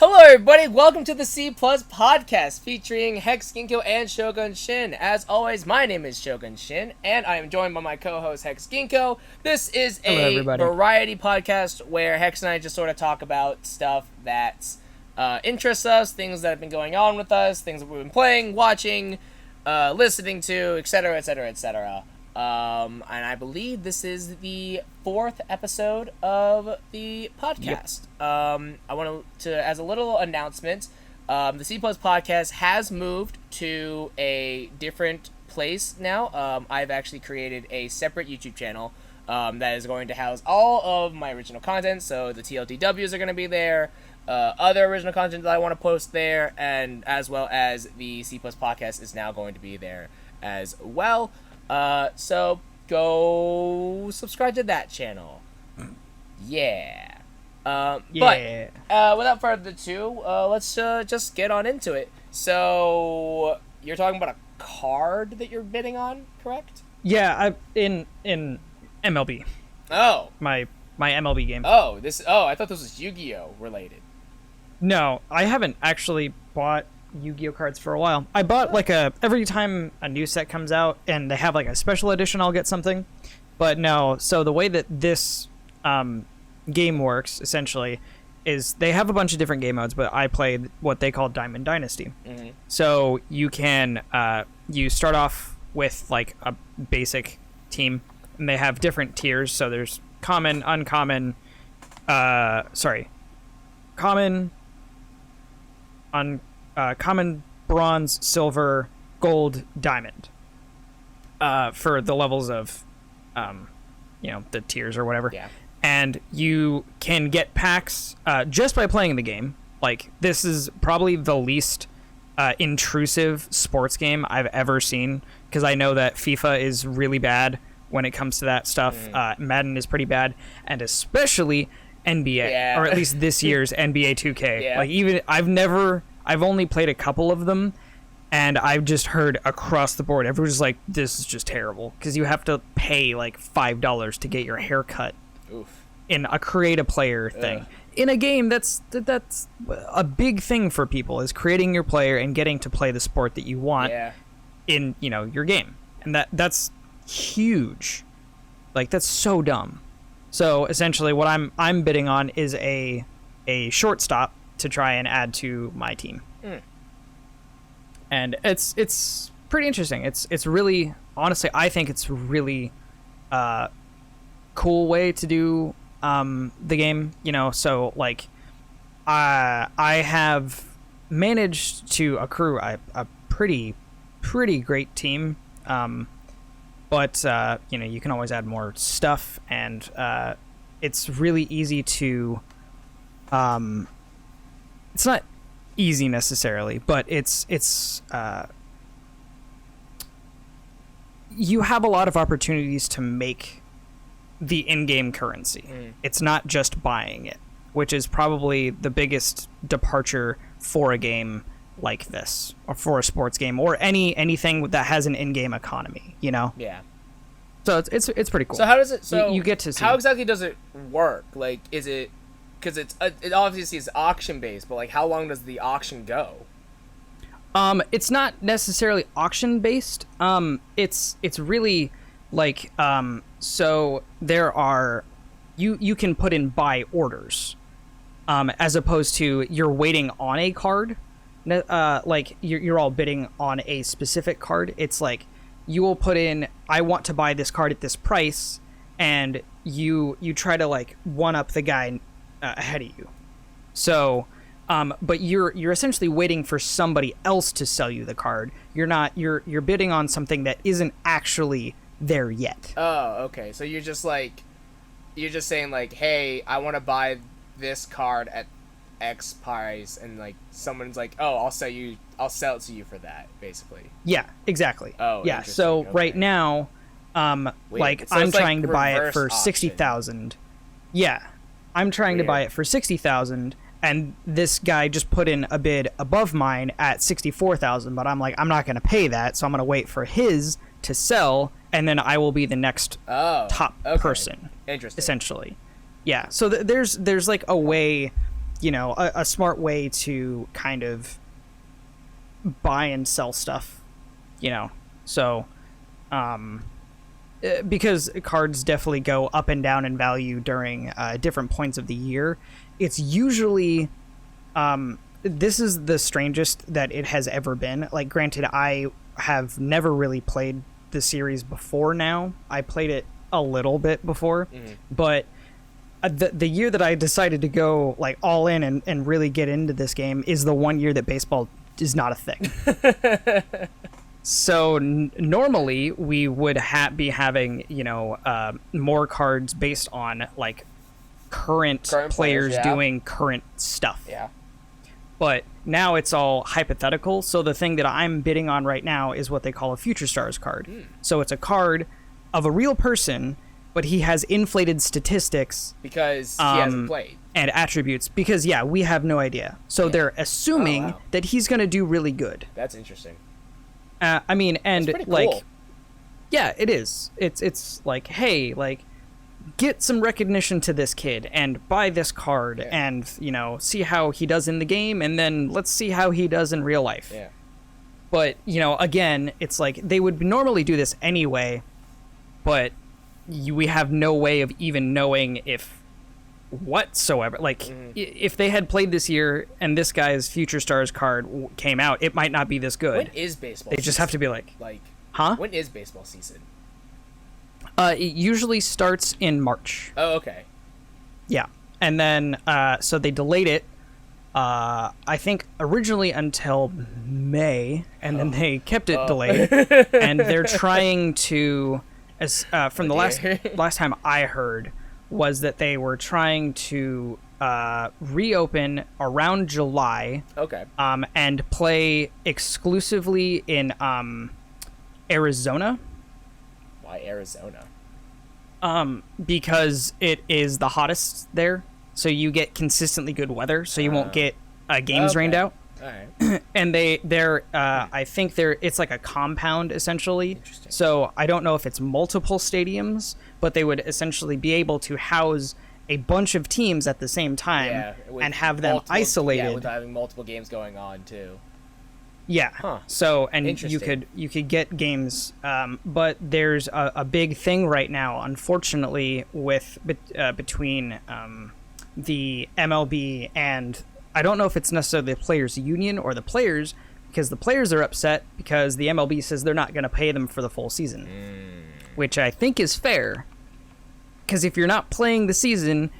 Hello everybody, welcome to the C Podcast featuring Hex, Ginkgo, and Shogun Shin. As always, my name is Shogun Shin, and I am joined by my co-host Hex Ginkgo. This is a variety podcast where Hex and I just sort of talk about stuff that interests us, things that have been going on with us, things that we've been playing, watching, listening to, etc., etc., etc. And I believe this is the 4th episode of the podcast. Yep. I want to, as a little announcement, the C Podcast has moved to a different place now. I've actually created a separate YouTube channel that is going to house all of my original content. So the TLDWs are going to be there, other original content that I want to post there, and as well as the C Podcast is now going to be there as well. So go subscribe to that channel. Yeah. But without further ado, let's just get on into it. So you're talking about a card that you're bidding on, correct? Yeah, in MLB. Oh. My MLB game. Oh, I thought this was Yu-Gi-Oh related. No, I haven't actually bought Yu-Gi-Oh cards for a while. I bought every time a new set comes out and they have a special edition, I'll get something. But no, so the way that this game works essentially is they have a bunch of different game modes, but I play what they call Diamond Dynasty. Mm-hmm. So you can you start off with a basic team, and they have different tiers. So there's common, uncommon, common, common, bronze, silver, gold, diamond, for the levels of, the tiers or whatever. Yeah. And you can get packs just by playing the game. This is probably the least intrusive sports game I've ever seen, because I know that FIFA is really bad when it comes to that stuff. Madden is pretty bad, and especially NBA, or at least this year's NBA 2K. Yeah. I've only played a couple of them, and I've just heard across the board, everyone's like, this is just terrible, because you have to pay $5 to get your hair cut. Oof. In a create-a-player thing. In a game, that's a big thing for people, is creating your player and getting to play the sport that you want in, your game. And that's huge. That's so dumb. So essentially what I'm bidding on is a shortstop to try and add to my team. And it's pretty interesting. It's really, honestly, I think it's really cool way to do the game, so I have managed to accrue a pretty great team, but you can always add more stuff, and it's really easy to it's not easy necessarily, but it's you have a lot of opportunities to make the in-game currency. It's not just buying it, which is probably the biggest departure for a game like this, or for a sports game, or anything that has an in-game economy, Yeah. So it's pretty cool. So how does it? So you get to see. How exactly does it work? Is it? Because it obviously is auction based, but how long does the auction go? It's not necessarily auction based. It's really so there are you can put in buy orders, as opposed to you're waiting on a card. You're all bidding on a specific card. It's you will put in, I want to buy this card at this price, and you try to one up the guy ahead of you. So but you're essentially waiting for somebody else to sell you the card. You're bidding on something that isn't actually there yet. Oh, okay. So you're just saying hey, I want to buy this card at X price, and someone's oh, I'll sell it to you for that, basically. Yeah, exactly. Oh, yeah. So okay. Right now, so I'm trying to buy it for 60,000. Yeah, I'm trying to buy it for 60,000, and this guy just put in a bid above mine at 64,000. But I'm I'm not going to pay that, so I'm going to wait for his to sell, and then I will be the next top person. Interesting. Essentially. Yeah. So there's a way a smart way to kind of buy and sell stuff, so because cards definitely go up and down in value during different points of the year. It's usually this is the strangest that it has ever been. Like, granted, I have never really played the series before now. I played it a little bit before, but the year that I decided to go like all in and really get into this game is the one year that baseball is not a thing. So normally we would be having, more cards based on like current players doing current stuff. Yeah. But now it's all hypothetical. So the thing that I'm bidding on right now is what they call a Future Stars card. So it's a card of a real person, but he has inflated statistics because he hasn't played, and attributes because we have no idea. So they're assuming that he's going to do really good. That's interesting. I mean, and that's pretty like, cool. Yeah, it is. It's like, hey, like, get some recognition to this kid and buy this card and see how he does in the game, and then let's see how he does in real life. Yeah. But again, it's like they would normally do this anyway, but we have no way of even knowing if whatsoever. Like, if they had played this year and this guy's Future Stars card came out, it might not be this good. When is baseball? They just have to be like, huh? When is baseball season? It usually starts in March. Oh, okay. Yeah, and then so they delayed it. I think originally until May, and then they kept it delayed, and they're trying to. As from the last time I heard, was that they were trying to reopen around July. Okay. And play exclusively in Arizona. Why Arizona? Because it is the hottest there, so you get consistently good weather, so you won't get games rained out. All right. And they're I think it's like a compound essentially. Interesting. So I don't know if it's multiple stadiums, but they would essentially be able to house a bunch of teams at the same time and have them isolated. Yeah, with having multiple games going on too. Yeah. Huh. So and you could get games, but there's a big thing right now, unfortunately, with between the MLB and. I don't know if it's necessarily the players' union or the players, because the players are upset because the MLB says they're not going to pay them for the full season, which I think is fair. Because if you're not playing the season,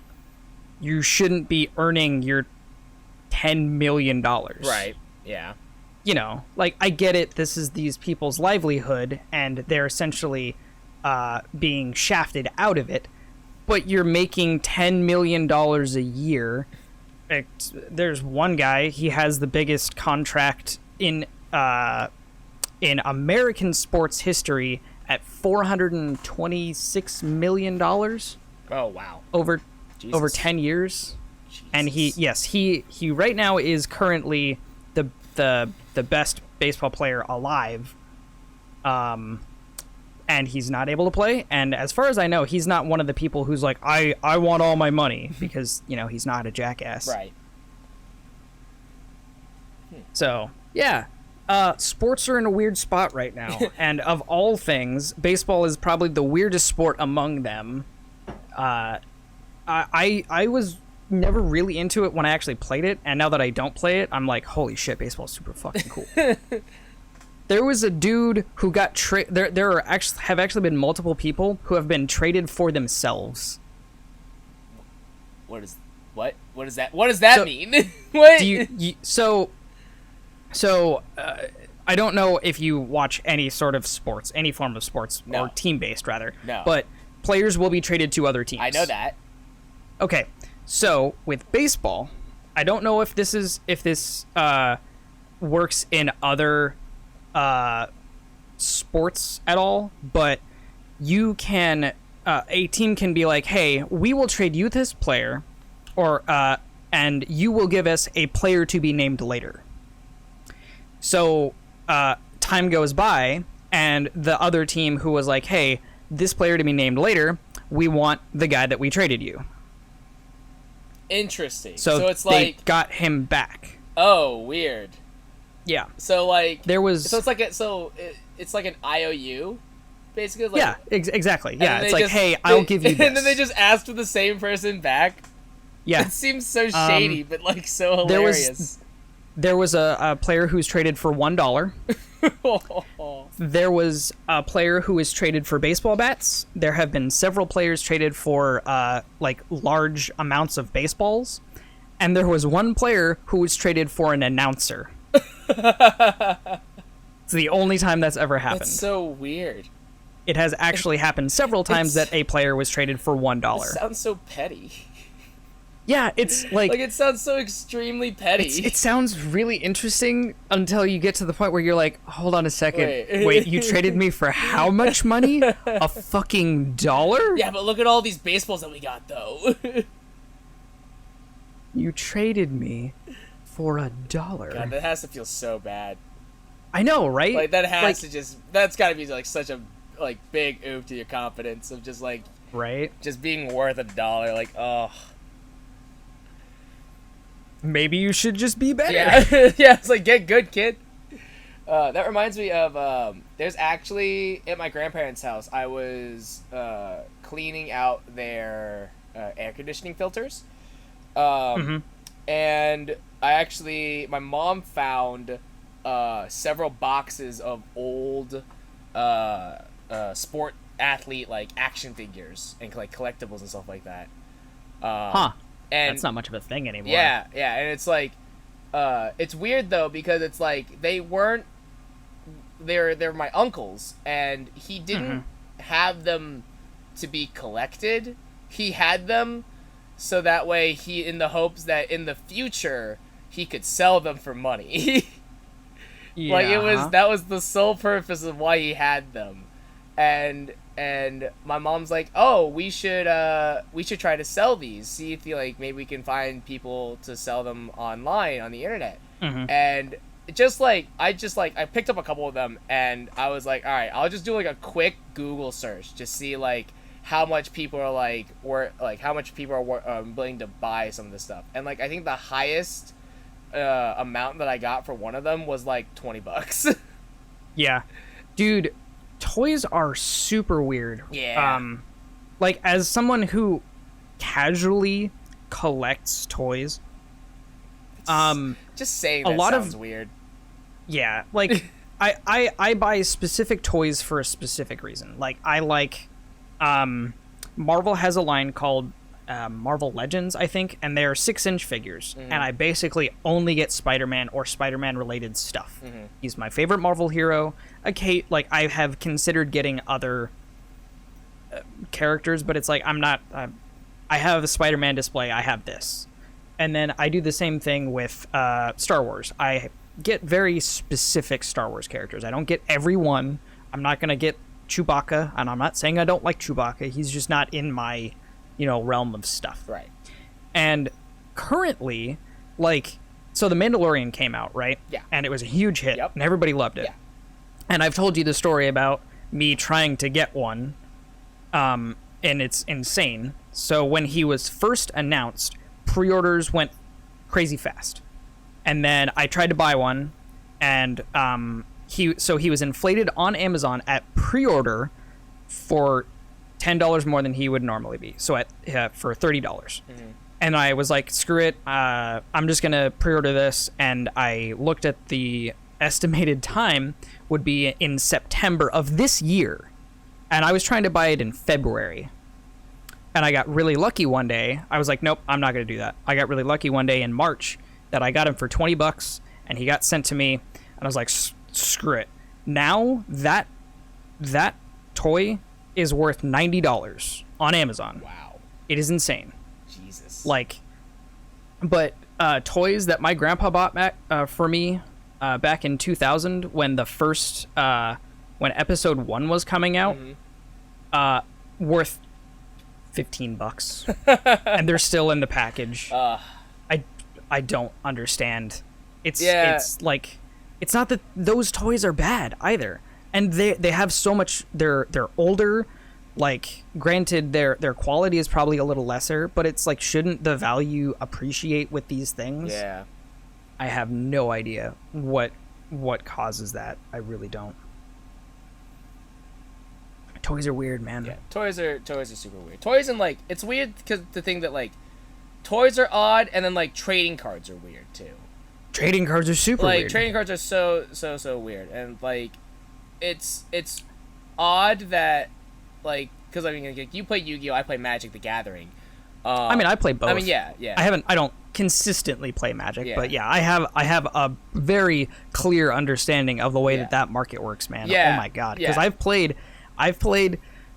you shouldn't be earning your $10 million. Right, yeah. Like, I get it. This is these people's livelihood, and they're essentially being shafted out of it. But you're making $10 million a year. There's one guy, he has the biggest contract in American sports history at $426 million. Oh wow! Over 10 years. Jesus. And he right now is currently the best baseball player alive. And he's not able to play. And as far as I know, he's not one of the people who's like, I want all my money, because, he's not a jackass. Right. So, yeah. Sports are in a weird spot right now. And of all things, baseball is probably the weirdest sport among them. I was never really into it when I actually played it. And now that I don't play it, I'm like, holy shit, baseball's super fucking cool. There was a dude who got there have actually been multiple people who have been traded for themselves. What does that mean? What? I don't know if you watch any form of sports, No. or team-based rather. No. But players will be traded to other teams. I know that. Okay. So, with baseball, I don't know if this works in other sports at all, but you can a team can be like, hey, we will trade you this player, or and you will give us a player to be named later. So time goes by, and the other team who was like, hey, this player to be named later, we want the guy that we traded you. Interesting. So it's they like got him back. Oh, weird. Yeah. So like there was. So it's like it's like an IOU, basically. Like, yeah. Exactly. Yeah. It's like, just, hey, I'll give you this. And then they just asked for the same person back. Yeah. It seems so shady, but like so hilarious. There was a player who was traded for $1. There was a player who was traded for baseball bats. There have been several players traded for like large amounts of baseballs. And there was one player who was traded for an announcer. It's the only time that's ever happened. That's so weird. It has actually happened several times that a player was traded for $1. It sounds so petty. Yeah, it's like it sounds so extremely petty. It sounds really interesting until you get to the point where you're like, hold on a second. Wait, you traded me for how much money? A fucking $1? Yeah, but look at all these baseballs that we got, though. You traded me for $1. God, that has to feel so bad. I know, right? Like, that has to just... That's gotta be, like, such a, like, big oof to your confidence of just, like... Right? Just being worth $1. Like, oh... Maybe you should just be better. Yeah, yeah. It's like, get good, kid. That reminds me of there's actually at my grandparents' house. I was cleaning out their air conditioning filters, and my mom found several boxes of old sport athlete like action figures and like collectibles and stuff like that. And that's not much of a thing anymore. Yeah, and it's like, it's weird though because it's like they're my uncles, and he didn't have them to be collected. He had them so that way in the hopes that in the future he could sell them for money. Yeah. Like that was the sole purpose of why he had them, and my mom's like, oh, we should try to sell these, see if maybe we can find people to sell them online on the internet. And I picked up a couple of them, and I was like, all right, I'll just do like a quick Google search to see like how much people are willing to buy some of this stuff. And like I think the highest amount that I got for one of them was like $20. Yeah, dude. Toys are super weird. Yeah. Like, as someone who casually collects toys, just saying that sounds weird. Yeah, like I buy specific toys for a specific reason. Like I like Marvel has a line called Marvel Legends, I think, and they're 6-inch figures, and I basically only get Spider-Man or Spider-Man related stuff. He's my favorite Marvel hero. Okay, like I have considered getting other characters, but it's like I'm not. I have a Spider-Man display. I have this, and then I do the same thing with Star Wars. I get very specific Star Wars characters. I don't get every one. I'm not gonna get Chewbacca, and I'm not saying I don't like Chewbacca. He's just not in my realm of stuff. Right. And currently, like, so The Mandalorian came out, right? Yeah. And it was a huge hit, and everybody loved it. Yeah. And I've told you the story about me trying to get one, and it's insane. So when he was first announced, pre-orders went crazy fast. And then I tried to buy one, and he was inflated on Amazon at pre-order for $10 more than he would normally be. So for $30. And I was like, screw it. I'm just going to pre-order this. And I looked at the estimated time would be in September of this year. And I was trying to buy it in February. And I got really lucky one day. I was like, nope, I'm not going to do that. I got really lucky one day in March that I got him for $20 and he got sent to me. And I was like, screw it. Now that toy is worth $90 on Amazon. Wow. It is insane. Jesus. Like, but toys that my grandpa bought back for me back in 2000 when the first when episode 1 was coming out, worth $15 and they're still in the package. I don't understand. It's like, it's not that those toys are bad either, and they have so much. They're older. Like, granted, their quality is probably a little lesser, but it's like, shouldn't the value appreciate with these things? Yeah. I have no idea what causes that. I really don't. Toys are weird, man. Yeah, toys are super weird. Toys and like it's weird because the thing that like toys are odd, and then like trading cards are weird too. Trading cards are super weird. Like trading cards are so weird, and like it's odd that like because I mean like, you play Yu-Gi-Oh, I play Magic the Gathering. I mean, I play both. I mean, yeah. I don't consistently play Magic, but yeah, I have a very clear understanding of the way that market works, man. Yeah. Oh my god, because I've played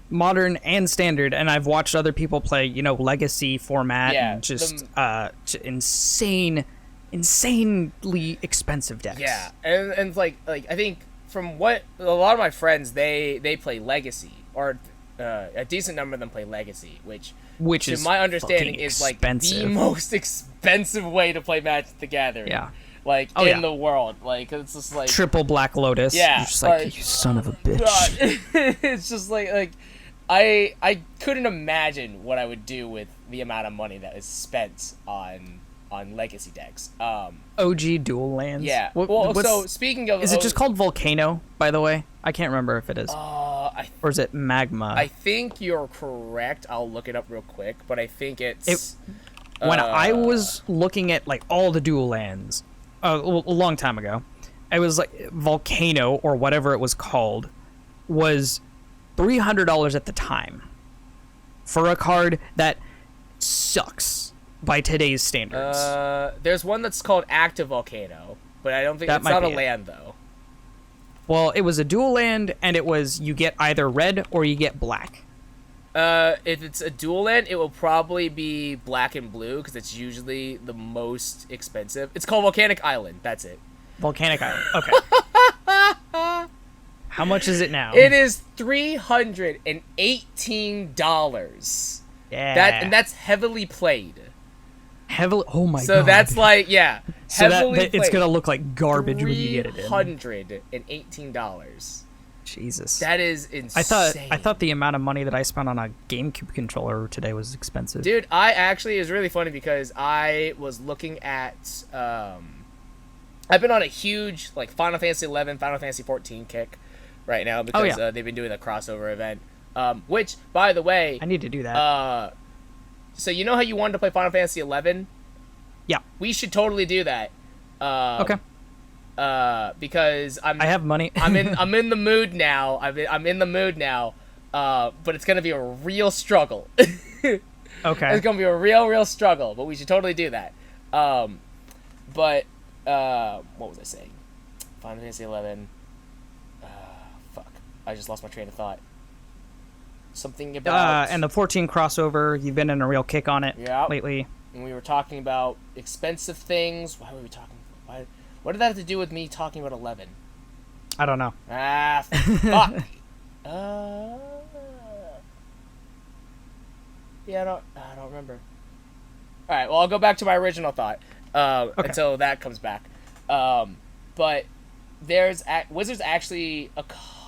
Modern and Standard, and I've watched other people play, Legacy format, and just insanely expensive decks. Yeah, and like I think from what a lot of my friends they play Legacy, or a decent number of them play Legacy, which to is my understanding is like the most expensive way to play Magic the Gathering. Yeah. Like in the world, like it's just like triple Black Lotus. Yeah, you're just like you son of a bitch. It's just like I couldn't imagine what I would do with the amount of money that is spent on Legacy decks. OG dual lands. Yeah. So speaking of, is it just called Volcano? By the way, I can't remember if it is. Or is it Magma? I think you're correct. I'll look it up real quick, but I think it's. When I was looking at like all the dual lands, a long time ago, it was like Volcano or whatever it was called, was $300 at the time for a card that sucks by today's standards. There's one that's called Active Volcano, but I don't think it's not a land though. Well, it was a dual land, and it was you get either red or you get black. If it's a dual land, it will probably be black and blue because it's usually the most expensive. It's called Volcanic Island. That's it. Volcanic Island. Okay. How much is it now? It is $318. Yeah. That's heavily played. Oh my god. So that's like so it's gonna look like garbage when you get it in. $318. Jesus. That is insane. I thought the amount of money that I spent on a GameCube controller today was expensive. Dude, it's really funny because I was looking at I've been on a huge like Final Fantasy 11, Final Fantasy 14 kick right now because they've been doing a crossover event. Which, by the way, I need to do that. So you know how you wanted to play Final Fantasy 11? Yeah. We should totally do that. Okay. Because I have money. I'm in the mood now. I'm in the mood now. But it's gonna be a real struggle. Okay. It's gonna be a real struggle. But we should totally do that. But what was I saying? Final Fantasy 11. Fuck. I just lost my train of thought. Something about and the 14 crossover. You've been in a real kick on it lately. And we were talking about expensive things. Why were we talking? What did that have to do with me talking about 11? I don't know. Fuck. Yeah, I don't remember. All right, well, I'll go back to my original thought until that comes back. But there's Wizards actually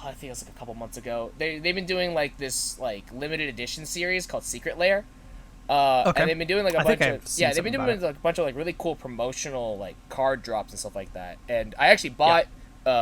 I think it was like a couple months ago. They've been doing like this like limited edition series called Secret Lair. And they've been doing like a bunch of like really cool promotional like card drops and stuff like that. And I actually bought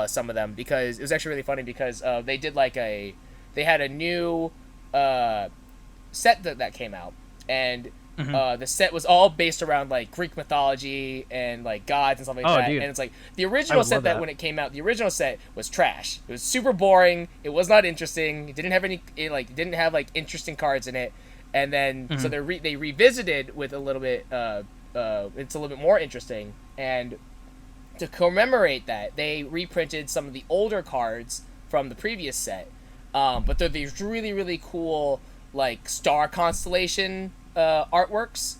some of them because it was actually really funny because they did like they had a new set that came out, and the set was all based around like Greek mythology and like gods and stuff like that. Dude. And it's like the original set that when it came out, the original set was trash. It was super boring. It was not interesting. It didn't have didn't have like interesting cards in it. And then so they revisited with a little bit it's a little bit more interesting, and to commemorate that they reprinted some of the older cards from the previous set, but they're these really cool like star constellation artworks,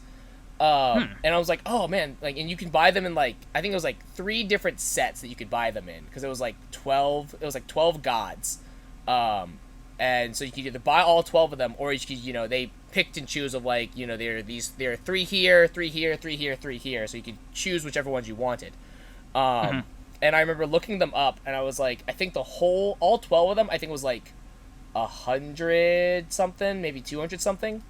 and I was like, oh man, like, and you can buy them in like I think it was like 3 different sets that you could buy them in because it was like 12 gods, and so you could either buy all 12 of them, or you could they picked and choose of like there are 3 here, 3 here, 3 here, 3 here, so you could choose whichever ones you wanted. And I remember looking them up, and I was like, I think all 12 of them I think was like 100 something, maybe 200 something.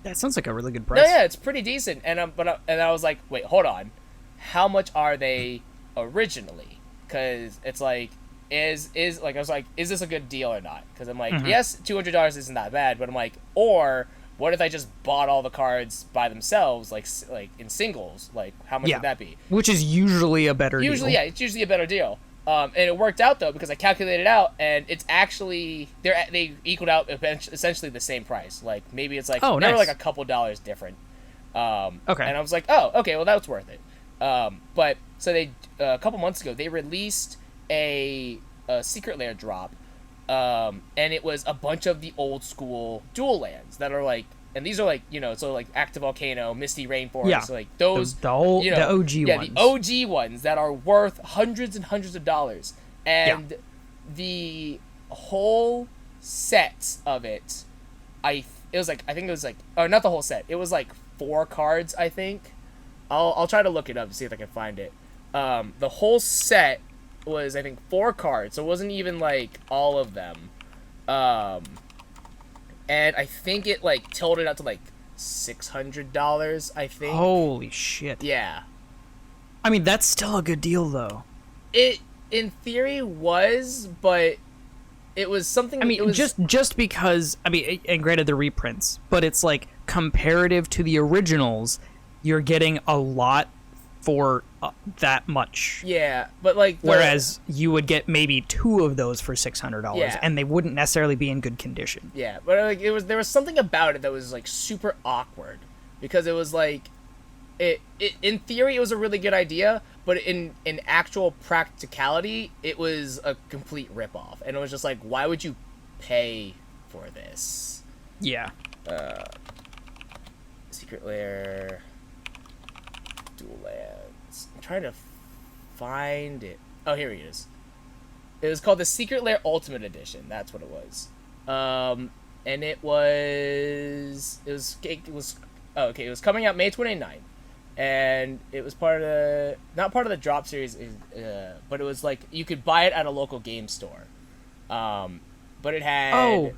That sounds like a really good price. No, yeah, it's pretty decent. And I was like, wait, hold on, how much are they originally? Because it's like, is like, I was like, is this a good deal or not? Because I'm like, yes, $200 isn't that bad, but I'm like, or what if I just bought all the cards by themselves, like in singles? Like, how much would that be? Which is usually a better deal. Yeah, it's usually a better deal. And it worked out though, because I calculated it out, and it's actually they equaled out essentially the same price. Like maybe it's like they were like a couple dollars different. Okay. And I was like, oh, okay, well that's worth it. But so they a couple months ago they released a secret lair drop, and it was a bunch of the old school dual lands that are like. And these are like, so like Active Volcano, Misty Rainforest, so like those the OG ones. Yeah, the OG ones that are worth hundreds and hundreds of dollars. And the whole set of it, I think it was like, oh, not the whole set. It was like 4 cards, I think. I'll try to look it up to see if I can find it. The whole set was, I think, 4 cards, so it wasn't even like all of them. And I think it, like, tilted out to, like, $600, I think. Holy shit. Yeah. I mean, that's still a good deal, though. It, in theory, was, but it was something... I mean, just because... I mean, and granted, the reprints, but it's, like, comparative to the originals, you're getting a lot for that much. Yeah, but, like... Whereas you would get maybe 2 of those for $600, and they wouldn't necessarily be in good condition. Yeah, but like there was something about it that was like super awkward, because it was like it in theory it was a really good idea, but in actual practicality it was a complete ripoff, and it was just like, why would you pay for this? Yeah. Secret lair dual lands. I'm trying to find it. Oh, here he is. It was called the Secret Lair Ultimate Edition. That's what it was. And it was coming out May 29th. And it was not part of the drop series, but it was like you could buy it at a local game store. But it had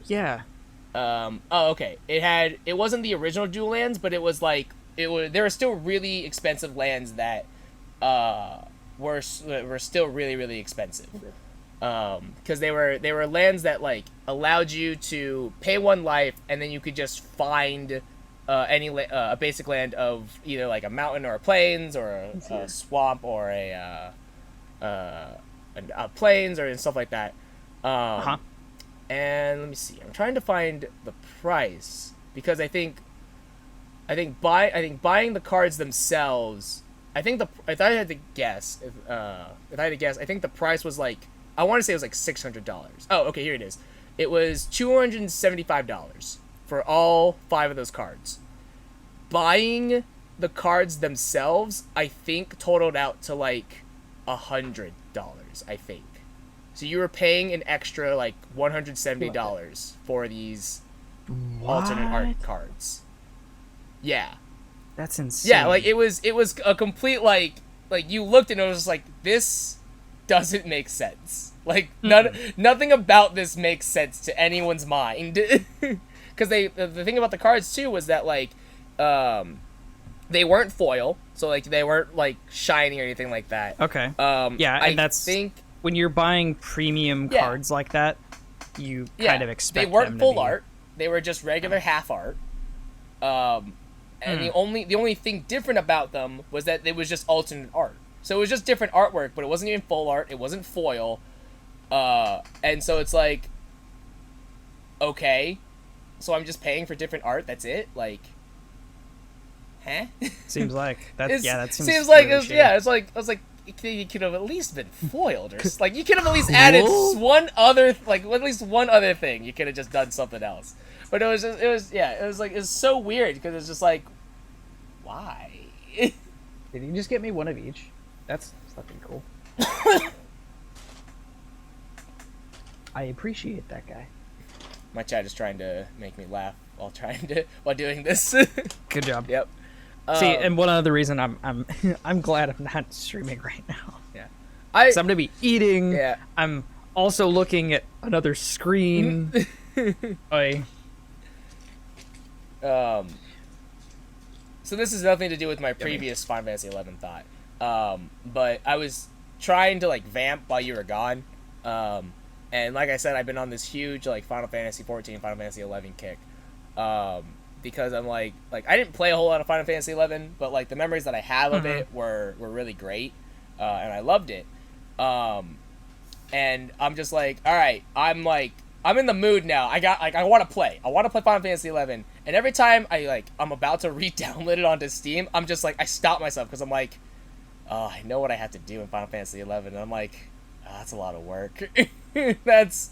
okay. It wasn't the original dual lands, but it was like there were still really expensive lands that were still really, really expensive. Because they were lands that like allowed you to pay 1 life, and then you could just find a basic land of either like a mountain or a plains or a swamp or a plains or stuff like that. And let me see. I'm trying to find the price, because I think buying the cards themselves. If I had to guess, I think the price was like, I want to say it was like $600. Oh, okay, here it is. It was $275 for all 5 of those cards. Buying the cards themselves, I think, totaled out to like $100, I think. So you were paying an extra like $170 for these alternate art cards. Yeah. That's insane. Yeah, like it was a complete like you looked and it was just like, this doesn't make sense. Like nothing about this makes sense to anyone's mind. Because the thing about the cards too was that like they weren't foil, so like they weren't like shiny or anything like that. Okay. And I think when you're buying premium cards like that, you kind of expect they weren't them full to be... art. They were just regular half art. And the only thing different about them was that it was just alternate art. So it was just different artwork, but it wasn't even full art. It wasn't foil. And so it's like, okay, so I'm just paying for different art. That's it. Like, huh? Seems like that. That seems like really it's like I was like, you could have at least been foiled, or like you could have at least added one other thing. You could have just done something else. But it was so weird, because it's just like, why? Did you just get me one of each? That's fucking cool. I appreciate that guy. My chat is trying to make me laugh while doing this. Good job. Yep. See, and one other reason I'm glad I'm not streaming right now. Yeah. I'm gonna be eating. Yeah. I'm also looking at another screen. Oi. So this has nothing to do with my previous Final Fantasy 11 thought. But I was trying to like vamp while you were gone. And like I said, I've been on this huge like Final Fantasy 14, Final Fantasy 11 kick. Because I'm like I didn't play a whole lot of Final Fantasy 11, but like the memories that I have of it were really great. And I loved it. And I'm just like, all right, I'm in the mood now. I want to play. I want to play Final Fantasy 11. And every time I'm about to re-download it onto Steam, I'm just like, I stop myself because I'm like, oh, I know what I have to do in Final Fantasy 11. And I'm like, oh, that's a lot of work. that's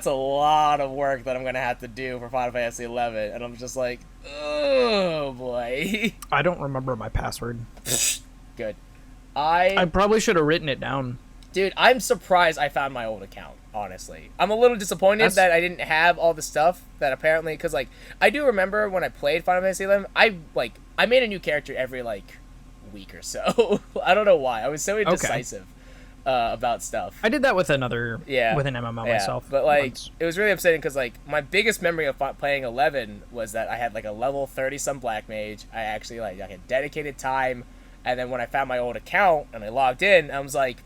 a lot of work that I'm gonna have to do for Final Fantasy 11. And I'm just like, oh boy. I don't remember my password. Good. I probably should have written it down. Dude, I'm surprised I found my old account, honestly. I'm a little disappointed that I didn't have all the stuff that apparently... Because, like, I do remember when I played Final Fantasy 11, I made a new character every, like, week or so. I don't know why. I was so indecisive about stuff. I did that with with an MMO myself. But, like, it was really upsetting because, like, my biggest memory of playing 11 was that I had, like, a level 30-some Black Mage. I actually, like, I had dedicated time. And then when I found my old account and I logged in, I was like...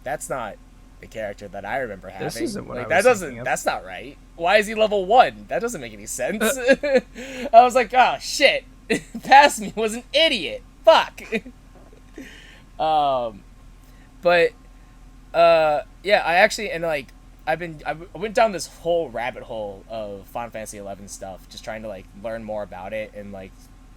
That's not the character that I remember having. This isn't what That's not right. Why is he level 1? That doesn't make any sense. I was like, oh shit. Past me was an idiot. Fuck. Yeah, I actually I went down this whole rabbit hole of Final Fantasy 11 stuff, just trying to like learn more about it and like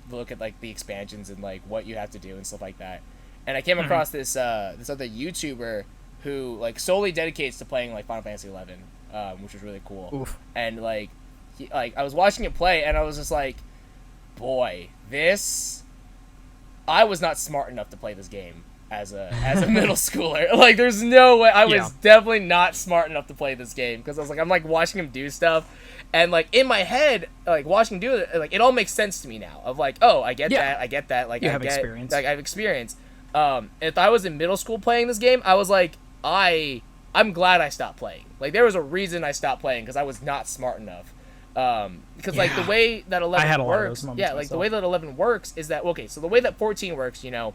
look at like the expansions and like what you have to do and stuff like that. And I came across this other YouTuber who like solely dedicates to playing like Final Fantasy 11, which was really cool. Oof. And like I was watching it play and I was just like, boy, I was not smart enough to play this game as a middle schooler. Like there's no way. I was definitely not smart enough to play this game because I'm like watching him do stuff and like in my head like watching him do it, like it all makes sense to me now of like, oh, I get that like I have experience. Like I have experience. If I was in middle school playing this game, I was like, I'm glad I stopped playing. Like, there was a reason I stopped playing, because I was not smart enough. Because, like, the way that 11 works... the way that 11 works is that... Okay, so the way that 14 works, you know,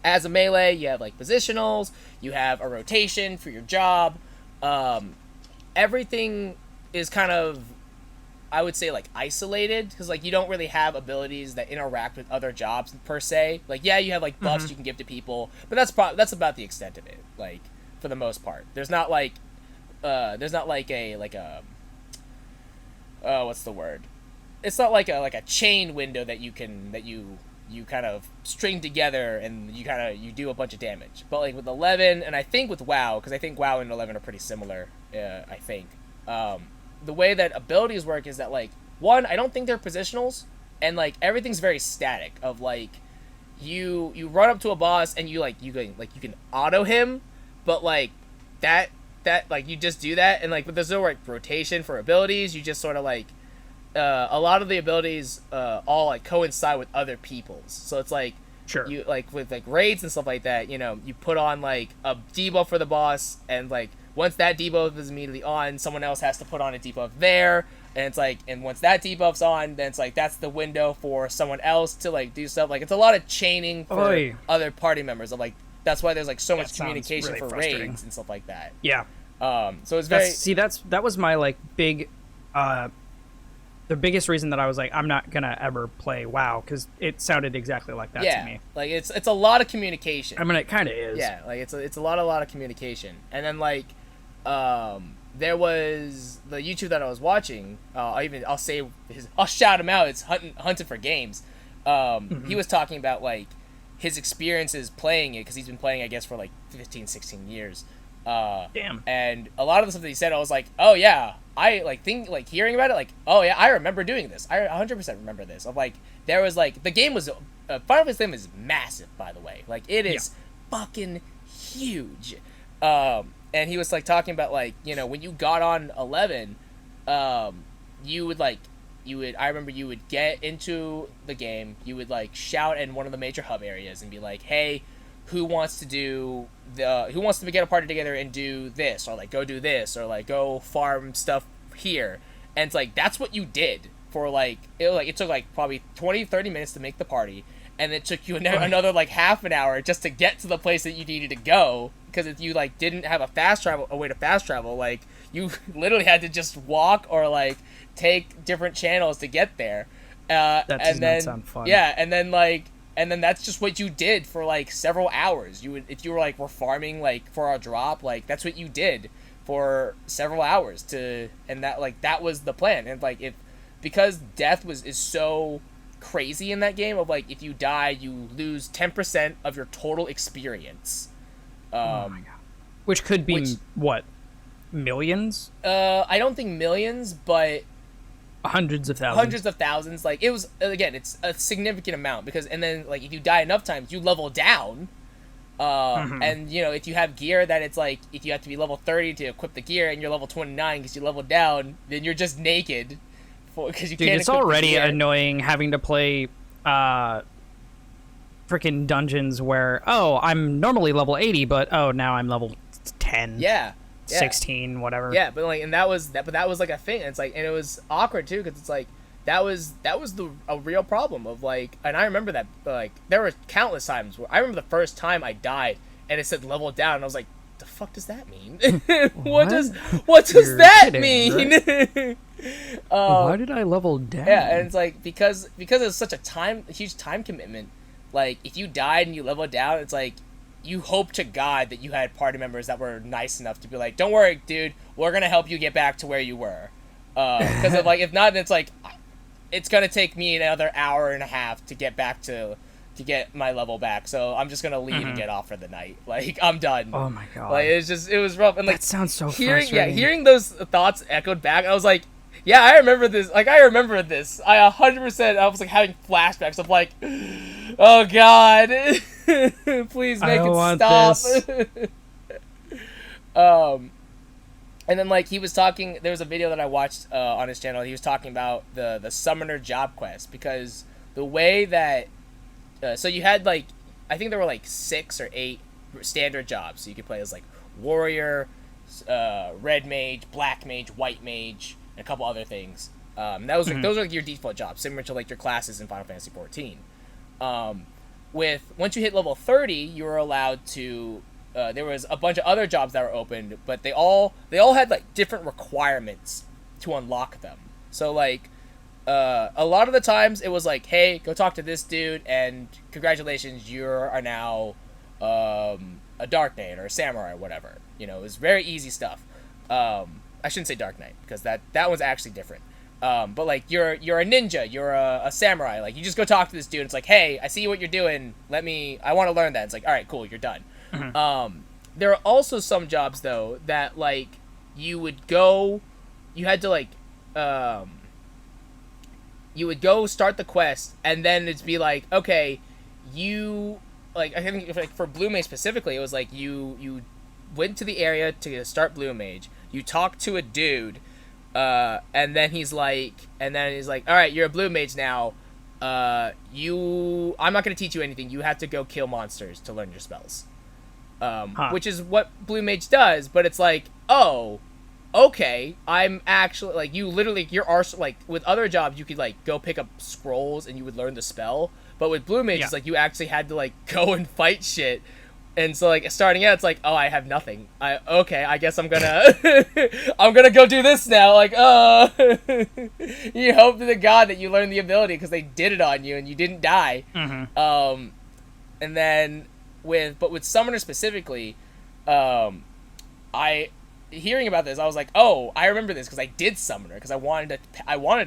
as a melee, you have, like, positionals, you have a rotation for your job. Everything is kind of... I would say, like, isolated, because, like, you don't really have abilities that interact with other jobs, per se. Like, yeah, you have, like, buffs you can give to people, but that's about the extent of it, like, for the most part. There's not, like, what's the word? It's not like a chain window that you kind of string together and you do a bunch of damage. But, like, with 11, and I think with WoW, because I think WoW and 11 are pretty similar, I think, the way that abilities work is that, like, one, I don't think they're positionals, and, like, everything's very static, of, like, you run up to a boss, and you can auto him, but, like, that, like, you just do that, and, like, but there's no, like, rotation for abilities, you just sort of, like, a lot of the abilities, all, like, coincide with other people's, so it's, like, sure. You, like, with, like, raids and stuff like that, you know, you put on, like, a debuff for the boss, and, like, once that debuff is immediately on, someone else has to put on a debuff there, and it's like, and once that debuff's on, then it's like, that's the window for someone else to, like, do stuff. Like, it's a lot of chaining for other party members. Of, like, that's why there's, like, so much communication really for raids and stuff like that. Yeah. So it's very... that was my, like, big, the biggest reason that I was like, I'm not gonna ever play WoW, because it sounded exactly like that to me. Like, it's a lot of communication. I mean, it kind of is. Yeah, like, it's a lot of communication. And then, like, there was the YouTube that I was watching. I'll shout him out. It's Hunted for Games. He was talking about like his experiences playing it because he's been playing, I guess, for like 15, 16 years. Damn. And a lot of the stuff that he said, I was like, oh yeah, I like hearing about it, like, oh yeah, I remember doing this. I 100% remember this. Of like, there was like the game was Final Fantasy is massive, by the way. Like, it is fucking huge. And he was, like, talking about, like, you know, when you got on 11, I remember you would get into the game, you would, like, shout in one of the major hub areas and be like, hey, who wants to get a party together and do this, or, like, go do this, or, like, go farm stuff here. And it's like, that's what you did for like, it took like probably 20-30 minutes to make the party, and it took you another like half an hour just to get to the place that you needed to go, because if you like didn't have a way to fast travel, like you literally had to just walk or like take different channels to get there. That does not sound fun. Yeah, and then that's just what you did for like several hours. You would, if you were farming like for a drop, like that's what you did for several hours and that was the plan. And like because death is so crazy in that game of like, if you die you lose 10% of your total experience. Oh my god. Which could be what? Millions? I don't think millions, but hundreds of thousands. Like, it was, again, it's a significant amount, because, and then like if you die enough times you level down, and you know, if you have gear that it's like, if you have to be level 30 to equip the gear and you're level 29 because you leveled down, then you're just naked because you can't. It's already annoying having to play freaking dungeons where, oh, I'm normally level 80, but oh, now I'm level 10. Yeah. 16, whatever. Yeah, but like, and that was like a thing. And it's like, and it was awkward too, because it's like that was a real problem of like, and I remember that like there were countless times where I remember the first time I died and it said level down, and I was like, the fuck does that mean? what does that mean? Right? Why did I level down? Yeah, and it's like, because it's such a huge time commitment. Like, if you died and you leveled down, it's like, you hope to God that you had party members that were nice enough to be like, don't worry, dude, we're gonna help you get back to where you were. Because like, if not, then it's like, it's gonna take me another hour and a half to get back to get my level back. So I'm just gonna leave and get off for the night. Like, I'm done. Oh my god. Like, it was rough. And like, that sounds so frustrating. Yeah, hearing those thoughts echoed back, I was like, yeah, I remember this. Like, I remember this. I 100%. I was like having flashbacks of like, oh god, please make it stop. And then like, he was talking. There was a video that I watched on his channel. He was talking about the summoner job quest, because the way that so you had like, I think there were like 6 or 8 standard jobs. So you could play as like warrior, red mage, black mage, white mage, and a couple other things. That was like, those are like your default jobs, similar to like your classes in Final Fantasy 14. Once you hit level 30, you were allowed to. There was a bunch of other jobs that were opened, but they all had like different requirements to unlock them. So like, a lot of the times it was like, hey, go talk to this dude, and congratulations, you are now a Dark Knight or a samurai or whatever. You know, it was very easy stuff. I shouldn't say Dark Knight, because that one's actually different. But like, you're a ninja, you're a samurai. Like, you just go talk to this dude. It's like, hey, I see what you're doing. I want to learn that. It's like, all right, cool, you're done. There are also some jobs though that like you would go start the quest, and then it'd be like, okay, you like, I think like for Blue Mage specifically, it was like you went to the area to start Blue Mage. You talked to a dude, and then he's like, all right, you're a Blue Mage now. I'm not gonna teach you anything. You have to go kill monsters to learn your spells. Which is what Blue Mage does, but it's like, oh, okay, I'm actually, like, you literally, your arsenal, like, with other jobs, you could, like, go pick up scrolls and you would learn the spell, but with Blue Mage, it's like, you actually had to, like, go and fight shit, and so, like, starting out, it's like, oh, I have nothing, I guess I'm gonna, I'm gonna go do this now, like, you hope to the god that you learn the ability, because they did it on you, and you didn't die. And then, with Summoner specifically, hearing about this, I was like, oh, I remember this because I did Summoner, because I wanted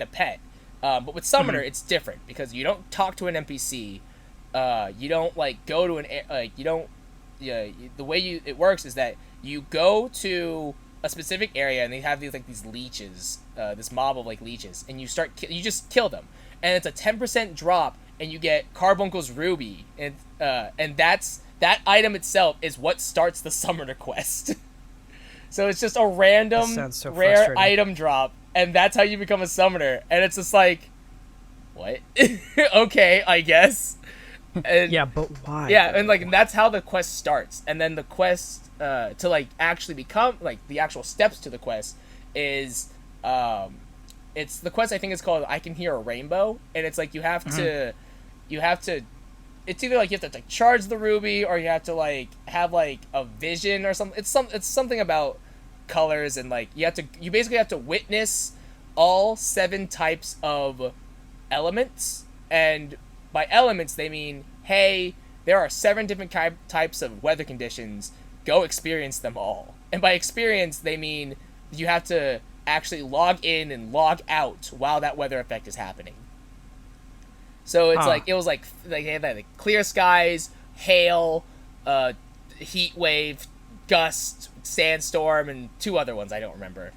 a pet. But with Summoner, it's different, because you don't talk to an NPC. You don't like go to the way it works is that you go to a specific area, and they have these leeches, this mob of like leeches, and you just kill them, and it's a 10% drop, and you get Carbuncle's Ruby, and that item itself is what starts the Summoner quest. So it's just a random rare item drop, and that's how you become a summoner. And it's just like, what? Okay, I guess. And, yeah, but why? Yeah, and that's how the quest starts. And then the quest to like actually become, like, the actual steps to the quest is it's the quest I think is called I Can Hear a Rainbow, and it's like you have to it's either like you have to like charge the ruby or you have to like have like a vision or something. It's something about colors, and like you basically have to witness all 7 types of elements, and by elements they mean, hey, there are 7 different types of weather conditions, go experience them all. And by experience they mean you have to actually log in and log out while that weather effect is happening. So it's like it was like they had like clear skies, hail, heat wave, gust, sandstorm, and 2 other ones I don't remember,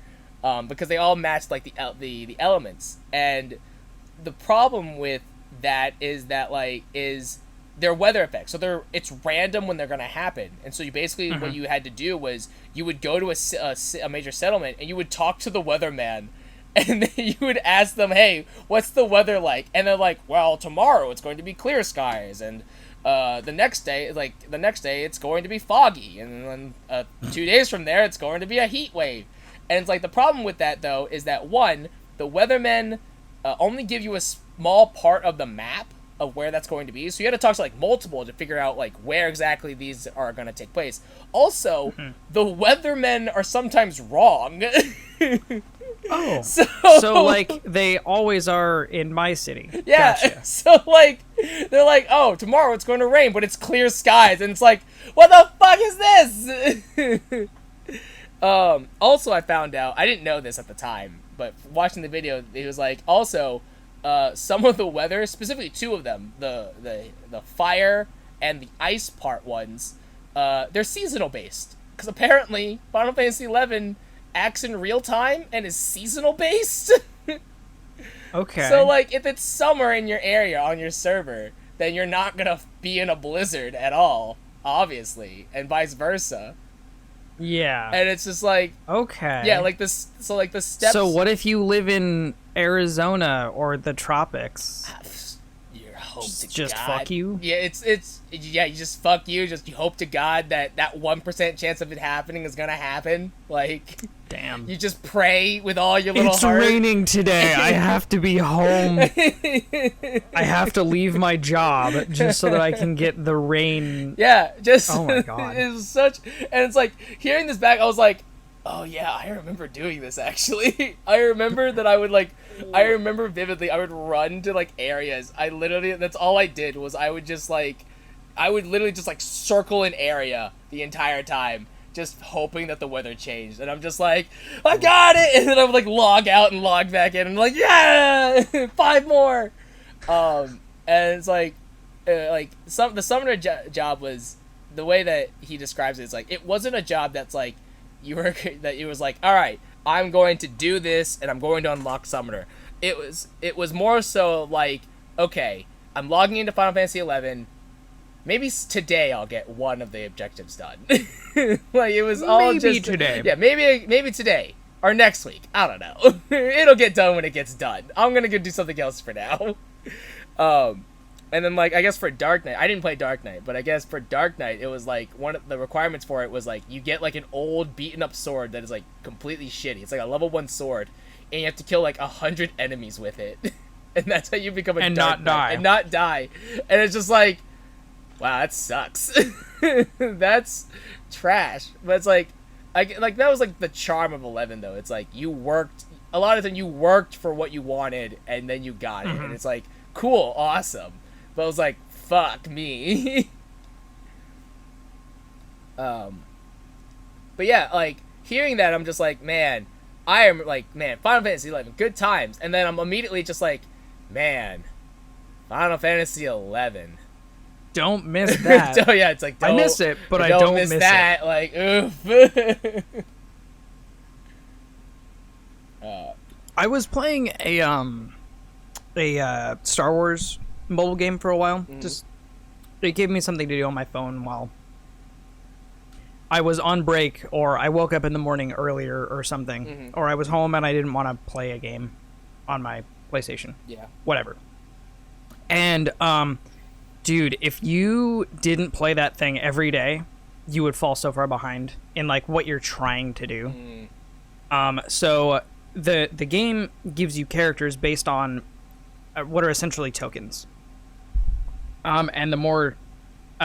because they all matched like the elements. And the problem with that is that they're weather effects, so it's random when they're gonna happen. And so you basically what you had to do was you would go to a major settlement and you would talk to the weatherman. And then you would ask them, hey, what's the weather like? And they're like, well, tomorrow it's going to be clear skies. And the next day it's going to be foggy. And then 2 days from there, it's going to be a heat wave. And it's like the problem with that, though, is that, one, the weathermen only give you a small part of the map of where that's going to be. So you had to talk to, like, multiple to figure out, like, where exactly these are going to take place. Also, the weathermen are sometimes wrong. Oh, so like they always are in my city. Yeah, gotcha. So like they're like, oh, tomorrow it's going to rain, but it's clear skies, and it's like, what the fuck is this? Also, I found out, I didn't know this at the time, but watching the video, it was like also some of the weather, specifically 2 of them, the fire and the ice part ones, they're seasonal based, because apparently Final Fantasy XI acts in real time and is seasonal based. Okay. So like if it's summer in your area on your server, then you're not gonna be in a blizzard at all, obviously, and vice versa. Yeah. And it's just like, okay. Yeah, like this. So like the steps. So what if you live in Arizona or the tropics? Just fuck you. Yeah, you just fuck you. Just you hope to God that 1% chance of it happening is gonna happen. Like, damn. You just pray with all your little heart. It's raining today. I have to be home. I have to leave my job just so that I can get the rain. Yeah, just. Oh my God. It was such, and it's like hearing this back, I was like, oh yeah, I remember doing this actually. I remember that I remember vividly, I would run to like areas. That's all I did was I would literally just like circle an area the entire time, just hoping that the weather changed. And I'm just like, I got it! And then I would like log out and log back in and I'm like, yeah! 5 more! And it's like the summoner job was, the way that he describes it is like, it wasn't a job that's like, it was like, all right, I'm going to do this and I'm going to unlock Summoner. It was more so like, okay, I'm logging into Final Fantasy XI. Maybe today I'll get one of the objectives done. Like it was all maybe just today. Yeah, maybe today or next week. I don't know. It'll get done when it gets done. I'm gonna go do something else for now. And then, like, I guess for Dark Knight, I didn't play Dark Knight, but I guess for Dark Knight, it was, like, one of the requirements for it was, like, you get, like, an old, beaten-up sword that is, like, completely shitty. It's, like, a level 1 sword, and you have to kill, like, 100 enemies with it. And that's how you become a Dark Knight. And not die. And it's just, like, wow, that sucks. That's trash. But it's, like, that was, like, the charm of 11, though. It's, like, a lot of the time you worked for what you wanted, and then you got it. And it's, like, cool, awesome. But I was like, fuck me. But yeah, like, hearing that, I'm just like, man, Final Fantasy XI, good times. And then I'm immediately just like, man, Final Fantasy XI. Don't miss that. Yeah, it's like, I miss it, but I don't miss that. It. Like, oof. I was playing a Star Wars mobile game for a while. Just it gave me something to do on my phone while I was on break, or I woke up in the morning earlier or something, or I was home and I didn't want to play a game on my PlayStation. Yeah. Whatever. And dude, if you didn't play that thing every day, you would fall so far behind in like what you're trying to do. So the game gives you characters based on what are essentially tokens. And the more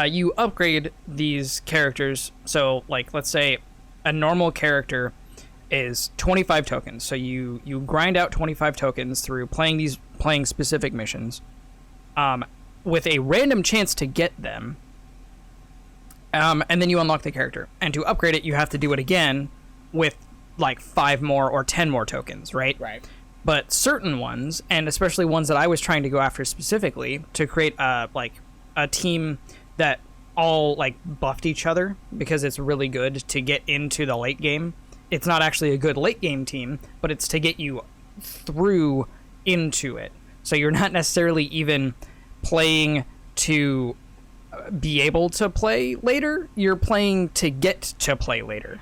you upgrade these characters, so like let's say a normal character is 25 tokens. So you grind out 25 tokens through playing specific missions, with a random chance to get them. And then you unlock the character. And to upgrade it, you have to do it again with like 5 more or 10 more tokens, right? Right. But certain ones, and especially ones that I was trying to go after specifically to create a team that all like buffed each other, because it's really good to get into the late game. It's not actually a good late game team, but it's to get you through into it. So you're not necessarily even playing to be able to play later. You're playing to get to play later.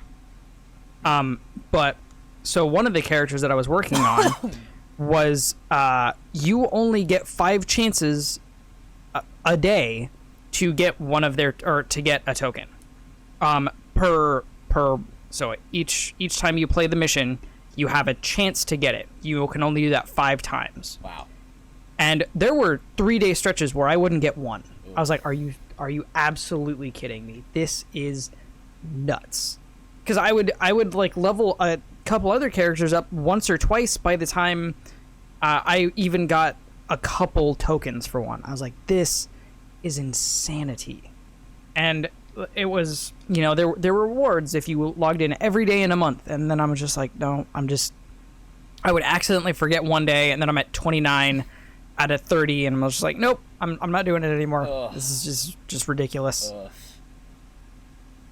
But so one of the characters that I was working on was you only get 5 chances a day to get one of their, or to get a token. So each time you play the mission, you have a chance to get it. You can only do that 5 times. Wow. And there were 3-day stretches where I wouldn't get one. Ooh. I was like, are you absolutely kidding me? This is nuts. Because I would like level a couple other characters up once or twice by the time I even got a couple tokens for one. I was like, this is insanity. And it was, you know, there were rewards if you logged in every day in a month. And then I was just like, no, I would accidentally forget one day, and then I'm at 29 out of 30, and I was just like, nope, I'm not doing it anymore. Ugh. This is just ridiculous. Ugh.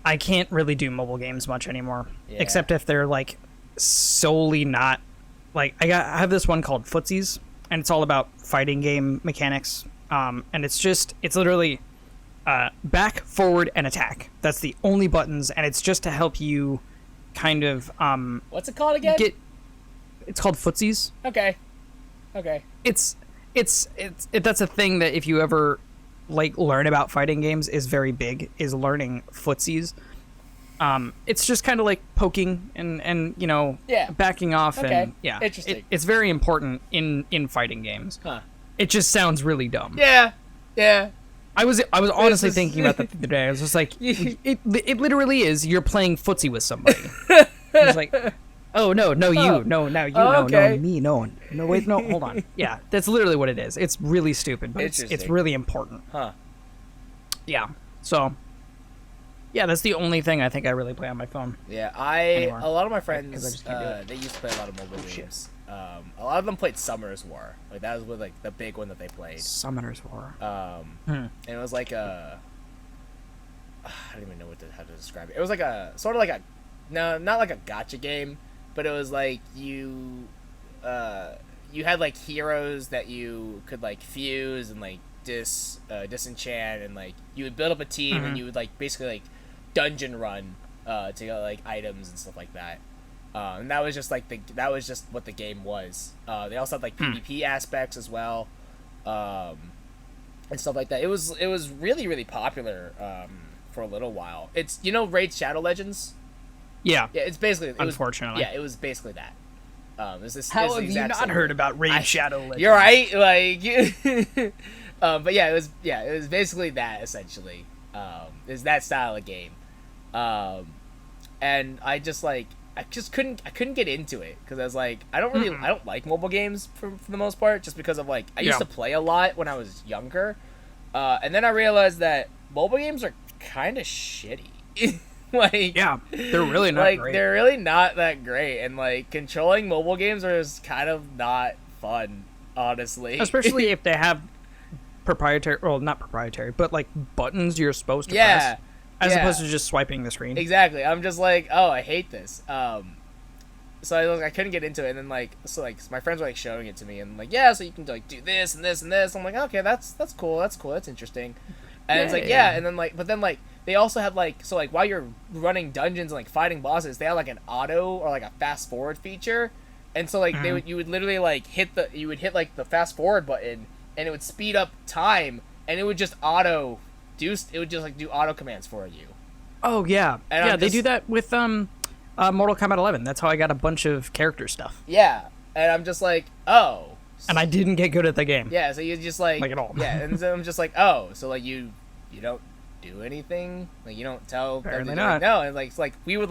I can't really do mobile games much anymore, except if they're like solely not like I have this one called Footsies, and it's all about fighting game mechanics. And it's literally back, forward, and attack. That's the only buttons, and it's just to help you kind of what's it called again? It's called Footsies. Okay. It's that's a thing that if you ever like learn about fighting games is very big, is learning Footsies. It's just kind of like poking and you know, backing off. Okay. And interesting. It's very important in fighting games. Huh. It just sounds really dumb. Yeah. I was honestly thinking about that the other day. I was just like, it literally is. You're playing footsie with somebody. I was like, oh no, you, no, now you, okay. no, me, no, wait, no, hold on. Yeah, that's literally what it is. It's really stupid, but it's really important. Huh. Yeah. So. Yeah, that's the only thing I think I really play on my phone. Yeah, a lot of my friends, they used to play a lot of mobile games. A lot of them played Summer's War. Like that was like the big one that they played. Summoner's War. And it was like I don't even know how to describe it. It was like a sort of like a not like a gacha game, but it was like you had like heroes that you could like fuse and like disenchant, and like you would build up a team and you would like basically like dungeon run to get like items and stuff like that. And that was just like what the game was. They also had like PvP aspects as well, and stuff like that. It was really, really popular for a little while. It's, you know, Raid Shadow Legends. Yeah. Yeah, it's basically unfortunately. It was basically that. How have you not heard about Raid Shadow Legends? You're right, like. But it was basically that essentially. Is that style of game, and I couldn't get into it because I was like, I don't like mobile games for the most part, just because of like I used to play a lot when I was younger, and then I realized that mobile games are kind of shitty. Like, they're really not like great. They're really not that great, and like controlling mobile games are just kind of not fun, honestly. Especially if they have not proprietary, but like buttons you're supposed to press, as opposed to just swiping the screen. Exactly. I'm just like, oh, I hate this. So I couldn't get into it, and then like my friends were like showing it to me, and like, so you can like do this and this and this. I'm like, okay, that's cool, that's interesting. And it's like, and then like, but then like they also had like, so like while you're running dungeons and like fighting bosses, they had like an auto or like a fast forward feature, and so like you would literally like hit like the fast forward button, and it would speed up time, and it would just do auto commands for you. Oh yeah, and they do that with Mortal Kombat 11. That's how I got a bunch of character stuff. Yeah, and I'm just like, oh. And I didn't get good at the game. Yeah, so you just like at all. Yeah, and so I'm just like, oh, so like you don't do anything, like you don't tell. Apparently not. not. No, and like it's like we would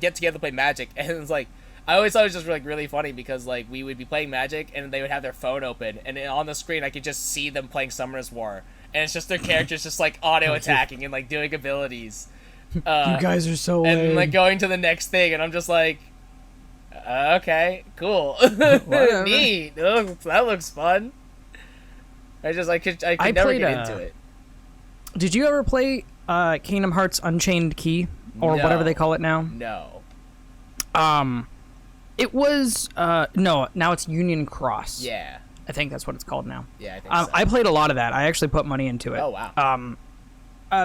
get together to play Magic, and it's like I always thought it was just like really funny because like we would be playing Magic and they would have their phone open, and on the screen I could just see them playing Summoner's War, and it's just their characters just like auto attacking and like doing abilities. You guys are so lame. And like going to the next thing, and I'm just like, okay, cool, neat. That looks fun. I could never get into it. Did you ever play Kingdom Hearts Unchained Key or whatever they call it now? No. It was no. Now it's Union Cross. Yeah. I think that's what it's called now. Yeah, I think so. I played a lot of that. I actually put money into it. Oh wow.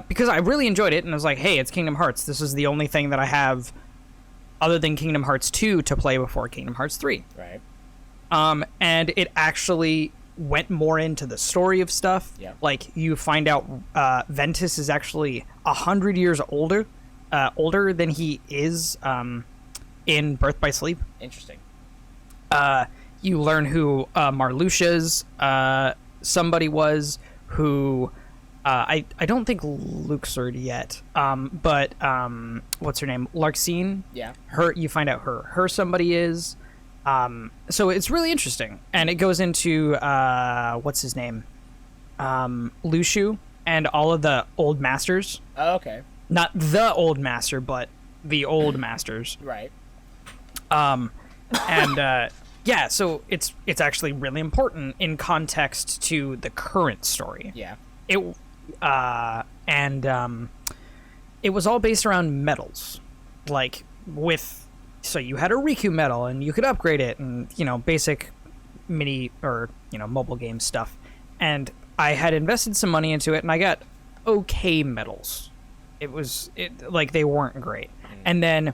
Because I really enjoyed it, and I was like, hey, it's Kingdom Hearts. This is the only thing that I have other than Kingdom Hearts 2 to play before Kingdom Hearts 3. Right. And it actually went more into the story of stuff. Yeah. Like, you find out Ventus is actually 100 years older than he is in Birth by Sleep. Interesting. You learn who Marluxia's somebody was, who... I don't think Luxord yet, but what's her name? Larxene? Yeah. You find out her somebody is. So it's really interesting. And it goes into, what's his name? Lushu and all of the old masters. Oh, okay. Not the old master, but the old masters. Right. Yeah, so it's actually really important in context to the current story. Yeah. It was all based around medals, like so you had a Riku medal and you could upgrade it, and basic mini or mobile game stuff. And I had invested some money into it, and I got okay medals. Like they weren't great. And then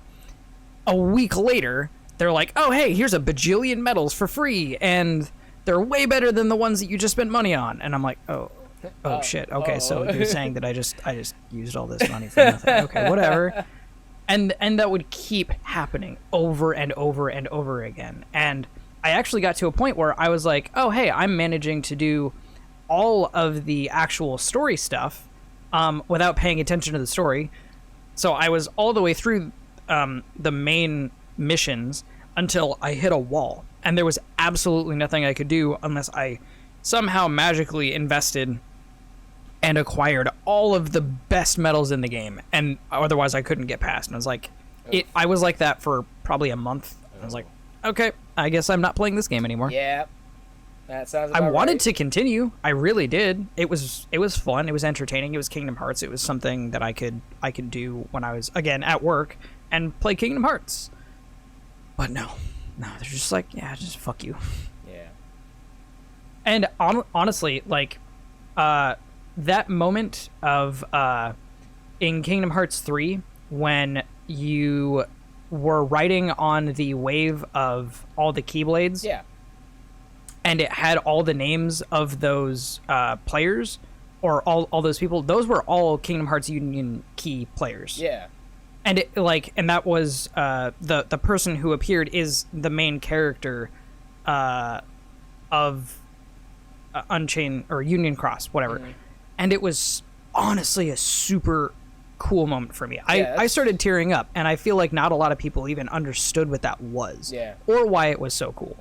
a week later, they're like, "Oh hey, here's a bajillion medals for free, and they're way better than the ones that you just spent money on." And I'm like, oh shit. Okay, so you're saying that I just used all this money for nothing. Okay, whatever. And that would keep happening over and over and over again. And I actually got to a point where I was like, oh hey, I'm managing to do all of the actual story stuff without paying attention to the story. So I was all the way through the main missions until I hit a wall, and there was absolutely nothing I could do unless I somehow magically invested and acquired all of the best medals in the game, and otherwise I couldn't get past. And I was like, I was like that for probably a month. I was like, okay, I guess I'm not playing this game anymore. Yeah, that sounds about I wanted right. to continue. I really did. It was fun. It was entertaining. It was Kingdom Hearts. It was something that I could do when I was again at work and play Kingdom Hearts. But no, they're just like, yeah, just fuck you. Yeah. And honestly, like, that moment of in Kingdom Hearts 3 when you were riding on the wave of all the Keyblades. Yeah. And it had all the names of those players, or all those people. Those were all Kingdom Hearts Union Key players. Yeah. And that was the person who appeared is the main character of Unchained or Union Cross, whatever. Mm-hmm. And it was honestly a super cool moment for me. Yeah, I started tearing up, and I feel like not a lot of people even understood what that was. Yeah. Or why it was so cool.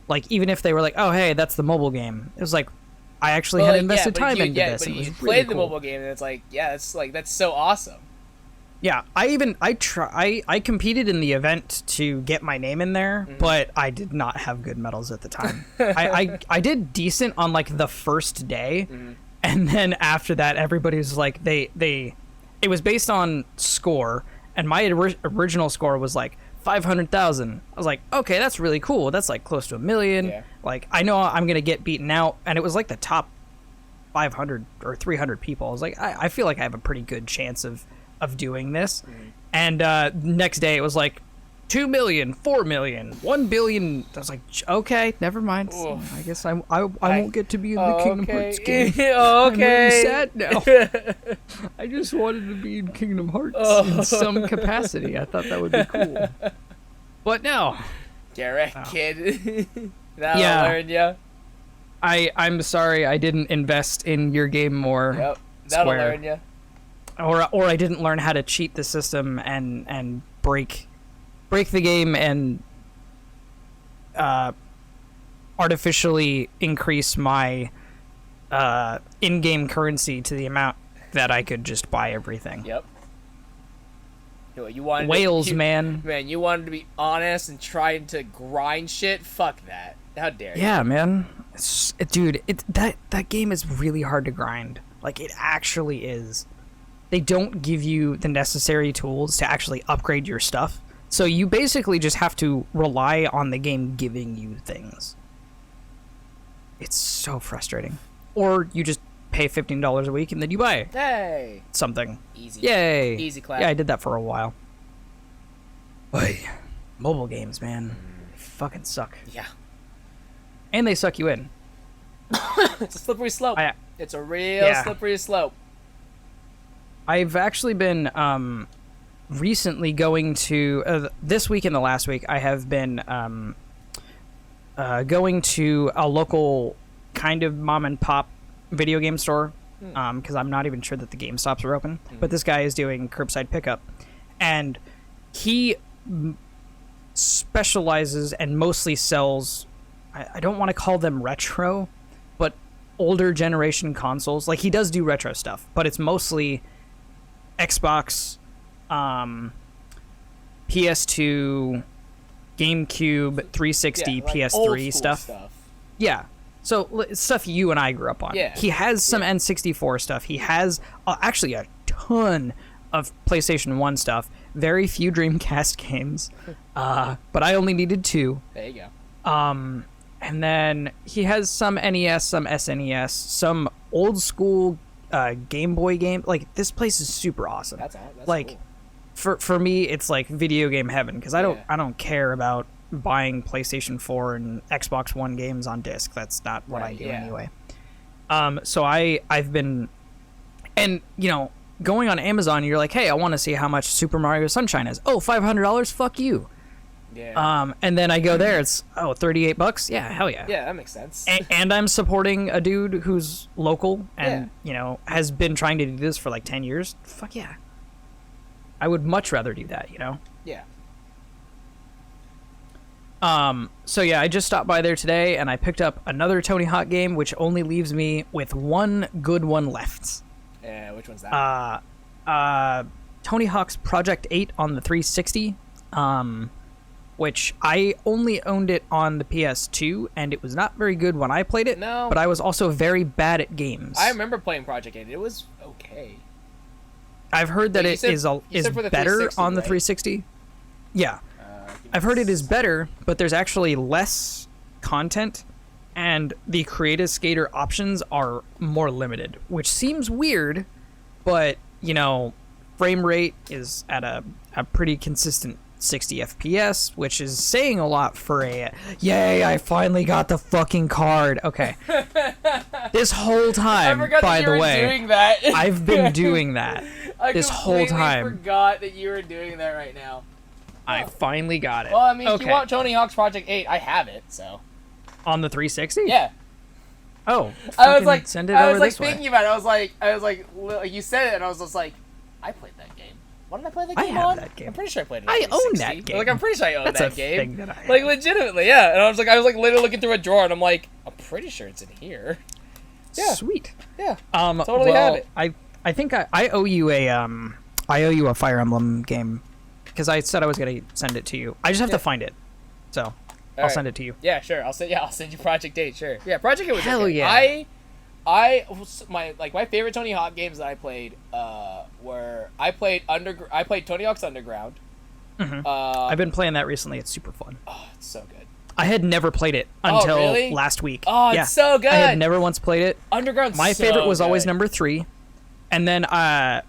Like, even if they were like, oh, hey, that's the mobile game. It was like, I actually had invested time into this. But it was you really played cool. the mobile game, and it's like, yeah, that's so awesome. Yeah, I competed in the event to get my name in there, but I did not have good medals at the time. I did decent on like the first day, and then after that, everybody was like, it was based on score, and my original score was like 500,000. I was like, okay, that's really cool. That's like close to 1 million. Yeah. Like, I know I'm gonna get beaten out, and it was like the top 500 or 300 people. I was like, I feel like I have a pretty good chance of doing this. And next day it was like 2 million, 4 million, 1 billion. I was like, okay, never mind. Oof. I guess I won't get to be in the Kingdom Hearts game. Okay. I'm really sad now. I just wanted to be in Kingdom Hearts in some capacity. I thought that would be cool. But no. Direct, kid. That'll learn ya. I'm sorry I didn't invest in your game more. Yep, that'll learn ya. Or I didn't learn how to cheat the system and break the game and artificially increase my in-game currency to the amount that I could just buy everything. Yep. You wanted whales, man. Man, you wanted to be honest and trying to grind shit? Fuck that. How dare you? Yeah, man. Dude, that game is really hard to grind. Like, it actually is. They don't give you the necessary tools to actually upgrade your stuff. So you basically just have to rely on the game giving you things. It's so frustrating. Or you just pay $15 a week and then you buy something. Easy. Yay. Easy clap. Yeah, I did that for a while. Oy. Mobile games, man. Fucking suck. Yeah. And they suck you in. It's a slippery slope. It's a real slippery slope. I've actually been recently going to this week and the last week I have been going to a local kind of mom and pop video game store because I'm not even sure that the GameStops are open, but this guy is doing curbside pickup, and he specializes and mostly sells, I don't want to call them retro, but older generation consoles. Like, he does do retro stuff, but it's mostly Xbox, PS2, GameCube, 360, like PS3 stuff. Yeah. So stuff you and I grew up on. Yeah. He has some N64 stuff. He has actually a ton of PlayStation 1 stuff. Very few Dreamcast games. But I only needed 2. There you go. And then he has some NES, some SNES, some old school Game Boy game. Like, this place is super awesome. That's like cool. For me, it's like video game heaven, because I don't care about buying PlayStation 4 and Xbox One games on disc. That's not what I do anyway. So I've been, and going on Amazon, you're like, hey, I want to see how much Super Mario Sunshine is. Oh, $500? Fuck you. Yeah. And then I go there, it's $38. Yeah, hell yeah. Yeah, that makes sense. And I'm supporting a dude who's local and has been trying to do this for like 10 years. Fuck yeah. I would much rather do that, Yeah. So yeah, I just stopped by there today and I picked up another Tony Hawk game, which only leaves me with one good one left. Yeah, which one's that? Tony Hawk's Project 8 on the 360. Which I only owned it on the PS2, and it was not very good when I played it. No. But I was also very bad at games. I remember playing Project 8. It was okay. I've heard that it is better on the 360. Yeah. I've heard it is better, but there's actually less content, and the Creative Skater options are more limited, which seems weird, but, frame rate is at a pretty consistent 60 FPS, which is saying a lot for yay, I finally got the fucking card. Okay. This whole time, by the way, doing that. I've been doing that this whole time. I forgot that you were doing that right now. I finally got it. Well, I mean, if you want Tony Hawk's Project 8, I have it, so. On the 360? Yeah. Oh, I was like, send it over this way. Thinking about it. I was like, you said it, and I was just like, I played that game. What did I play that game on? That game. I'm pretty sure I played it. I own that game. Like, I'm pretty sure I own that game. Thing that I have. Like, legitimately, yeah. And I was like literally looking through a drawer, and I'm like, I'm pretty sure it's in here. Yeah. Sweet. Yeah. Totally have it. I think I owe you a Fire Emblem game, because I said I was gonna send it to you. I just have to find it, so I'll send it to you. Yeah, sure. I'll send you Project 8. Sure. Yeah, Project 8 was hell okay. Yeah. My favorite Tony Hawk games that I played were I played Tony Hawk's Underground. Mm-hmm. I've been playing that recently. It's super fun. Oh, it's so good. I had never played it until really? last week. Oh, it's so good. I had never once played it. Underground. My favorite was always number 3, and then I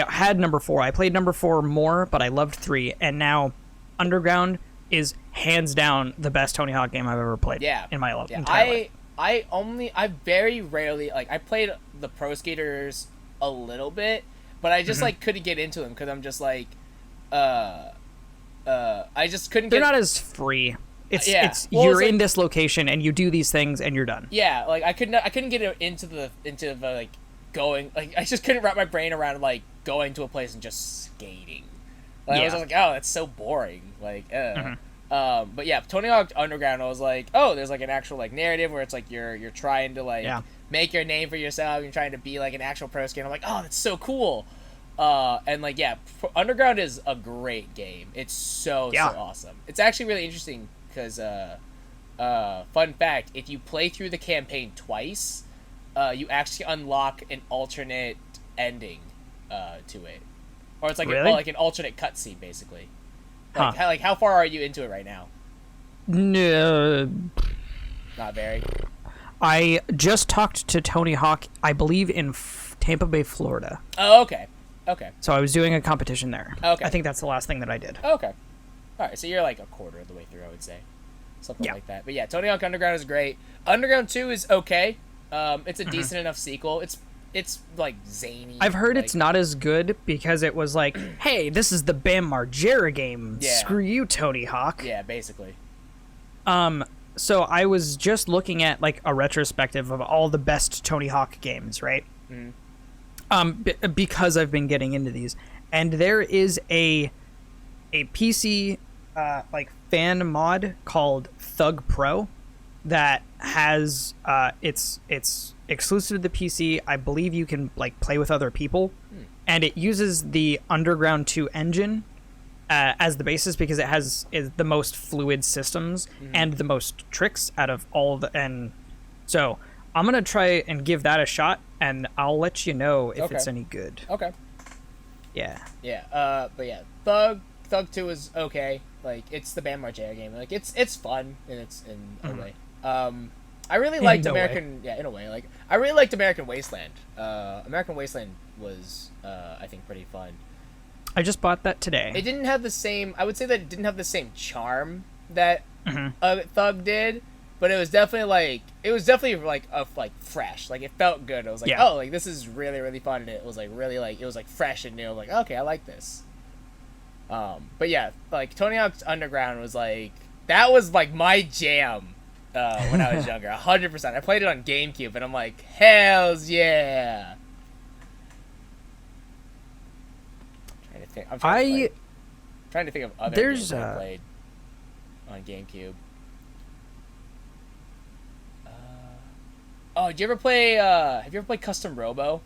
had number 4. I played number 4 more, but I loved 3, and now Underground is hands down the best Tony Hawk game I've ever played. Yeah. In my entire life. I very rarely, like, I played the Pro Skaters a little bit, but I just, like, couldn't get into them because I'm just, like, I just couldn't They're not as free. It's well, you're like, in this location and you do these things and you're done. Yeah, like, I couldn't get into the like, going, like, I just couldn't wrap my brain around, like, going to a place and just skating. Like, I was like, oh, that's so boring. Like, but yeah, Tony Hawk Underground, I was like, oh, there's like an actual like narrative where it's like you're trying to like make your name for yourself. You're trying to be like an actual pro skater. I'm like, oh, that's so cool. And like, yeah, Underground is a great game. It's so awesome. It's actually really interesting because, fun fact, if you play through the campaign twice, you actually unlock an alternate ending to it, or it's like like an alternate cutscene basically. Like, how far are you into it right now? No. Not very. I just talked to Tony Hawk, I believe, in Tampa Bay, Florida. Oh, okay. Okay. So I was doing a competition there. Okay. I think that's the last thing that I did. Okay. All right, so you're like a quarter of the way through, I would say. Something like that. But yeah, Tony Hawk Underground is great. Underground 2 is okay. It's a decent enough sequel. It's like zany. I've heard like, it's not as good because it was like, hey, this is the Bam Margera game. Yeah. Screw you, Tony Hawk. Yeah, basically. So I was just looking at like a retrospective of all the best Tony Hawk games, right? Because I've been getting into these, and there is a PC like fan mod called Thug Pro that has it's exclusive to the PC. I believe you can like play with other people, and it uses the Underground 2 engine as the basis because it has the most fluid systems and the most tricks out of all the. And so I'm gonna try and give that a shot, and I'll let you know if it's any good. Okay. Yeah. Yeah. But yeah, Thug 2 is okay. Like, it's the Bam Margera game. Like, it's fun in a way. I really liked American. Yeah, in a way. Like, I really liked American Wasteland. American Wasteland was, I think, pretty fun. I just bought that today. It didn't have the same. I would say that it didn't have the same charm that Thug did, but it was definitely like fresh. Like, it felt good. I was like, oh, like this is really really fun, and it was like really like it was like fresh and new. Like, okay, I like this. But yeah, like Tony Hawk's Underground was like that was like my jam. When I was younger, 100%. I played it on GameCube, and I'm like, hells yeah. I'm trying to think of other games that I played on GameCube. Did you ever play? Have you ever played Custom Robo?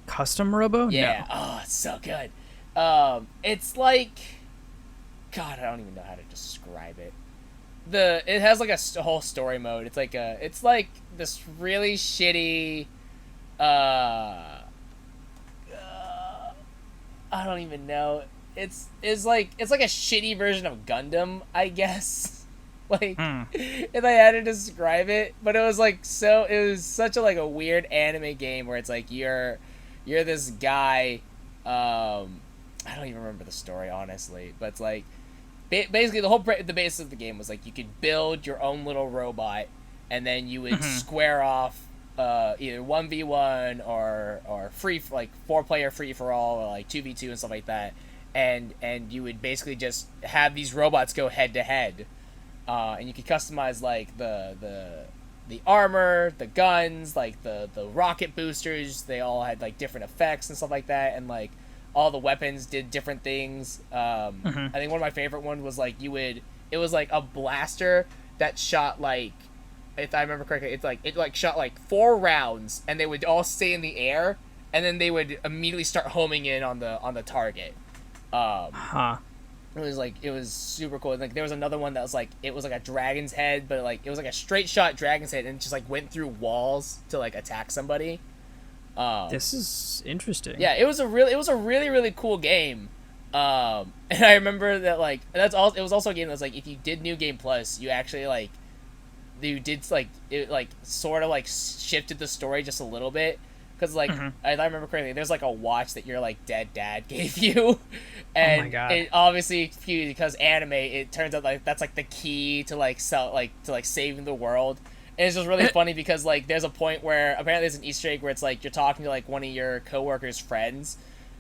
Custom Robo? Yeah. No. Oh, it's so good. It's like, God, I don't even know how to describe it. It has like a whole story mode. It's like this really shitty. I don't even know. It's like a shitty version of Gundam, I guess. Like, if I had to describe it, but it was like it was such a like a weird anime game where it's like you're this guy. I don't even remember the story honestly, but it's like basically the basis of the game was like you could build your own little robot, and then you would square off either 1v1 or free like 4-player free for all, or like 2v2 and stuff like that, and you would basically just have these robots go head to head, and you could customize like the armor, the guns, like the rocket boosters. They all had like different effects and stuff like that, and like all the weapons did different things. I think one of my favorite ones was like it was like a blaster that shot like, if I remember correctly, it shot like 4 rounds, and they would all stay in the air, and then they would immediately start homing in on the target. It was super cool. Like there was another one that was like it was like a dragon's head, but like it was like a straight shot dragon's head, and it just like went through walls to like attack somebody. This is interesting. Yeah, it was a really really cool game. And I remember that like it was also a game that was like if you did New Game Plus, you actually like you did like it like sort of like shifted the story just a little bit, because like I remember correctly, there's like a watch that your like dead dad gave you, and oh my God. it obviously because anime, it turns out like that's like the key to like saving the world. And it's just really funny because like there's a point where apparently there's an Easter egg where it's like you're talking to like one of your coworkers' friends,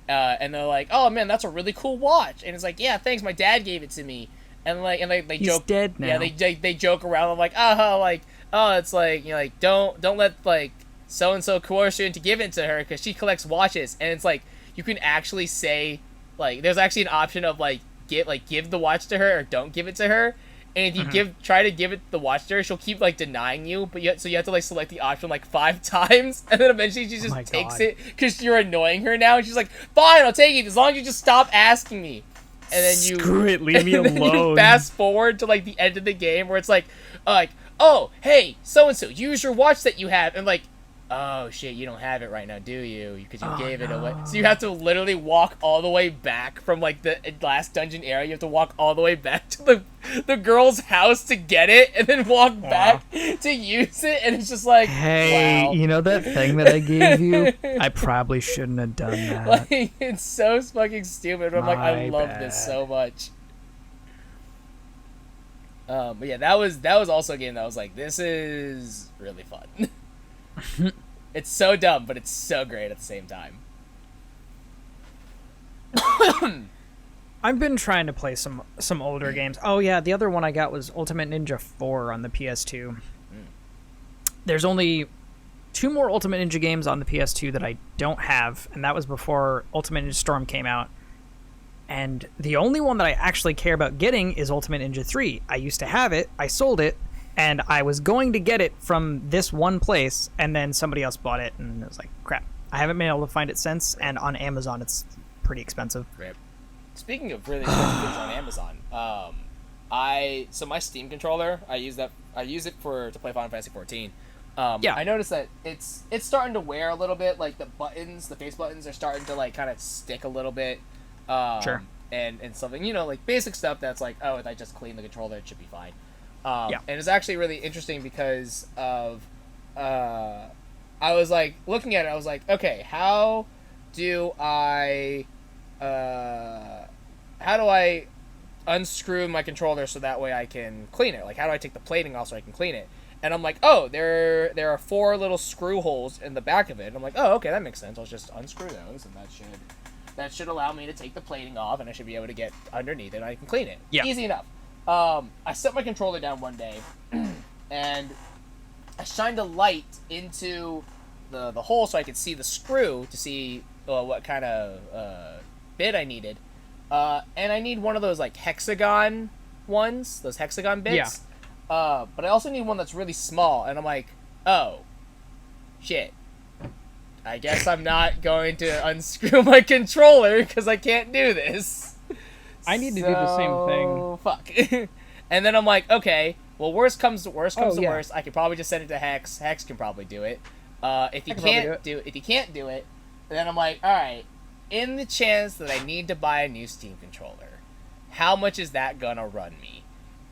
and they're like, "Oh man, that's a really cool watch," and it's like, "Yeah, thanks, my dad gave it to me." And like, and they He's joke. dead now. Yeah, they joke around. I'm like, it's like, you know, like don't let like so and so coerce you into giving it to her because she collects watches. And it's like you can actually say like there's actually an option of like give the watch to her or don't give it to her. And if you try to give it the watch to her, she'll keep like denying you. But you have to like select the option like 5 times, and then eventually she just takes it because you're annoying her now. And she's like, "Fine, I'll take it as long as you just stop asking me." And then you screw it, leave me alone. You fast forward to like the end of the game where it's like, oh, hey, so and so, use your watch that you have, and like, oh shit, you don't have it right now, do you? Because you gave it away. So you have to literally walk all the way back from like the last dungeon area. You have to walk all the way back to the girl's house to get it, and then walk back to use it. And it's just like, hey, wow. You know that thing that I gave you? I probably shouldn't have done that. Like, it's so fucking stupid. But I'm like, I love this so much. But yeah, that was also a game that I was like, this is really fun. It's so dumb, but it's so great at the same time. I've been trying to play some older games. Oh yeah, the other one I got was Ultimate Ninja 4 on the PS2. There's only 2 more Ultimate Ninja games on the PS2 that I don't have, and that was before Ultimate Ninja Storm came out. And the only one that I actually care about getting is Ultimate Ninja 3. I used to have it, I sold it, and I was going to get it from this one place, and then somebody else bought it, and it was like, crap. I haven't been able to find it since, and on Amazon it's pretty expensive. Rip. Speaking of really expensive things on Amazon, so my Steam controller, I use it to play Final Fantasy 14. I noticed that it's starting to wear a little bit, like the face buttons are starting to like kind of stick a little bit. Sure. And something, you know, like basic stuff that's like, oh, if I just clean the controller, it should be fine. And it's actually really interesting because of, I was like looking at it, I was like, okay, how do I unscrew my controller so that way I can clean it? Like, how do I take the plating off so I can clean it? And I'm like, oh, there are 4 little screw holes in the back of it. And I'm like, oh, okay, that makes sense. I'll just unscrew those, and that should allow me to take the plating off, and I should be able to get underneath it, and I can clean it. Yeah. Easy enough. I set my controller down one day, and I shined a light into the hole so I could see the screw to see what kind of bit I needed. And I need one of those like hexagon ones, those hexagon bits. Yeah. But I also need one that's really small, and I'm like, oh, shit. I guess I'm not going to unscrew my controller because I can't do this. I need to do the same thing. Fuck. And then I'm like, okay, well, worst comes to worst, I could probably just send it to Hex. Hex can probably do it. If you can't do it, then I'm like, all right, in the chance that I need to buy a new Steam controller, how much is that gonna run me?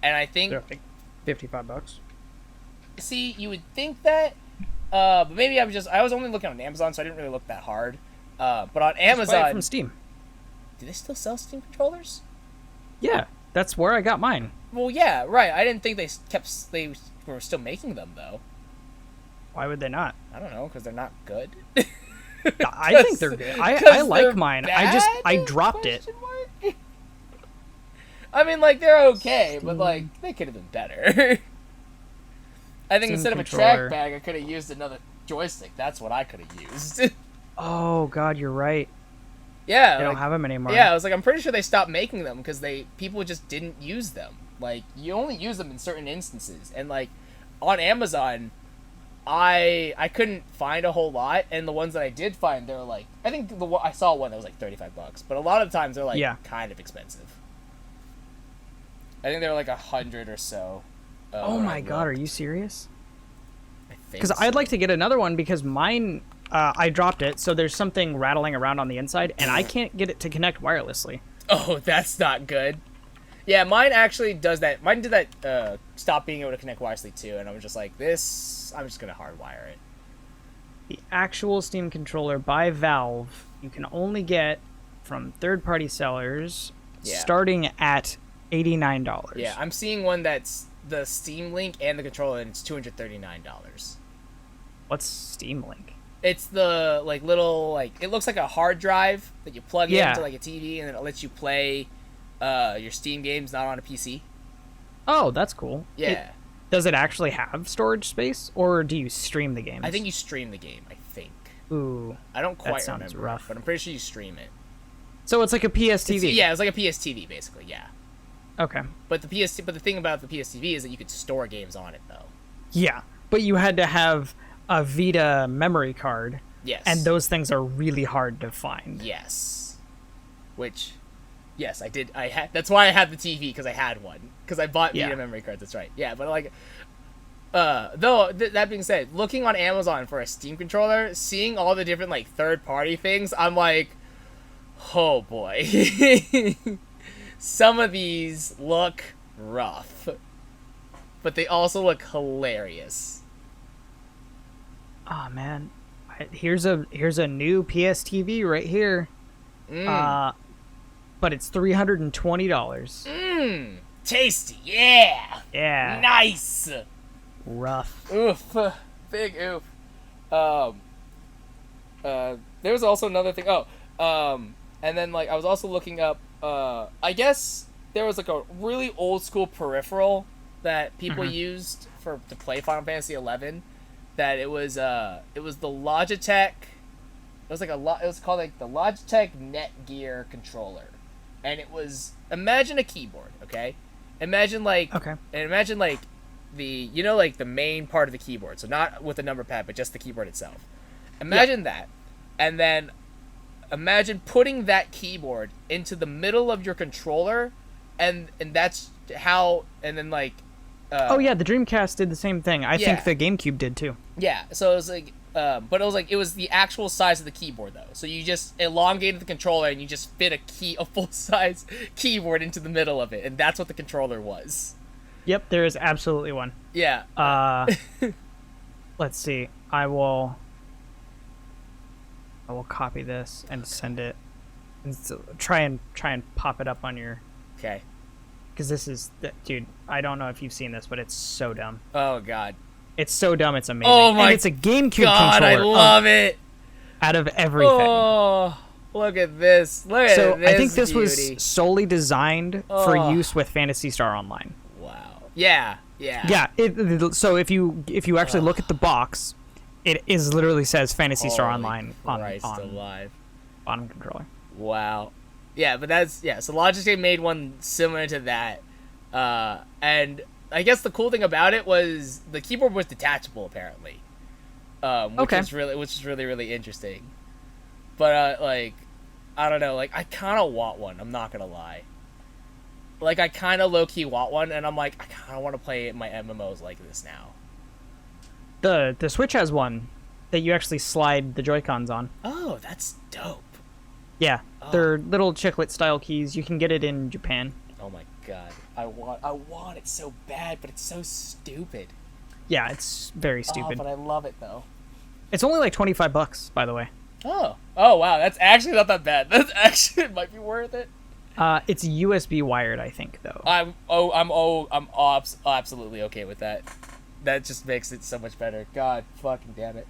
And I think $55. See, you would think that, but maybe I was only looking on Amazon, so I didn't really look that hard. But on Amazon, just buy it from Steam. Do they still sell Steam controllers? Yeah, that's where I got mine. Well, yeah, right. I didn't think they were still making them though. Why would they not? I don't know, because they're not good. I think they're good. I like mine. Bad? I dropped it. I mean, like, they're okay, but like they could have been better. I think instead of a trackpad, I could have used another joystick. That's what I could have used. Oh God, you're right. Yeah, they don't have them anymore. Yeah, I was like, I'm pretty sure they stopped making them because people just didn't use them. Like, you only use them in certain instances, and like on Amazon, I couldn't find a whole lot, and the ones that I did find, they were like, I think I saw one that was like $35, but a lot of times they're like kind of expensive. I think they were like 100 or so. Oh my God, are you serious? Because I'd like to get another one because mine, I dropped it, so there's something rattling around on the inside, and I can't get it to connect wirelessly. Oh, that's not good. Yeah, mine actually does that. Mine did that, stop being able to connect wirelessly too, and I was just like, I'm just going to hardwire it. The actual Steam controller by Valve, you can only get from third-party sellers starting at $89. Yeah, I'm seeing one that's the Steam Link and the controller, and it's $239. What's Steam Link? It's the little it looks like a hard drive that you plug into a TV, and then it lets you play your Steam games not on a PC. Oh, that's cool. Yeah. Does it actually have storage space, or do you stream the games? I think you stream the game. I think. Ooh, I don't quite sounds remember, rough. but I'm pretty sure you stream it. So it's like a PSTV. Yeah, it's like a PSTV basically. Yeah. Okay. But the thing about the PSTV is that you could store games on it though. Yeah, but you had to have a Vita memory card. Yes. And those things are really hard to find. Yes. Which, yes, I did. That's why I had the TV, because I had one. Because I bought Vita memory cards. That's right. Yeah, but that being said, looking on Amazon for a Steam controller, seeing all the different third-party things, I'm like, oh boy. Some of these look rough, but they also look hilarious. Oh man, here's a new PSTV right here. But it's $320. Tasty, yeah. Yeah. Nice. Rough. Oof. Big oof. There was also another thing. And then I was also looking up. I guess there was a really old school peripheral that people used to play Final Fantasy 11. That it was the Logitech. It was called the Logitech Netgear controller, and it was, imagine a keyboard, okay? Imagine the the main part of the keyboard, so not with the number pad, but just the keyboard itself. Imagine that, and then imagine putting that keyboard into the middle of your controller, and that's how, and then oh yeah, the Dreamcast did the same thing. I think the GameCube did too. Yeah, so it was but it was the actual size of the keyboard though. So you just elongated the controller and you just fit a full size keyboard into the middle of it, and that's what the controller was. Yep, there is absolutely one. Yeah. Let's see. I will copy this and send it, and try and pop it up on your. Okay. Because this is, dude, I don't know if you've seen this, but it's so dumb. Oh, God. It's so dumb, it's amazing. Oh, my and it's a GameCube God, controller. I love it. Out of everything. Oh, look at this. Look at this. So, I think this beauty. was solely designed for use with Phantasy Star Online. Wow. Yeah. Yeah, so if you actually look at the box, it literally says Phantasy Star Online on alive. bottom controller. Wow. Yeah, but so Logitech made one similar to that, and I guess the cool thing about it was the keyboard was detachable apparently, which is really really interesting. But I don't know, I kind of want one. I'm not gonna lie. I kind of low key want one, and I'm like, I kind of want to play my MMOs like this now. The Switch has one that you actually slide the Joy-Cons on. Oh, that's dope. Yeah, they're little chiclet style keys. You can get it in Japan. Oh my god, I want it so bad, but it's so stupid. Yeah, it's very stupid. Oh, but I love it though. It's only $25, by the way. Oh wow, that's actually not that bad. That's actually, it might be worth it. It's USB wired, I think, though. I'm absolutely okay with that. That just makes it so much better. God fucking damn it.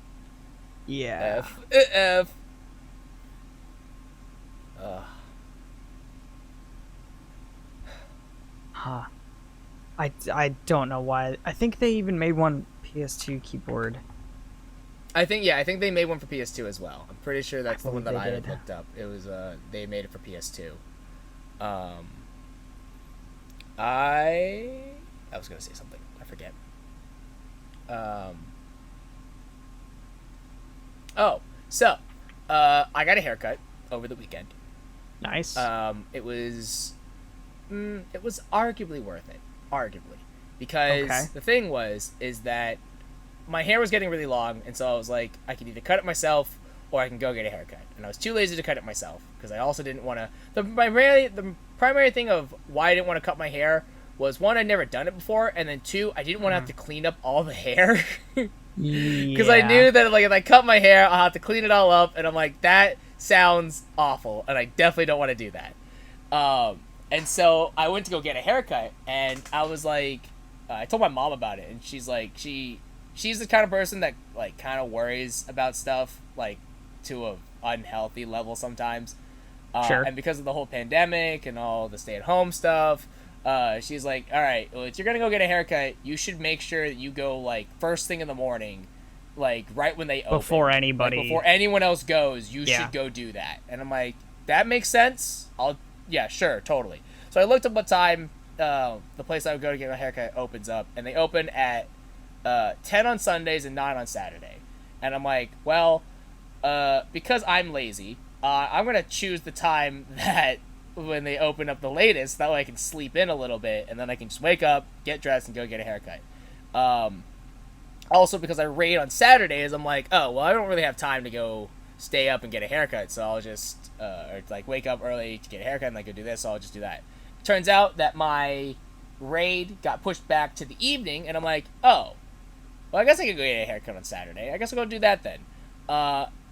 Yeah. F. Huh. I don't know why. I think they even made one PS2 keyboard. I think they made one for PS2 as well. I'm pretty sure that's the one that I had looked up. It was they made it for PS2. I was gonna say something. I forget. I got a haircut over the weekend. Nice. It was arguably worth it. Arguably. Because the thing is that my hair was getting really long, and so I was like, I can either cut it myself or I can go get a haircut. And I was too lazy to cut it myself because I also didn't want to. The primary thing of why I didn't want to cut my hair was, one, I'd never done it before, and then two, I didn't want to have to clean up all the hair. Because I knew that like if I cut my hair, I'll have to clean it all up, and I'm like, that sounds awful, and I definitely don't want to do that. And so I went to go get a haircut, and I was like, I told my mom about it, and she's like, she's the kind of person that like kind of worries about stuff like to a unhealthy level sometimes. Sure. And because of the whole pandemic and all the stay-at-home stuff, she's like, all right, well, if you're gonna go get a haircut, you should make sure that you go like first thing in the morning, like right when they open, before anybody, like, before anyone else goes. You should go do that. And I'm like, that makes sense. Yeah, sure, totally. So I looked up what time the place I would go to get my haircut opens up, and they open at 10 on Sundays and 9 on Saturday. And I'm like, well, because I'm lazy, I'm going to choose the time that when they open up the latest, that way I can sleep in a little bit, and then I can just wake up, get dressed, and go get a haircut. Also, because I raid on Saturdays, I'm like, oh, well, I don't really have time to go stay up and get a haircut, so I'll just, or like wake up early to get a haircut and like go do this, so I'll just do that. Turns out that my raid got pushed back to the evening, and I'm like, oh, well, I guess I could go get a haircut on Saturday. I guess I'll go do that then.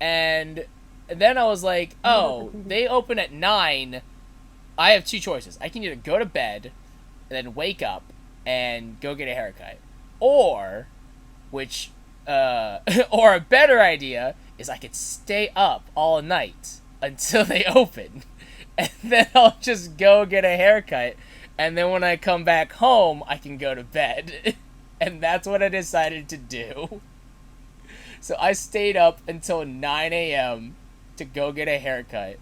And then I was like, oh, they open at 9. I have two choices. I can either go to bed and then wake up and go get a haircut, or, which, or a better idea is I could stay up all night until they open, and then I'll just go get a haircut, and then when I come back home, I can go to bed. And that's what I decided to do. So I stayed up until 9 a.m. to go get a haircut.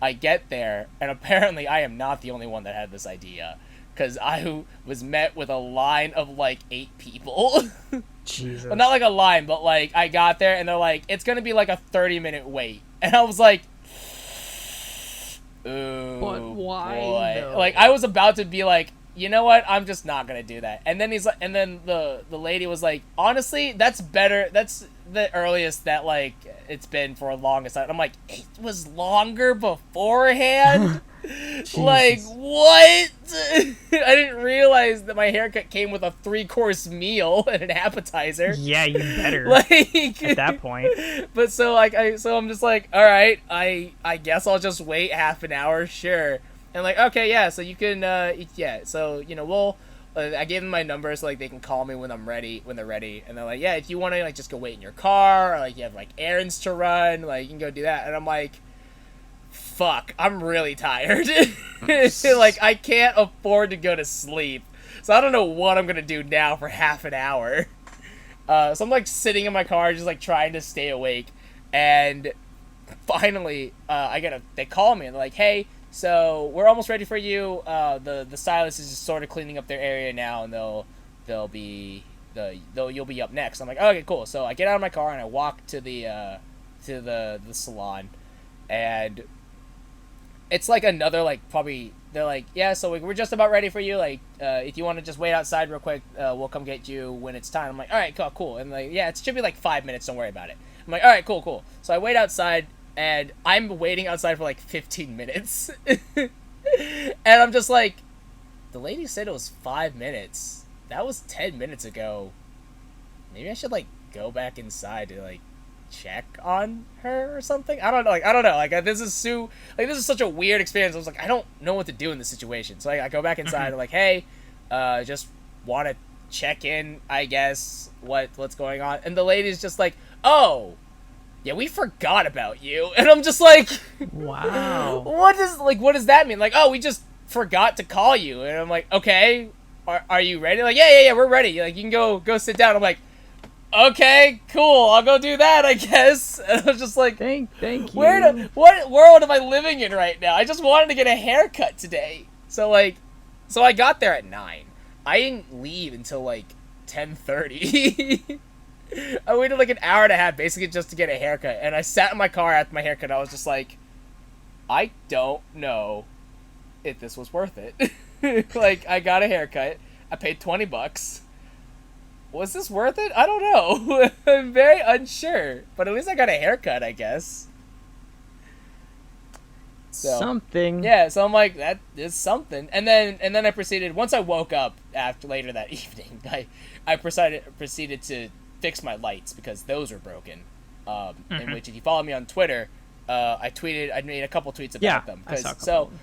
I get there, and apparently I am not the only one that had this idea, because I was met with a line of like 8 people. Jesus. Well, not like a line, but like I got there, and they're like, it's going to be like a 30-minute wait. And I was like, ooh, but why, boy. though? Like, I was about to be like, you know what? I'm just not gonna do that. And then he's like, and then the lady was like, honestly, that's better. That's the earliest that like it's been for a longest time. I'm like, it was longer beforehand. Like what? I didn't realize that my haircut came with a 3-course meal and an appetizer. Yeah, you better. Like at that point. But so like I'm just like, all right, I guess I'll just wait half an hour, sure. And like, okay, yeah, so you can, yeah, so, you know, we'll, I gave them my number so, like, they can call me when they're ready, and they're like, yeah, if you want to, like, just go wait in your car, or, like, you have, like, errands to run, like, you can go do that, and I'm like, fuck, I'm really tired. Like, I can't afford to go to sleep, so I don't know what I'm gonna do now for half an hour. So I'm, like, sitting in my car, just, like, trying to stay awake, and finally, they call me, and they're like, hey, so we're almost ready for you. The stylist is just sort of cleaning up their area now, and you'll be up next. I'm like, okay, cool. So I get out of my car and I walk to the salon, and it's like another like probably they're like, yeah, so we're just about ready for you. Like, if you want to just wait outside real quick, we'll come get you when it's time. I'm like, all right, cool. And like, yeah, it should be like 5 minutes. Don't worry about it. I'm like, all right, cool. So I wait outside. And I'm waiting outside for like 15 minutes. And I'm just like, the lady said it was 5 minutes. That was 10 minutes ago. Maybe I should like go back inside to like check on her or something. I don't know. Like this is such a weird experience. I was like, I don't know what to do in this situation. So I go back inside. I'm like, hey, just want to check in, I guess, what's going on. And the lady's just like, oh, yeah, we forgot about you. And I'm just like, wow. What does that mean? Like, oh, we just forgot to call you. And I'm like, okay, are you ready? Like, yeah, we're ready. Like, you can go sit down. I'm like, okay, cool, I'll go do that, I guess. And I was just like, thank you. What world am I living in right now? I just wanted to get a haircut today. So I got there at 9. I didn't leave until like 10:30. I waited like an hour and a half basically just to get a haircut, and I sat in my car after my haircut. I was just like, I don't know if this was worth it. Like, I got a haircut. I paid $20. Was this worth it? I don't know. I'm very unsure. But at least I got a haircut, I guess. So, something. Yeah, so I'm like, that is something. And then I proceeded, once I woke up later that evening, I proceeded to fix my lights because those are broken. In which, if you follow me on Twitter, I made a couple tweets about them. I saw a couple So, of them.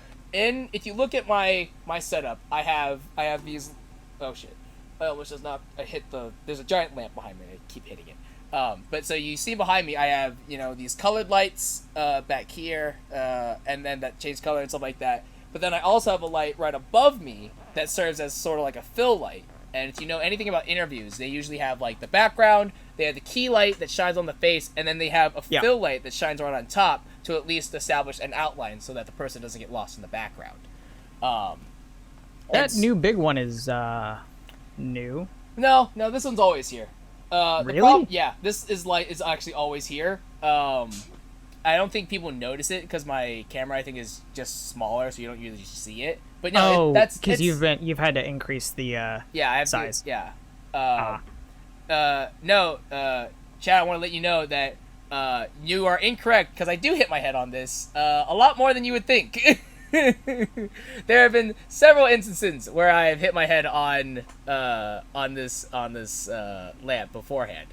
if you look at my setup, I have these. Oh shit! I almost just not. I hit the. There's a giant lamp behind me. And I keep hitting it. But so you see behind me, I have these colored lights back here, and then that change color and stuff like that. But then I also have a light right above me that serves as sort of like a fill light. And if you know anything about interviews, they usually have like the background, they have the key light that shines on the face, and then they have a fill light that shines right on top to at least establish an outline so that the person doesn't get lost in the background. That new big one is new. No, this one's always here. Really? This is actually always here. I don't think people notice it because my camera, I think, is just smaller, so you don't usually see it. But no, that's because you've had to increase the I have size. Chad, I want to let you know that you are incorrect because I do hit my head on this a lot more than you would think. There have been several instances where I have hit my head on this lamp beforehand.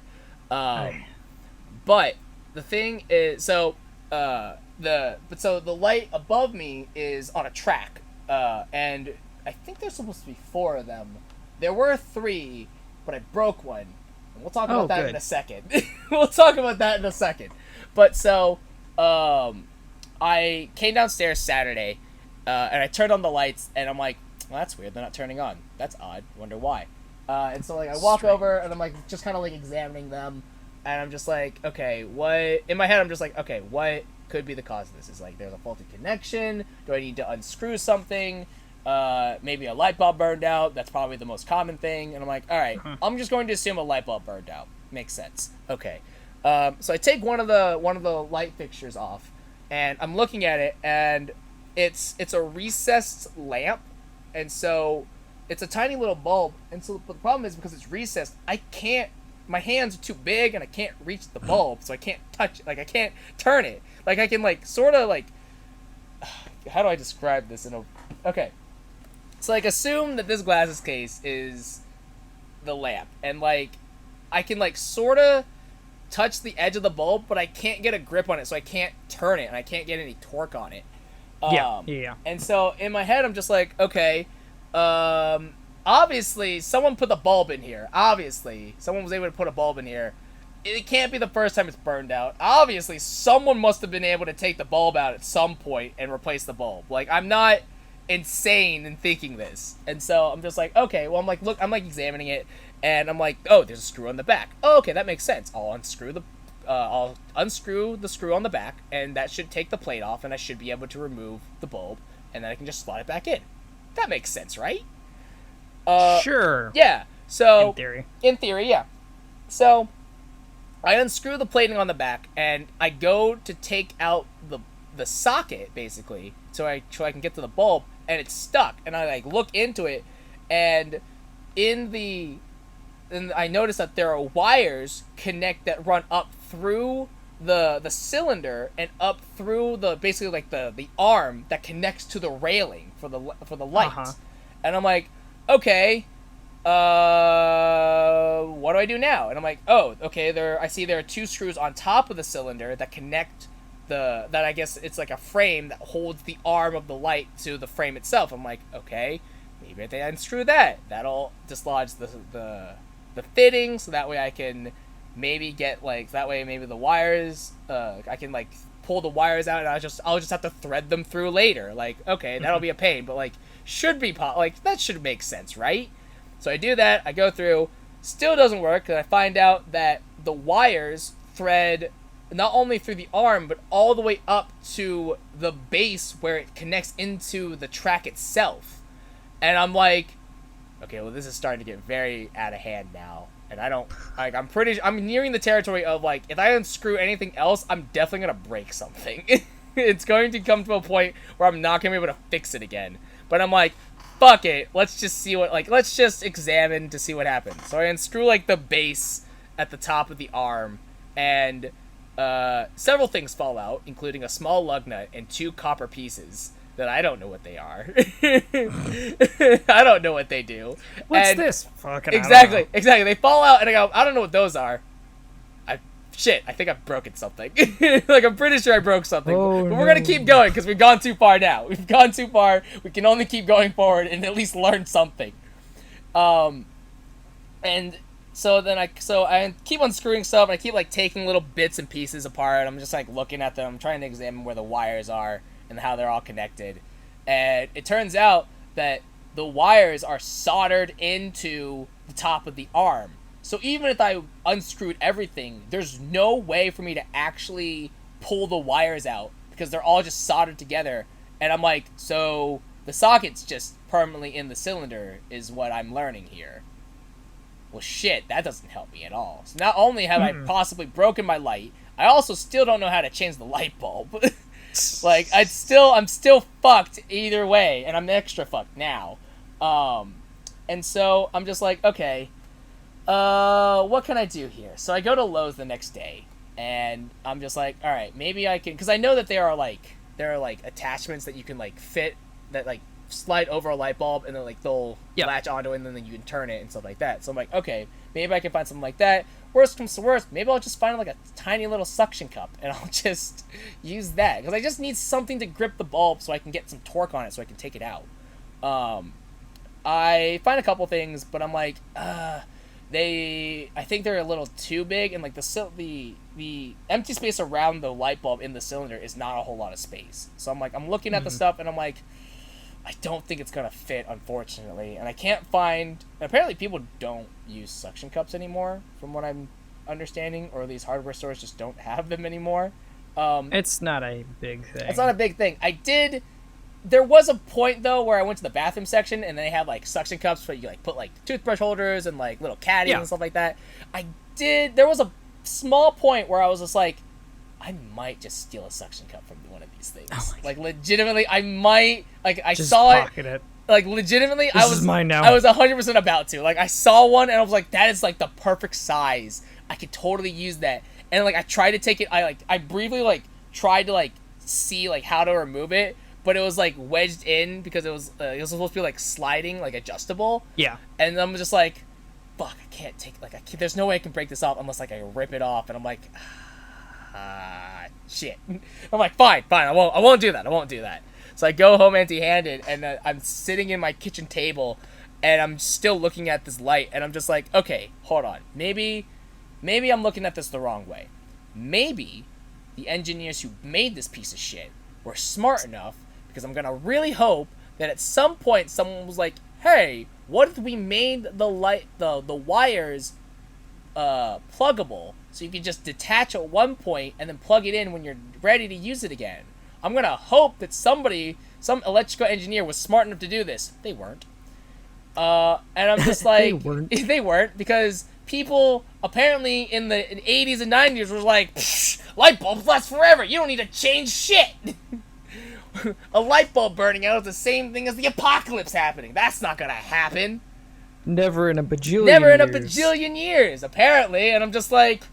But the thing is, so the light above me is on a track, and I think there's supposed to be 4 of them. There were 3, but I broke one. And we'll talk about that in a second. But so I came downstairs Saturday, and I turned on the lights, and I'm like, well, that's weird. They're not turning on. That's odd. Wonder why. And so like I walk over, and I'm like just kind of like examining them. And I'm just like, okay, what... In my head, I'm just like, okay, what could be the cause of this? Is like, there's a faulty connection? Do I need to unscrew something? Maybe a light bulb burned out. That's probably the most common thing. And I'm like, all right, I'm just going to assume a light bulb burned out. Makes sense. Okay. So I take one of the light fixtures off, and I'm looking at it, and it's a recessed lamp, and so it's a tiny little bulb. And so but the problem is because it's recessed, I can't... My hands are too big, and I can't reach the bulb, so I can't touch it. Like, I can't turn it. Like, I can, like, sort of, like... How do I describe this in a... Okay. So, like, assume that this glasses case is the lamp. And, like, I can, like, sort of touch the edge of the bulb, but I can't get a grip on it, so I can't turn it, and I can't get any torque on it. Yeah. And so, in my head, I'm just like, okay, obviously, someone put the bulb in here. Obviously, someone was able to put a bulb in here. It can't be the first time it's burned out. Obviously, someone must have been able to take the bulb out at some point and replace the bulb. Like, I'm not insane in thinking this. And so I'm just like, okay, well, I'm like, look, I'm like examining it, and I'm like, oh, there's a screw on the back. Oh, okay, that makes sense. I'll unscrew the screw on the back, and that should take the plate off, and I should be able to remove the bulb, and then I can just slot it back in. That makes sense, right? Sure. Yeah. So in theory, yeah. So I unscrew the plating on the back, and I go to take out the socket basically, so I can get to the bulb, and it's stuck. And I like look into it, and I notice that there are wires that run up through the cylinder and up through basically like the arm that connects to the railing for the light. And I'm like, okay, what do I do now? And I'm like, oh, okay, I see there are 2 screws on top of the cylinder that connect that I guess it's like a frame that holds the arm of the light to the frame itself. I'm like, okay, maybe if they unscrew that, that'll dislodge the fitting, so that way I can maybe get like, that way maybe the wires, I can like pull the wires out, and I'll just have to thread them through later. Like, okay, that'll be a pain, but like, should be that should make sense, right? So I do that, I go through, still doesn't work, because I find out that the wires thread not only through the arm, but all the way up to the base where it connects into the track itself. And I'm like, okay, well, this is starting to get very out of hand now. And I don't, like, I'm nearing the territory of, like, if I unscrew anything else, I'm definitely going to break something. It's going to come to a point where I'm not going to be able to fix it again. But I'm like, fuck it, let's just examine to see what happens. So I unscrew, like, the base at the top of the arm, and several things fall out, including a small lug nut and 2 copper pieces. that I don't know what they are. I don't know what they do. What's this? Fucking exactly. They fall out, and I go, I don't know what those are. I think I've broken something. Like, I'm pretty sure I broke something. Oh, but we're gonna keep going, because we've gone too far now. We've gone too far. We can only keep going forward and at least learn something. And so I keep unscrewing stuff, and I keep, like, taking little bits and pieces apart. I'm just, like, looking at them, trying to examine where the wires are and how they're all connected. And it turns out that the wires are soldered into the top of the arm. So even if I unscrewed everything, there's no way for me to actually pull the wires out because they're all just soldered together. And I'm like, so the socket's just permanently in the cylinder is what I'm learning here. Well, shit, that doesn't help me at all. So not only have I possibly broken my light, I also still don't know how to change the light bulb. Like, I'm still fucked either way, and I'm extra fucked now. And so I'm just like, okay, what can I do here? So I go to Lowe's the next day, and I'm just like, all right, maybe I can, because I know that there are attachments that you can, like, fit, that, like, slide over a light bulb, and then, like, they'll latch onto it, and then you can turn it and stuff like that. So I'm like, okay, maybe I can find something like that. Worst comes to worst, maybe I'll just find, like, a tiny little suction cup, and I'll just use that, because I just need something to grip the bulb so I can get some torque on it so I can take it out. I find a couple things, but I'm like, I think they're a little too big, and, like, the empty space around the light bulb in the cylinder is not a whole lot of space. So I'm like, I'm looking at the stuff, and I'm like, I don't think it's gonna fit, unfortunately, and I can't find. Apparently, people don't use suction cups anymore, from what I'm understanding, or these hardware stores just don't have them anymore. It's not a big thing. It's not a big thing. There was a point though where I went to the bathroom section and they have like suction cups where you like put like toothbrush holders and like little caddies and stuff like that. There was a small point where I was just like, I might just steal a suction cup from one of these things. Oh, like, legitimately, I might. Like, I just saw it. Like, legitimately, this is mine now. I was 100% about to. Like, I saw one, and I was like, that is, like, the perfect size. I could totally use that. And, like, I tried to take it. I briefly, like, tried to, like, see, like, how to remove it. But it was, like, wedged in because it was supposed to be, like, sliding, like, adjustable. Yeah. And I'm just like, fuck, I can't take, like, there's no way I can break this off unless, like, I rip it off. And I'm like, shit. I'm like, fine, I won't do that. So I go home empty-handed, and I'm sitting in my kitchen table, and I'm still looking at this light, and I'm just like, okay, hold on. Maybe I'm looking at this the wrong way. Maybe the engineers who made this piece of shit were smart enough, because I'm gonna really hope that at some point someone was like, hey, what if we made the wires pluggable, so you can just detach at one point and then plug it in when you're ready to use it again. I'm gonna hope that some electrical engineer was smart enough to do this. They weren't. And I'm just like, they weren't, because people apparently in the 80s and 90s were like, light bulbs last forever. You don't need to change shit. A light bulb burning out is the same thing as the apocalypse happening. That's not gonna happen. Never in a bajillion years, apparently. And I'm just like,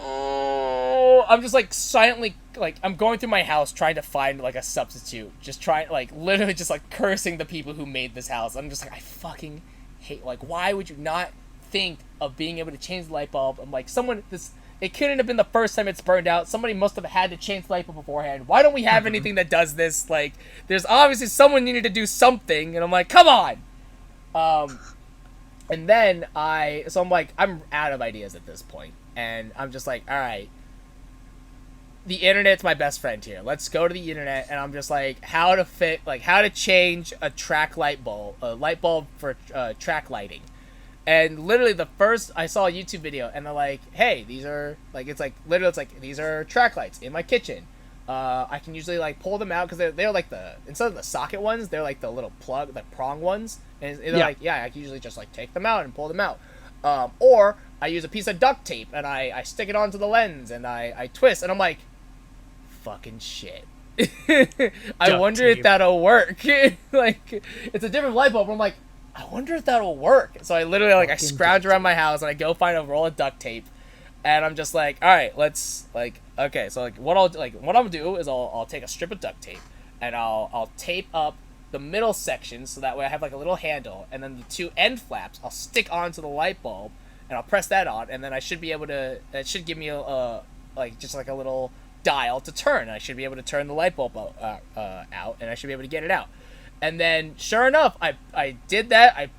I'm just like silently, like, I'm going through my house trying to find like a substitute, just trying, like, literally just like cursing the people who made this house. I'm just like, I fucking hate, like, why would you not think of being able to change the light bulb? I'm like, it couldn't have been the first time it's burned out. Somebody must have had to change the light bulb beforehand. Why don't we have anything that does this? Like, there's obviously someone needed to do something, and I'm like, come on. And then I'm like, I'm out of ideas at this point, and I'm just like, all right, the internet's my best friend here. Let's go to the internet, and I'm just like, how to change a light bulb for track lighting. And literally I saw a YouTube video, and they're like, hey, these are, like, these are track lights in my kitchen. I can usually, like, pull them out, because they're like instead of the socket ones, they're like the little plug, the prong ones. And they're like, I can usually just, like, take them out and pull them out. Or I use a piece of duct tape, and I stick it onto the lens, and I twist, and I'm like, fucking shit. I wonder if that'll work. Like, it's a different light bulb, but I'm like, I wonder if that'll work. So I literally, like, I scrounge around my house, and I go find a roll of duct tape, and I'm just like, all right, let's, like, okay, so, like, what I'll do is I'll take a strip of duct tape, and I'll tape up the middle section so that way I have like a little handle, and then the two end flaps I'll stick onto the light bulb, and I'll press that on, and then I should be able to. It should give me a just like a little dial to turn. I should be able to turn the light bulb out, and I should be able to get it out. And then, sure enough, I did that. I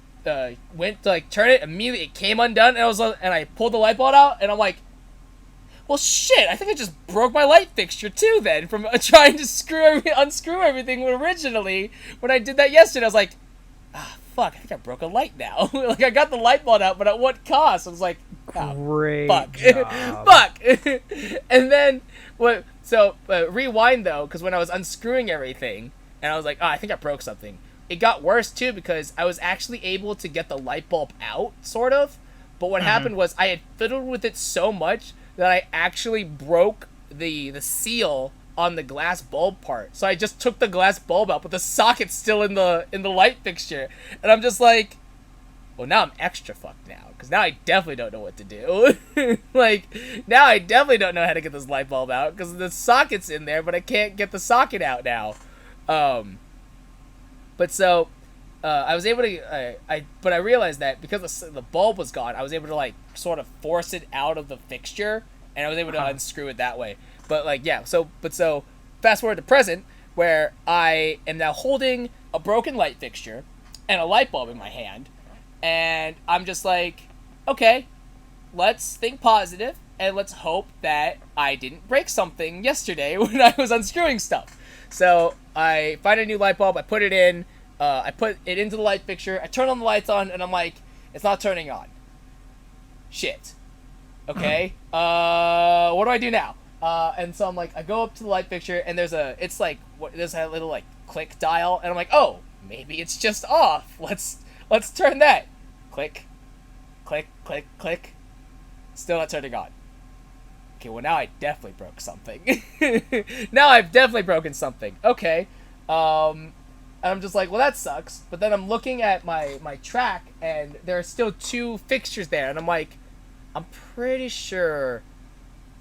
went to like turn it immediately. It came undone, and I pulled the light bulb out, and I'm like, well, shit! I think I just broke my light fixture too. Then from trying to unscrew everything originally when I did that yesterday, I was like, fuck! I think I broke a light now. Like I got the light bulb out, but at what cost? I was like, great fuck, job. fuck. And then what? So rewind though, because when I was unscrewing everything, and I was like, I think I broke something. It got worse too because I was actually able to get the light bulb out, sort of. But what happened was I had fiddled with it so much that I actually broke the seal on the glass bulb part. So I just took the glass bulb out, but the socket's still in the light fixture. And I'm just like, well, now I'm extra fucked now, because now I definitely don't know what to do. Like, now I definitely don't know how to get this light bulb out, because the socket's in there, but I can't get the socket out now. But so, I was able to, but I realized that because the bulb was gone, I was able to, like, sort of force it out of the fixture, and I was able to unscrew it that way. But, like, yeah, so fast forward to present, where I am now holding a broken light fixture and a light bulb in my hand, and I'm just like, okay, let's think positive, and let's hope that I didn't break something yesterday when I was unscrewing stuff. So I find a new light bulb, I put it in, I put it into the light fixture, I turn on the lights on, and I'm like, it's not turning on. Shit. Okay, what do I do now? And so I'm like, I go up to the light fixture, and there's a little, like, click dial, and I'm like, oh, maybe it's just off. Let's turn that. Click, click, click, click. Still not turning on. Okay, well, now I definitely broke something. Now I've definitely broken something. Okay. And I'm just like, well, that sucks. But then I'm looking at my track, and there are still two fixtures there, and I'm like, I'm pretty sure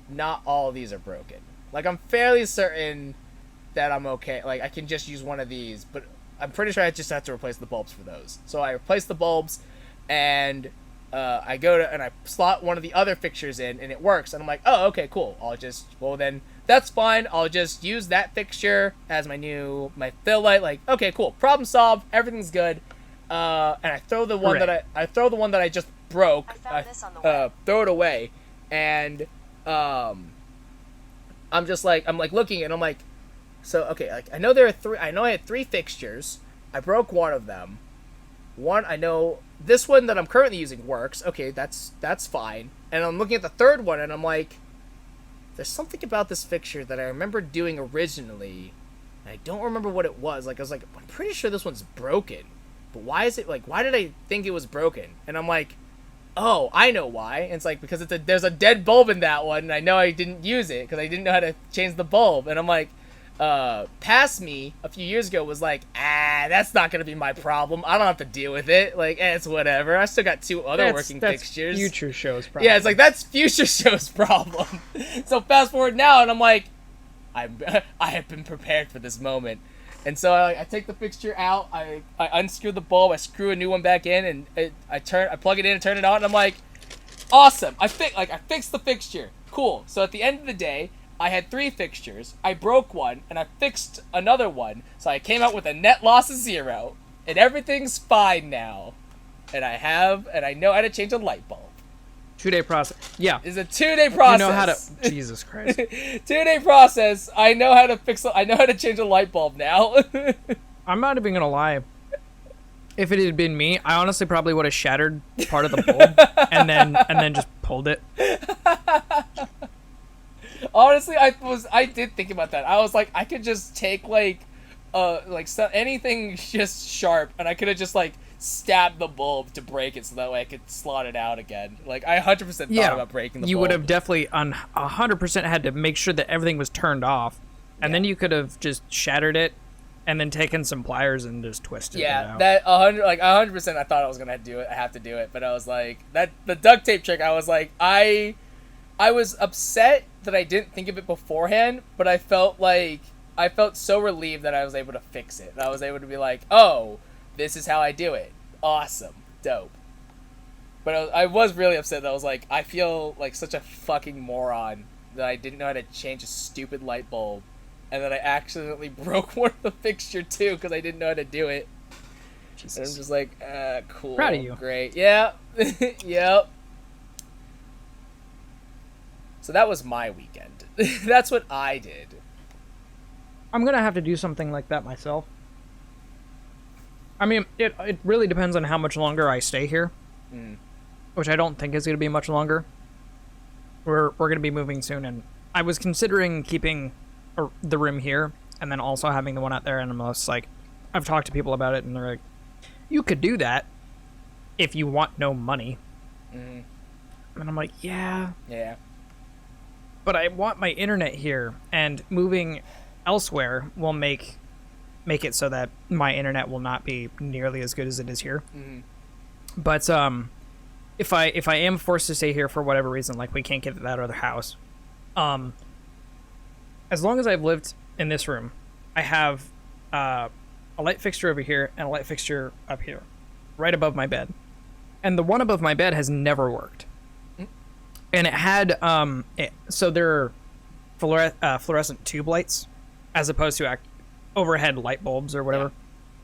not all of these are broken. Like, I'm fairly certain that I'm okay. Like, I can just use one of these, but I'm pretty sure I just have to replace the bulbs for those. So I replace the bulbs, and I go to, and I slot one of the other fixtures in, and it works. And I'm like, oh, okay, cool. Well, then that's fine. I'll just use that fixture as my fill light. Like, okay, cool. Problem solved. Everything's good. And I throw the one that I just broke. I throw it away, and I'm looking, and I'm like, so okay, like I know I had three fixtures. I broke one of them. One, I know this one that I'm currently using works. Okay, that's fine. And I'm looking at the third one, and I'm like, there's something about this fixture that I remember doing originally, and I don't remember what it was. Like, I was like, I'm pretty sure this one's broken, but why did I think it was broken? And I'm like, oh, I know why. And it's like, because there's a dead bulb in that one, and I know I didn't use it because I didn't know how to change the bulb. And I'm like, past me a few years ago was like, that's not gonna be my problem. I don't have to deal with it. Like, it's whatever. I still got two other working fixtures. Future show's problem. Yeah, it's like, that's future show's problem. So fast forward now, and I'm like, I have been prepared for this moment. And so I take the fixture out, I unscrew the bulb, I screw a new one back in, and I plug it in and turn it on, and I'm like, awesome! I fixed the fixture. Cool. So at the end of the day, I had three fixtures, I broke one, and I fixed another one, so I came out with a net loss of 0, and everything's fine now. And I know how to change a light bulb. 2-day process. Yeah. It's a 2-day process. You know how to... Jesus Christ. 2-day process. I know how to change a light bulb now. I'm not even gonna lie. If it had been me, I honestly probably would have shattered part of the bulb and then just pulled it. Honestly, I did think about that. I was like, I could just take anything just sharp, and I could have just stabbed the bulb to break it, so that way I could slot it out again. Like, I 100% thought about breaking the bulb. You would have definitely 100% had to make sure that everything was turned off, and then you could have just shattered it, and then taken some pliers and just twisted it out. That 100%. I thought I was gonna do it. I have to do it, but I was like, the duct tape trick. I was like, I was upset that I didn't think of it beforehand, but I felt like I felt so relieved that I was able to fix it. I was able to be like, oh, this is how I do it. Awesome. Dope. But I was really upset that I was like, I feel like such a fucking moron that I didn't know how to change a stupid light bulb, and that I accidentally broke one of the fixture too because I didn't know how to do it. Jesus. And I'm just like, cool. Proud of you. Great. Yeah. Yep. So that was my weekend. That's what I did. I'm gonna have to do something like that myself. I mean, it really depends on how much longer I stay here, which I don't think is gonna be much longer. We're gonna be moving soon, and I was considering keeping the room here and then also having the one out there. And I'm just like, I've talked to people about it, and they're like, you could do that if you want no money. And I'm like, yeah. But I want my internet here, and moving elsewhere will make it so that my internet will not be nearly as good as it is here. But if I am forced to stay here for whatever reason, like we can't get that other house, as long as I've lived in this room, I have a light fixture over here and a light fixture up here, right above my bed, and the one above my bed has never worked. And it had so there are fluorescent tube lights as opposed to overhead light bulbs or whatever,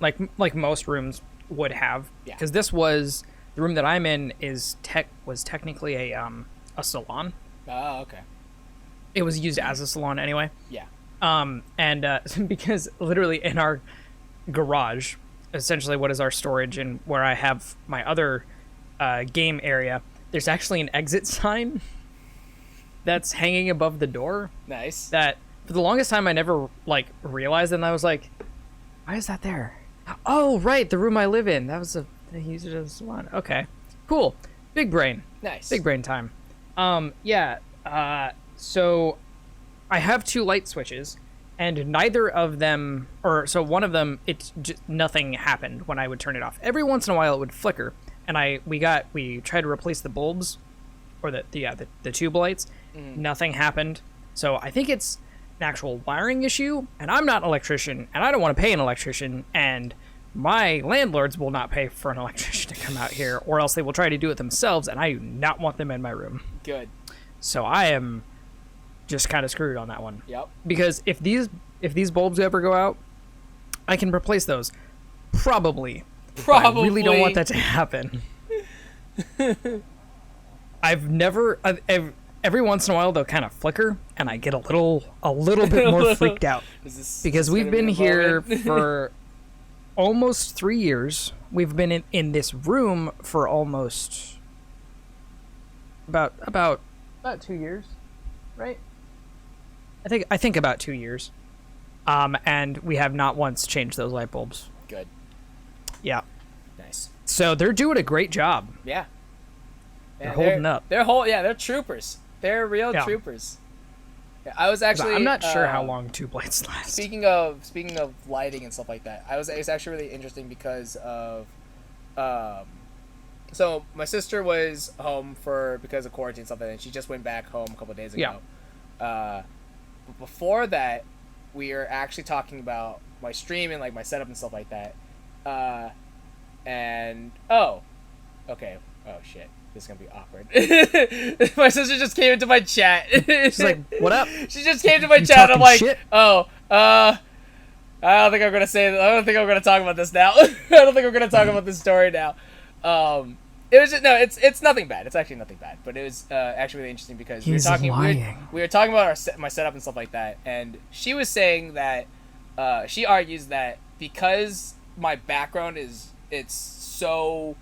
like most rooms would have. Because this was the room that I'm in was technically a salon. Oh, okay. It was used as a salon anyway. Yeah. And because literally in our garage, essentially what is our storage and where I have my other game area, there's actually an exit sign that's hanging above the door. Nice. That for the longest time I never realized, and I was like, why is that there? Oh, right, the room I live in. That was they used it as a salon. Okay, cool. Big brain. Nice. Big brain time. So I have two light switches, and neither of them, so one of them, nothing happened when I would turn it off. Every once in a while it would flicker. And we tried to replace the bulbs, or the tube lights. Nothing happened. So I think it's an actual wiring issue. And I'm not an electrician, and I don't want to pay an electrician. And my landlords will not pay for an electrician to come out here, or else they will try to do it themselves. And I do not want them in my room. Good. So I am just kind of screwed on that one. Yep. Because if these bulbs ever go out, I can replace those. Probably. I really don't want that to happen. Every once in a while they'll kind of flicker, and I get a little bit more freaked out. Because we've been here for almost 3 years. We've been in this room for almost about 2 years, right? I think about 2 years. And we have not once changed those light bulbs. Good. Yeah. Nice. So they're doing a great job. Yeah. They're holding up. They're troopers. They're real troopers. Yeah, I was actually I'm not sure how long tube lights last. Speaking of lighting and stuff like that, it's actually really interesting because of so my sister was home because of quarantine and stuff like that, and she just went back home a couple of days ago. Yeah. But before that, we were actually talking about my stream and my setup and stuff like that. Okay. Oh shit, this is gonna be awkward. My sister just came into my chat. She's like, "What up?" She just came to my chat. I'm like, shit? I don't think I'm gonna talk about this now. I don't think I'm gonna talk about this story now. It was it's nothing bad. It's actually nothing bad, but it was actually really interesting because we were talking about my setup and stuff like that, and she was saying that she argues that because my background it's so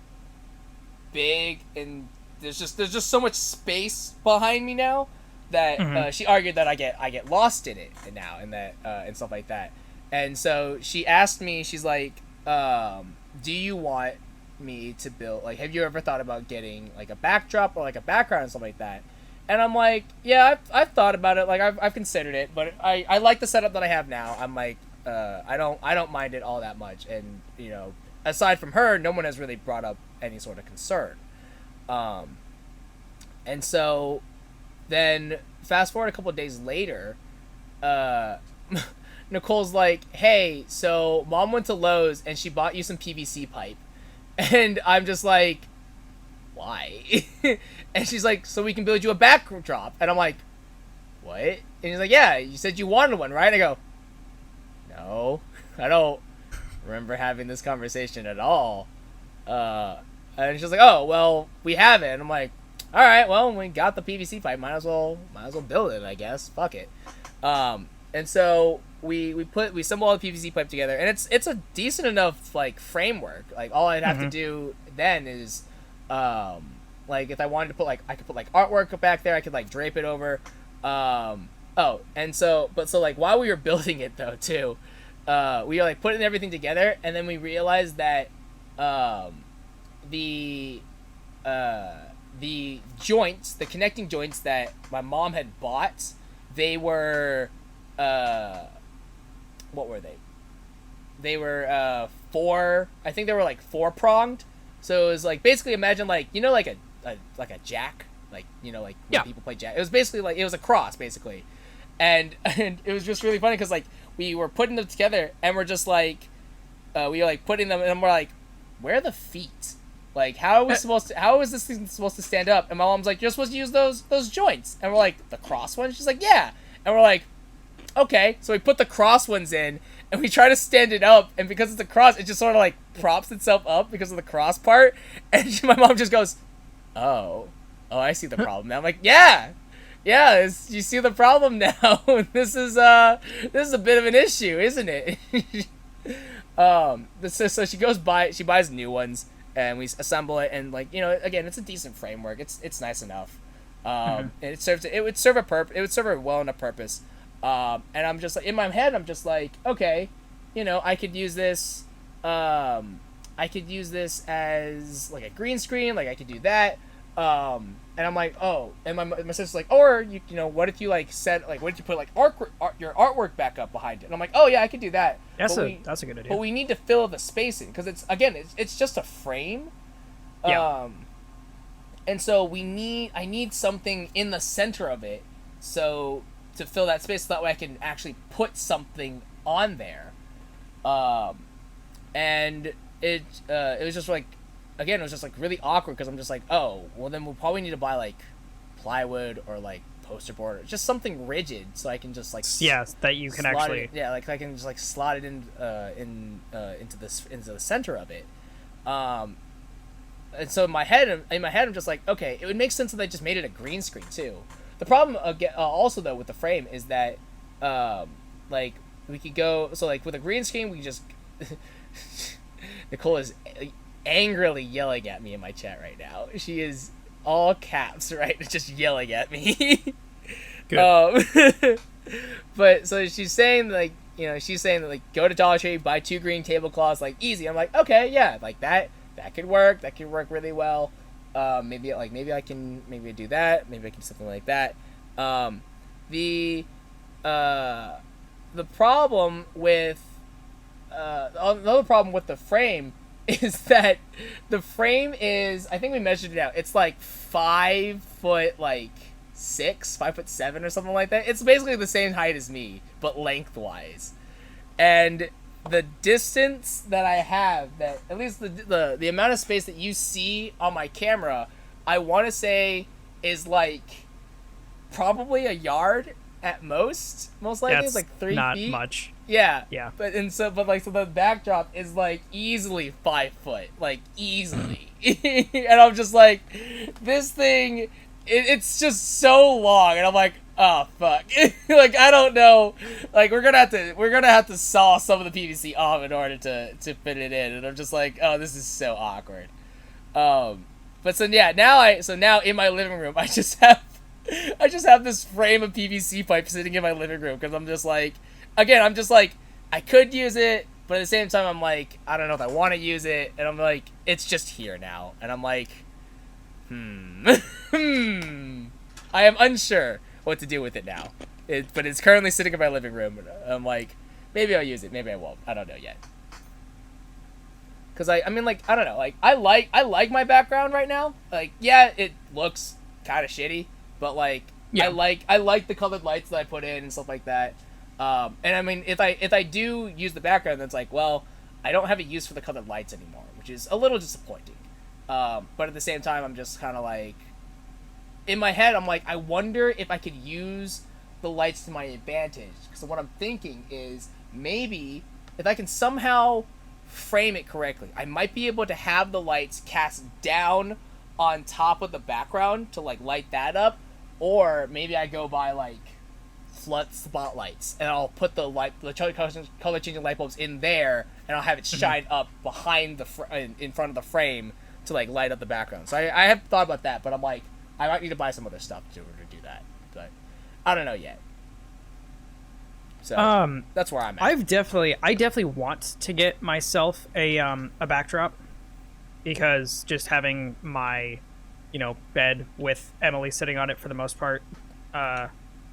big and there's just so much space behind me now that she argued that I get lost in it now and that and stuff like that. And so she asked me, she's like, do you want me to build, have you ever thought about getting a backdrop or a background and stuff like that? And I'm like, yeah, I've thought about it, I've considered it, but I like the setup that I have now. I'm like, I don't mind it all that much, and aside from her, no one has really brought up any sort of concern. And so then fast forward a couple of days later, Nicole's like, hey, so mom went to Lowe's and she bought you some PVC pipe. And I'm just like, why? And she's like, so we can build you a backdrop. And I'm like, what? And he's like, yeah, you said you wanted one, right? And I go, no, I don't remember having this conversation at all. And she's like, oh, well, we have it. And I'm like, all right, well, we got the PVC pipe. Might as well build it, I guess. Fuck it. And so we assemble all the PVC pipe together, and it's a decent enough like framework. Like all I'd have to do then is, like if I wanted to put like, I could put like artwork back there. I could like drape it over. So like while we were building it though too, we were like putting everything together, and then we realized that the joints, the connecting joints that my mom had bought, they were what were they? They were four. I think they were like 4-pronged. So it was like basically imagine like like a jack, like like when people play jack. It was basically like it was a cross basically, and it was just really funny because like we were putting them together and we're just like we were like putting them and we're like, where are the feet? Like how is this thing supposed to stand up? And my mom's like, you're supposed to use those joints. And we're like, the cross ones? She's like, yeah. And we're like, okay. So we put the cross ones in and we try to stand it up, and because it's a cross, it just sort of like props itself up because of the cross part. And my mom just goes, oh, I see the problem now. I'm like, yeah, you see the problem now. This is a bit of an issue, isn't it? So she buys new ones, and we assemble it, and like again, it's a decent framework. It's nice enough. And it would serve a well enough purpose. And I'm just like, in my head, I'm just like, okay, I could use this. I could use this as like a green screen. Like I could do that. And I'm like, oh, and my sister's like, or what if you like what if you put like your artwork back up behind it? And I'm like, oh yeah, I could do that. That's a good idea. But we need to fill the space in because it's just a frame. Yeah. And so I need something in the center of it, so to fill that space, so that way I can actually put something on there. And it was just like, again, it was just like really awkward because I'm just like, oh, well then we'll probably need to buy like plywood or like poster board, or just something rigid, so I can just like that you can actually like I can just like slot it into the center of it. And so in my head, I'm just like, okay, it would make sense if they just made it a green screen too. The problem also though with the frame is that like we could go, so like with a green screen we just Nicole is angrily yelling at me in my chat right now. She is all caps, right, just yelling at me. Good. But so she's saying like that like go to Dollar Tree, buy 2 green tablecloths, like easy. I'm like, okay, yeah, like that could work. That could work really well. Maybe I can do that. Maybe I can do something like that. The problem with another problem with the frame is that the frame is, I think we measured it out, it's like 5 foot like 6, 5'7" or something like that. It's basically the same height as me, but lengthwise. And the distance that I have, that at least the amount of space that you see on my camera, I want to say is like probably a yard at most likely. It's like 3 feet. Not much. Yeah. But so the backdrop is like easily 5 foot, like easily. And I'm just like, this thing, it's just so long, and I'm like, oh fuck. Like I don't know. Like we're gonna have to saw some of the PVC off in order to fit it in, and I'm just like, oh, this is so awkward. But so yeah, now in my living room, I just have this frame of PVC pipe sitting in my living room because I'm just like, again, I could use it, but at the same time I'm like, I don't know if I want to use it, and I'm like, it's just here now, and I'm like, I am unsure what to do with it now. But it's currently sitting in my living room, and I'm like, maybe I'll use it, maybe I won't. I don't know yet. Cause I mean, like, I don't know, like I like my background right now. Like, yeah, it looks kind of shitty, but like, yeah. I like the colored lights that I put in and stuff like that. And I mean, if I do use the background, then it's like, well, I don't have a use for the colored lights anymore, which is a little disappointing. But at the same time, I'm just kind of like, in my head, I'm like, I wonder if I could use the lights to my advantage. Because what I'm thinking is, maybe if I can somehow frame it correctly, I might be able to have the lights cast down on top of the background to like light that up, or maybe I go by like flood spotlights and I'll put the color changing light bulbs in there, and I'll have it shine up behind in front of the frame to like light up the background. So I have thought about that, but I'm like, I might need to buy some other stuff to do that, but I don't know yet. So that's where I'm at. I definitely want to get myself a backdrop, because just having my, bed with Emily sitting on it for the most part,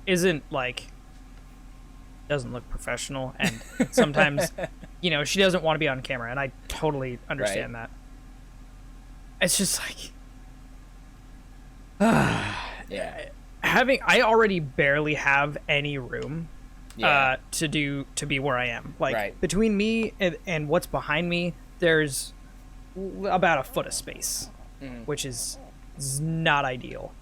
isn't like, doesn't look professional, and sometimes, she doesn't want to be on camera, and I totally understand that. It's just like, yeah. I already barely have any room to be where I am. Like, between me and what's behind me, there's about a foot of space, which is not ideal.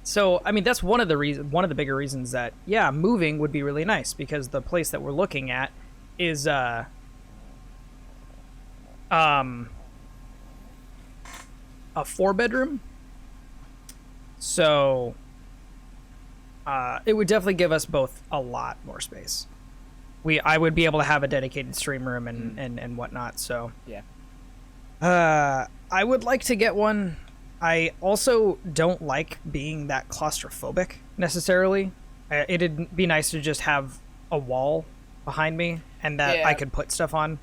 So I mean, that's one of the bigger reasons that moving would be really nice, because the place that we're looking at is a 4-bedroom. So it would definitely give us both a lot more space. I would be able to have a dedicated stream room and whatnot. So I would like to get one. I also don't like being that claustrophobic necessarily. It'd be nice to just have a wall behind me and that I could put stuff on.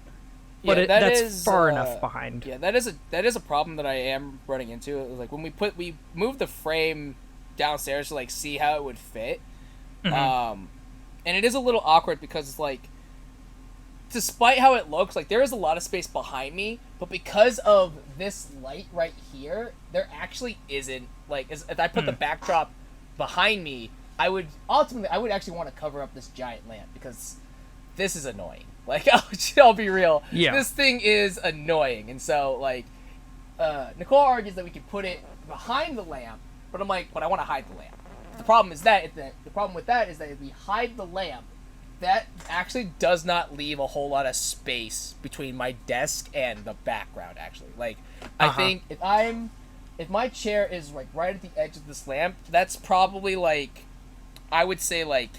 But that's far enough behind. Yeah, that is a problem that I am running into. Like, when we moved the frame downstairs to like see how it would fit, and it is a little awkward because it's like, despite how it looks, like there is a lot of space behind me, but because of this light right here, there actually isn't. Like, if I put the backdrop behind me, I would actually want to cover up this giant lamp, because this is annoying. Like, I'll be real. Yeah. This thing is annoying. And so, like, Nicole argues that we could put it behind the lamp, but I'm like, but I want to hide the lamp. The problem with that is that if we hide the lamp, that actually does not leave a whole lot of space between my desk and the background, actually. Like, I think if my chair is, like, right at the edge of this lamp, that's probably, like, I would say, like,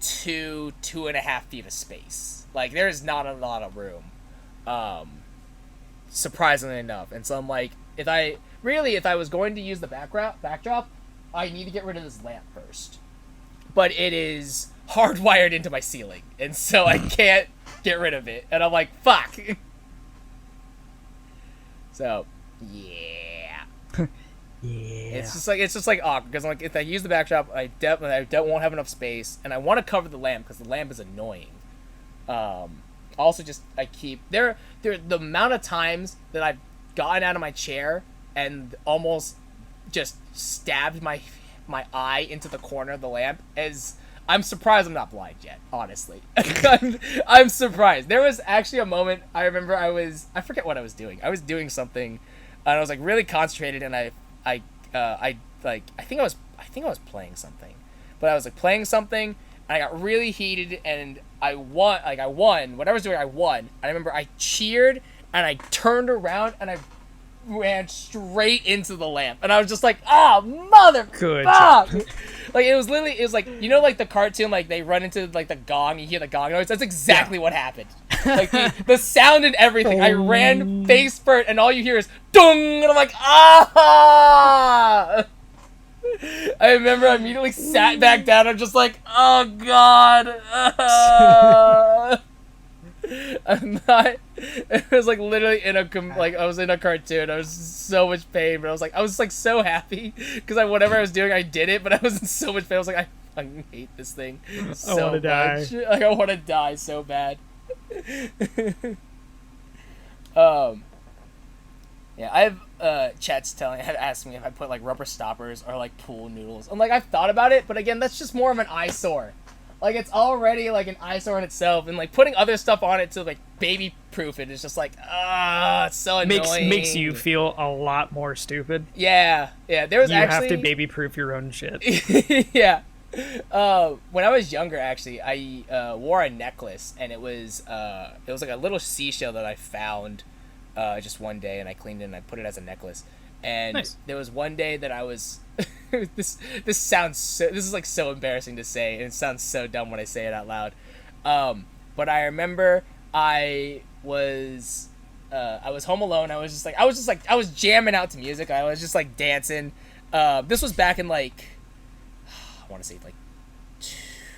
2.5 feet of space. Like, there is not a lot of room, surprisingly enough. And so I'm like, if I was going to use the backdrop, I need to get rid of this lamp first. But it is hardwired into my ceiling, and so I can't get rid of it. And I'm like, fuck. So, yeah. It's just like awkward, because like, if I use the backdrop, I won't have enough space, and I want to cover the lamp because the lamp is annoying. Also, just I keep the amount of times that I've gotten out of my chair and almost just stabbed my eye into the corner of the lamp, is I'm surprised I'm not blind yet, honestly. I'm surprised. There was actually a moment, I remember I forget what I was doing. I was doing something, and I was like really concentrated, and I think I was playing something. But I was like playing something, and I got really heated, and I won. What I was doing, I won. I remember I cheered, and I turned around, and I ran straight into the lamp, and I was just like, mother fuck. Like, it was like, like the cartoon, like they run into like the gong, you hear the gong noise. That's exactly what happened. Like, the sound and everything. I ran face first, and all you hear is dung, and I'm like, ah. I remember I immediately sat back down. I'm just like, oh god. I'm not. It was like literally I was in a cartoon. I was so much pain, but I was like so happy because whatever I was doing, I did it. But I was in so much pain. I was like, I fucking hate this thing so much. I want to die. Like, I want to die so bad. Yeah, I have chats have asked me if I put like rubber stoppers or like pool noodles. I'm like, I've thought about it, but again, that's just more of an eyesore. Like, it's already, like, an eyesore in itself, and, like, putting other stuff on it to, like, baby-proof it is just, like, it's so annoying. Makes you feel a lot more stupid. Yeah. There was actually... You have to baby-proof your own shit. Yeah. When I was younger, actually, I wore a necklace, and it was like a little seashell that I found just one day, and I cleaned it, and I put it as a necklace. And nice. There was one day that I was... this is like so embarrassing to say, and it sounds so dumb when I say it out loud. But I remember I was home alone. I was jamming out to music. I was just like dancing. This was back in like, I want to say like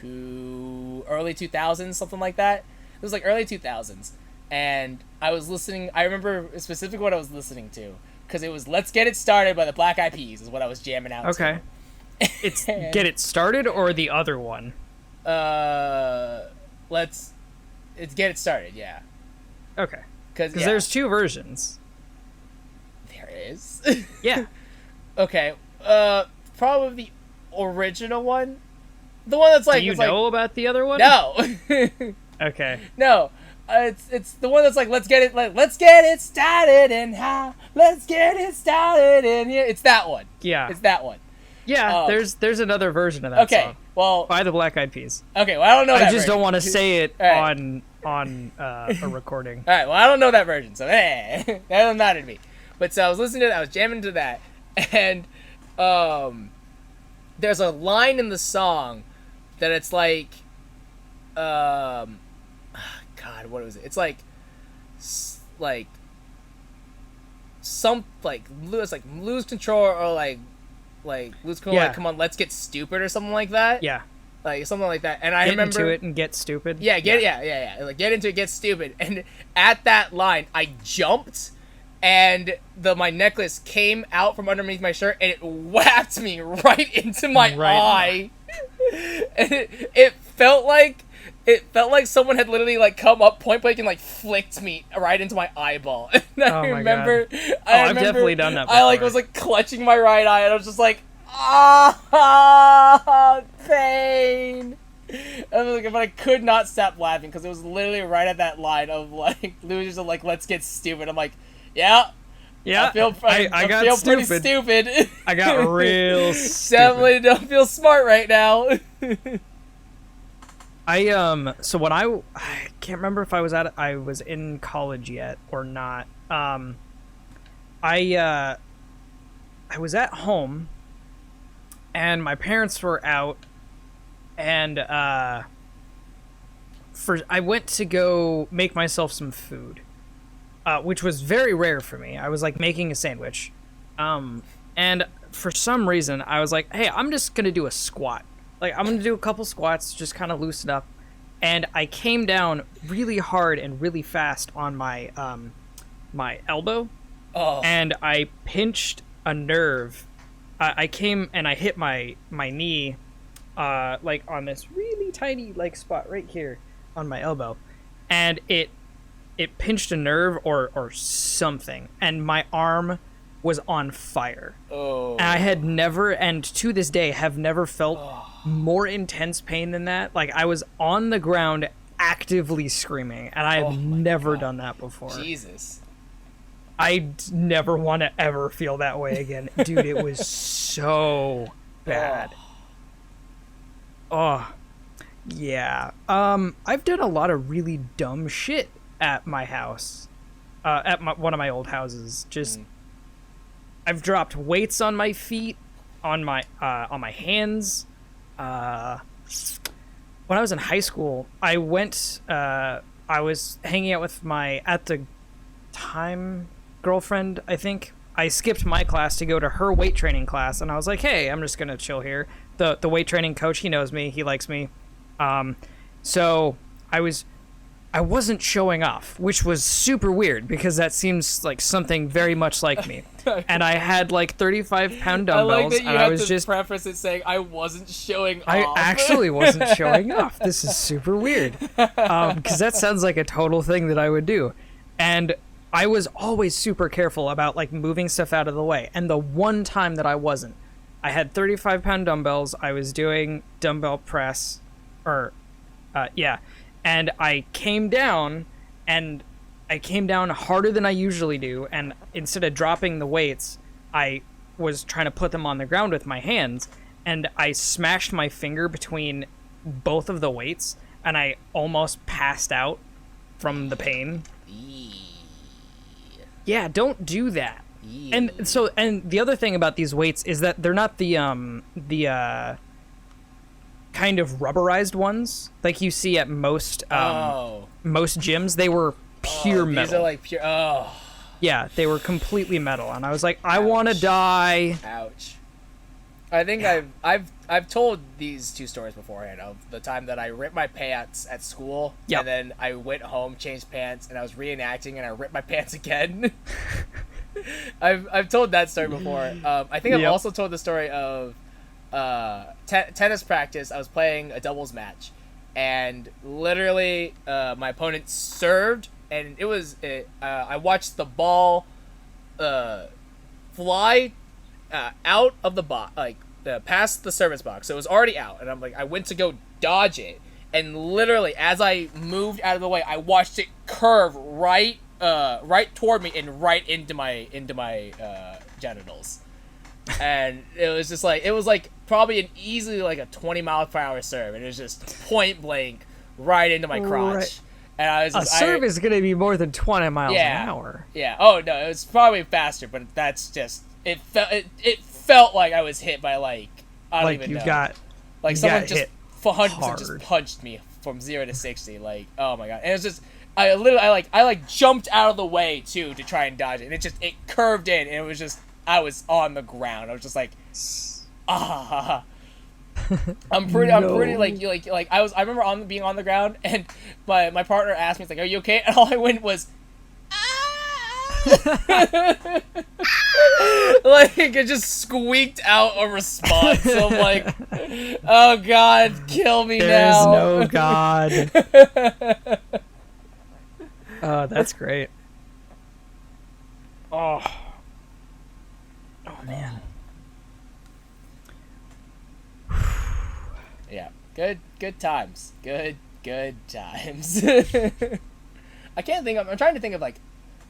early 2000s, something like that. It was like early 2000s, and I was listening. I remember specifically what I was listening to. Because it was "Let's Get It Started" by the Black Eyed Peas is what I was jamming out to. Okay. It's "Get It Started" or the other one? It's "Get It Started," yeah. Okay. Because there's two versions. There is? Yeah. Okay. Probably the original one. The one that's like... Do you know about the other one? No. Okay. No. It's the one that's like let's get it started and how let's get it started in here. It's that one. Yeah. It's that one. Yeah, there's another version of that song. Well, by the Black Eyed Peas. Okay, well I don't know that I just version. don't want to say it right. on a recording. All right, well I don't know that version, so that doesn't matter to me. But so I was listening to that, I was jamming to that, and there's a line in the song that it's like God, what was it? It's like lose control or like lose control. Yeah. Like come on, let's get stupid or something like that. Yeah, like something like that. And I get remember into it and get stupid. Yeah, like get into it, get stupid. And at that line, I jumped, and my necklace came out from underneath my shirt, and it whacked me right into my eye. And it felt like someone had literally like come up point blank and like flicked me right into my eyeball. And I remember, I've definitely done that before. I was like clutching my right eye, and I was just like, pain. But I could not stop laughing because it was literally right at that line of like losers of like let's get stupid. I'm like, yeah. I feel pretty stupid. I got real stupid. Definitely don't feel smart right now. So when I can't remember if I was in college yet or not. I was at home, and my parents were out, and I went to go make myself some food, which was very rare for me. I was like making a sandwich, and for some reason I was like, hey, I'm just gonna do a squat. Like, I'm going to do a couple squats, just kind of loosen up. And I came down really hard and really fast on my my elbow. Oh. And I pinched a nerve. I came and I hit my knee, like, on this really tiny, like, spot right here on my elbow. And it pinched a nerve or something. And my arm was on fire. Oh. And I had never, and to this day, have never felt more intense pain than that. Like, I was on the ground actively screaming, and I have never done that before. Jesus. I never want to ever feel that way again. Dude, it was so bad. Oh. Yeah. I've done a lot of really dumb shit at my house. One of my old houses. Just... I've dropped weights on my feet, on my hands. When I was in high school, I was hanging out with my, at the time, girlfriend, I think. I skipped my class to go to her weight training class, and I was like, hey, I'm just going to chill here. The weight training coach, he knows me, he likes me. So I wasn't showing off, which was super weird because that seems like something very much like me. And I had like 35-pound dumbbells. I like that you and had I was to just preface it saying I wasn't showing off. I actually wasn't showing off. This is super weird because that sounds like a total thing that I would do. And I was always super careful about like moving stuff out of the way. And the one time that I wasn't, I had 35-pound dumbbells. I was doing dumbbell press. or yeah, and I came down harder than I usually do, and instead of dropping the weights, I was trying to put them on the ground with my hands, and I smashed my finger between both of the weights, and I almost passed out from the pain. Yeah, don't do that. And the other thing about these weights is that they're not the kind of rubberized ones like you see at most gyms. They were pure metal. These are like pure. Oh. Yeah, they were completely metal, and I was like, I want to die. Ouch. I think I've told these two stories beforehand of the time that I ripped my pants at school, and then I went home, changed pants, and I was reenacting, and I ripped my pants again. I've told that story before. I think I've also told the story of tennis practice. I was playing a doubles match, and literally my opponent served, and it was I watched the ball fly out of the box, like past the service box. So it was already out, and I went to go dodge it, and literally as I moved out of the way, I watched it curve right toward me and right into my genitals. And it was just like, it was like probably easily like a 20-mile-per-hour serve, and it was just point blank right into my crotch. Right. And I was just, serve is going to be more than 20 miles an hour. Yeah. Oh no, it was probably faster, but that's just it felt like I was hit by like I don't even know. Like someone just 100% just punched me from 0 to 60. Like, oh my god. And it was just I jumped out of the way too to try and dodge it, and it curved in, and it was just I was on the ground. I was just like, I'm pretty like I remember being on the ground, and my partner asked me, he's like, "Are you okay?" And all I went was, like it just squeaked out a response. So I'm like, oh god, kill me now. There's no god. Oh, that's great. Oh man. Yeah, good times. Good times. I can't think of. I'm trying to think of like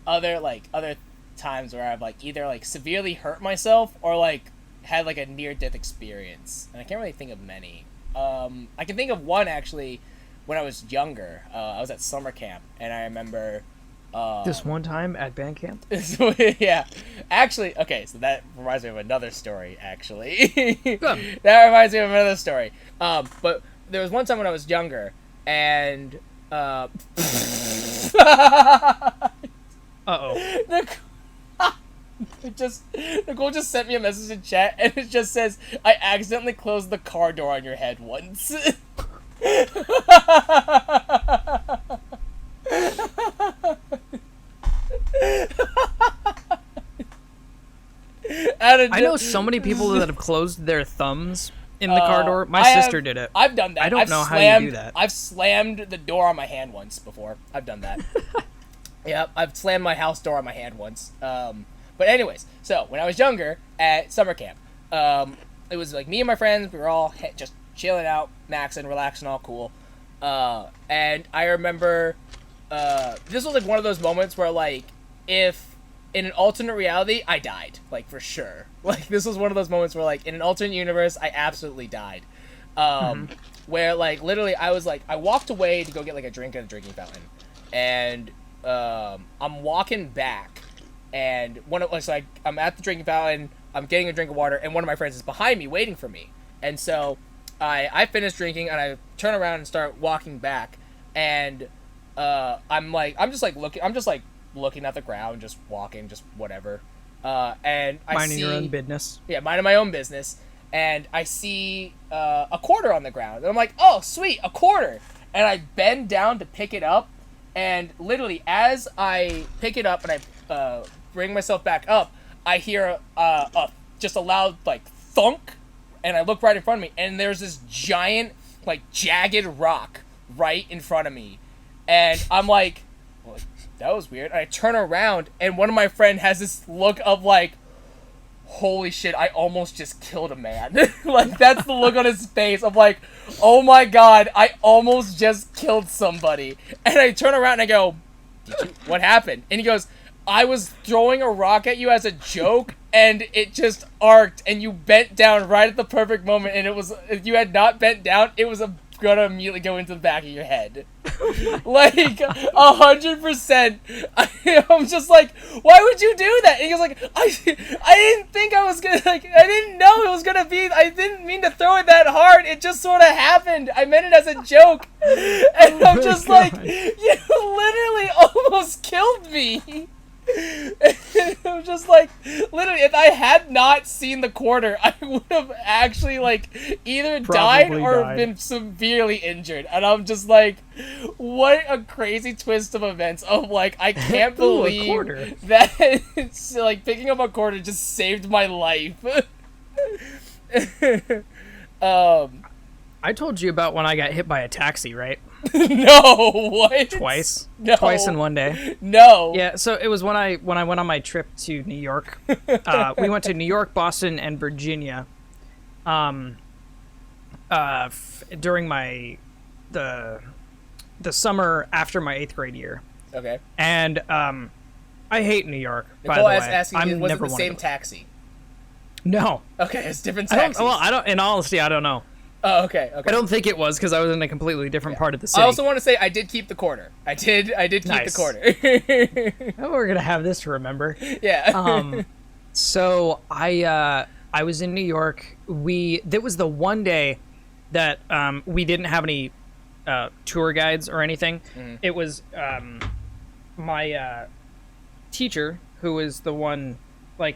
other times where I've like either like severely hurt myself or like had like a near-death experience, and I can't really think of many. I can think of one actually. When I was younger, I was at summer camp, and I remember this one time at band camp. Yeah, actually, okay. So that reminds me of another story. Actually, that reminds me of another story. But there was one time when I was younger, and Nicole just sent me a message in chat, and it just says, "I accidentally closed the car door on your head once." I know so many people that have closed their thumbs in the car door. My sister did it. I've done that. I don't know how you do that. I've slammed the door on my hand once before. I've done that. Yep, I've slammed my house door on my hand once. But anyways, so when I was younger at summer camp, it was like me and my friends. We were all just chilling out, maxing, relaxing, all cool. And I remember this was like one of those moments where like if in an alternate reality I died, like for sure. Like this was one of those moments where like in an alternate universe I absolutely died. Where like literally I walked away to go get like a drink at a drinking fountain, and I'm walking back, and I'm at the drinking fountain, I'm getting a drink of water, and one of my friends is behind me waiting for me. And so I finished drinking, and I turn around and start walking back, and I'm just looking at the ground, just walking, just whatever. And I minding see your own business. Yeah, minding my own business, and I see a quarter on the ground, and I'm like, oh sweet, a quarter, and I bend down to pick it up, and literally as I pick it up and I bring myself back up, I hear just a loud like thunk. And I look right in front of me, and there's this giant, like, jagged rock right in front of me. And I'm like, well, that was weird. And I turn around, and one of my friends has this look of, like, holy shit, I almost just killed a man. Like, that's the look on his face of like, oh my god, I almost just killed somebody. And I turn around and I go, what happened? And he goes, I was throwing a rock at you as a joke, and it just arced, and you bent down right at the perfect moment, and it was, if you had not bent down, it was gonna immediately go into the back of your head. Like, 100%. I'm just like, why would you do that? And he goes like, I didn't think I was gonna, like, I didn't know it was gonna be, I didn't mean to throw it that hard, it just sort of happened. I meant it as a joke. And I'm just like, you literally almost killed me. I'm just like, literally, if I had not seen the corner, I would have actually, like, either died or been severely injured. And I'm just like, what a crazy twist of events of, like, I can't believe that it's, like, picking up a quarter just saved my life. I told you about when I got hit by a taxi, right? No, what? Twice. No. Twice in one day. No. Yeah, so it was when I went on my trip to New York. We went to New York, Boston, and Virginia. During the summer after my 8th grade year. Okay. And I hate New York. Nicole by the way, asking you, was it the same taxi? No. Okay, it's different taxis. I don't. In all honesty, I don't know. Oh, okay. I don't think it was because I was in a completely different part of the city. I also want to say I did keep the quarter. I did keep the quarter. Oh, we're gonna have this to remember. Yeah. So I was in New York. That was the one day that we didn't have any tour guides or anything. Mm-hmm. It was my teacher who was the one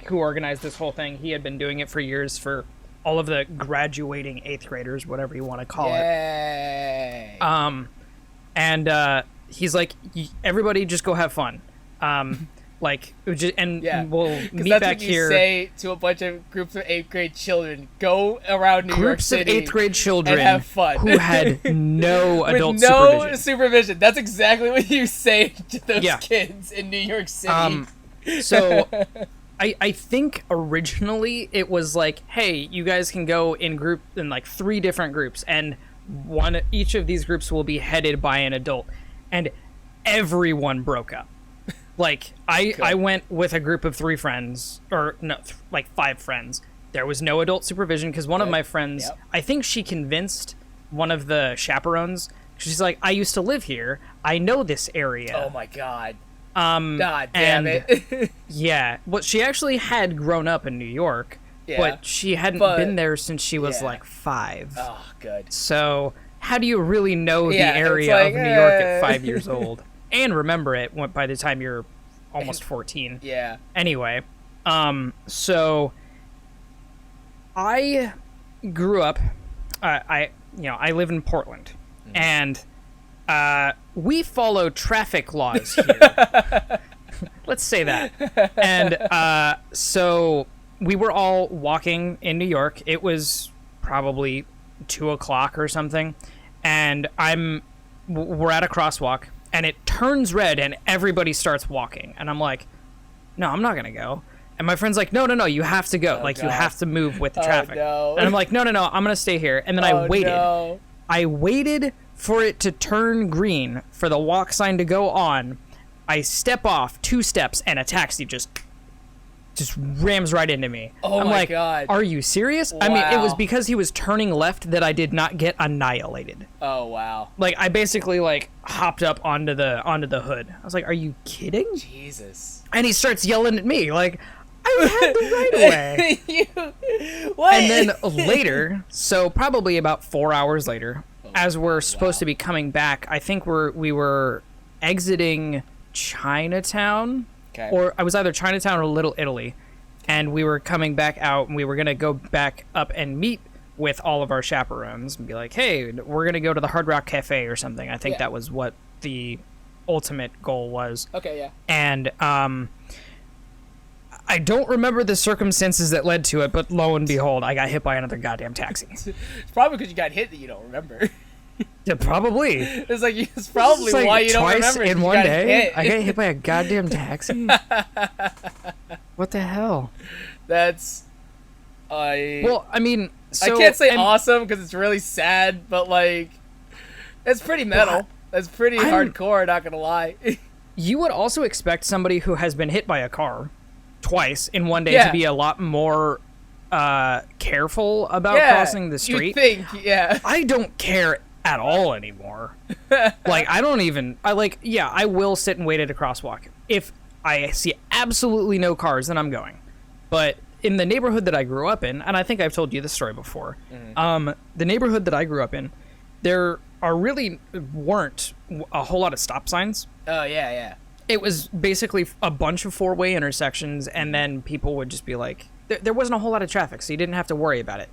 who organized this whole thing. He had been doing it for years for all of the graduating 8th graders, whatever you want to call it. And he's like, everybody just go have fun. We'll meet back here. Say to a bunch of groups of 8th grade children, go around New York City. Groups of 8th grade children and have fun. Who had no adult supervision. That's exactly what you say to those kids in New York City. So I think originally it was like, hey, you guys can go in 3 different groups, and each of these groups will be headed by an adult, and everyone broke up. I went with a group of 3 friends, or no, 5 friends. There was no adult supervision because one of my friends, I think she convinced one of the chaperones. She's like, I used to live here. I know this area. Oh my God. God damn it. Yeah. Well, she actually had grown up in New York, but she hadn't been there since she was 5. Oh, good. So how do you really know the area of New York at 5 years old and remember it by the time you're almost 14? Yeah. Anyway, so I grew up. I live in Portland, and we follow traffic laws here. Let's say that. And so we were all walking in New York. It was probably 2:00 or something, and we're at a crosswalk, and it turns red, and everybody starts walking, and I'm like, no, I'm not gonna go. And my friend's like, no, you have to go. You have to move with the traffic. No. And I'm like, no, I'm gonna stay here. And then I waited. No. I waited for it to turn green, for the walk sign to go on. I step off 2 steps, and a taxi just rams right into me. Oh, I'm my like, God. Are you serious? Wow. I mean, it was because he was turning left that I did not get annihilated. Oh, wow. I basically hopped up onto the hood. I was like, are you kidding? Jesus. And he starts yelling at me I had the right way. What? And then later, so probably about 4 hours later, as we're supposed to be coming back, I think we were exiting Chinatown. Okay. Or I was either Chinatown or Little Italy, and we were coming back out, and we were going to go back up and meet with all of our chaperones and be like, hey, we're going to go to the Hard Rock Cafe or something. I think that was what the ultimate goal was. Okay, yeah. And I don't remember the circumstances that led to it, but lo and behold, I got hit by another goddamn taxi. It's probably because you got hit that you don't remember. Yeah, probably. It's probably why you don't remember. Twice in one day, I got hit by a goddamn taxi. What the hell? That's Well, I mean, so, I can't say awesome because it's really sad, but like, it's pretty metal. That's pretty hardcore. Not gonna lie. You would also expect somebody who has been hit by a car twice in one day to be a lot more careful about crossing the street. You think, yeah. I don't care at all anymore. Like, I will sit and wait at a crosswalk. If I see absolutely no cars, then I'm going. But in the neighborhood that I grew up in, and I think I've told you this story before, the neighborhood that I grew up in, there weren't a whole lot of stop signs. Oh, yeah. It was basically a bunch of four-way intersections, and then people would just be like, there wasn't a whole lot of traffic, so you didn't have to worry about it.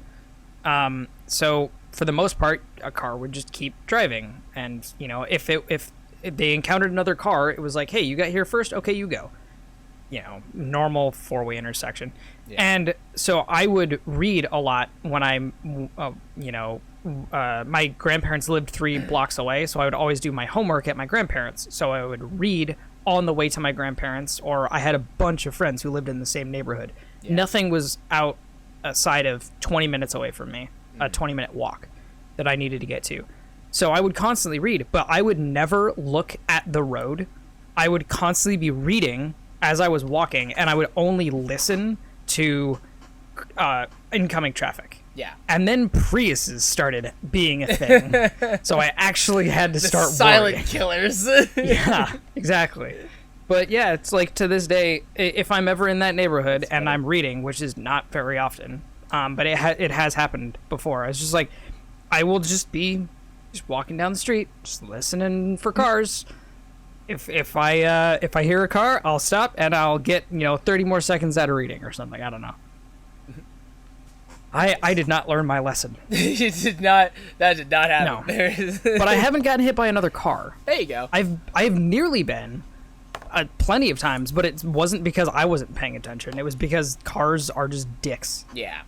So for the most part, a car would just keep driving, and if they encountered another car, it was like, hey, you got here first, okay, you go. Normal four-way intersection. Yeah. And so I would read a lot when I'm, my grandparents lived 3 blocks away, so I would always do my homework at my grandparents'. So I would read on the way to my grandparents', or I had a bunch of friends who lived in the same neighborhood. Yeah. Nothing was outside of 20 minutes away from me, a 20-minute walk that I needed to get to. So I would constantly read, but I would never look at the road. I would constantly be reading as I was walking, and I would only listen to incoming traffic. Yeah. And then Priuses started being a thing. So I actually had to start silent worrying. Killers. Yeah, exactly. But yeah, it's like to this day, if I'm ever in that neighborhood and I'm reading, which is not very often, but it has happened before. It's just like, I will just be walking down the street, just listening for cars. If I hear a car, I'll stop and I'll get 30 more seconds out of reading or something. I don't know. I did not learn my lesson. You did not. That did not happen. No. But I haven't gotten hit by another car. There you go. I've nearly been plenty of times, but it wasn't because I wasn't paying attention. It was because cars are just dicks. Yeah.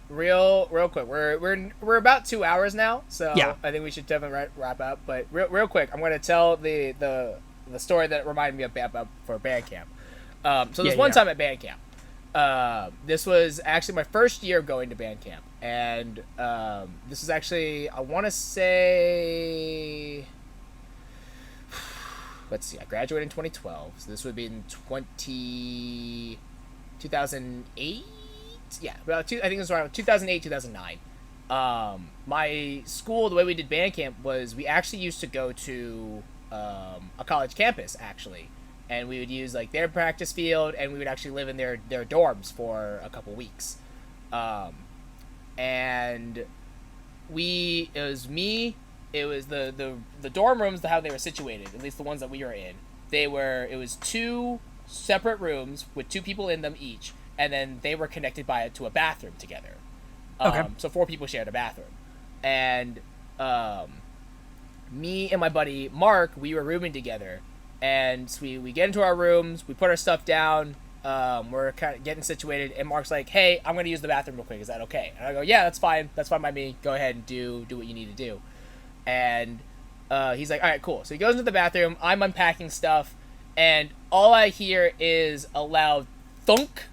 Real quick. We're about 2 hours now, so yeah. I think we should definitely wrap up. But real quick, I'm going to tell the story that reminded me of for band camp. So this one time at band camp. This was actually my first year going to band camp, and this is actually, I want to say, let's see, I graduated in 2012, so this would be in 2008. Yeah, I think it was around 2008, 2009. My school, the way we did band camp was we actually used to go to a college campus, actually. And we would use like their practice field, and we would actually live in their dorms for a couple weeks. And it was the dorm rooms, how they were situated, at least the ones that we were in. It was 2 separate rooms with 2 people in them each, and then they were connected to a bathroom together. Okay. So 4 people shared a bathroom. And me and my buddy Mark, we were rooming together. And so we get into our rooms, we put our stuff down, we're kind of getting situated, and Mark's like, hey, I'm going to use the bathroom real quick, is that okay? And I go, yeah, that's fine by me, go ahead and do what you need to do. And he's like, all right, cool. So he goes into the bathroom, I'm unpacking stuff, and all I hear is a loud thunk,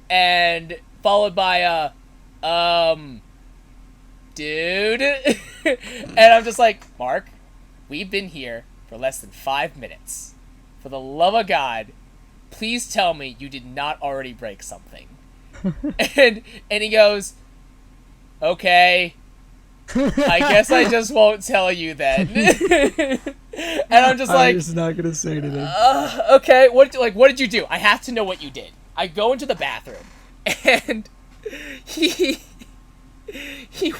and followed by a, dude. And I'm just like, Mark, we've been here for less than 5 minutes. For the love of God, please tell me you did not already break something. and he goes, okay, I guess I just won't tell you then. And I'm just like, I'm just not gonna say anything. Okay, what did you do? I have to know what you did. I go into the bathroom, and he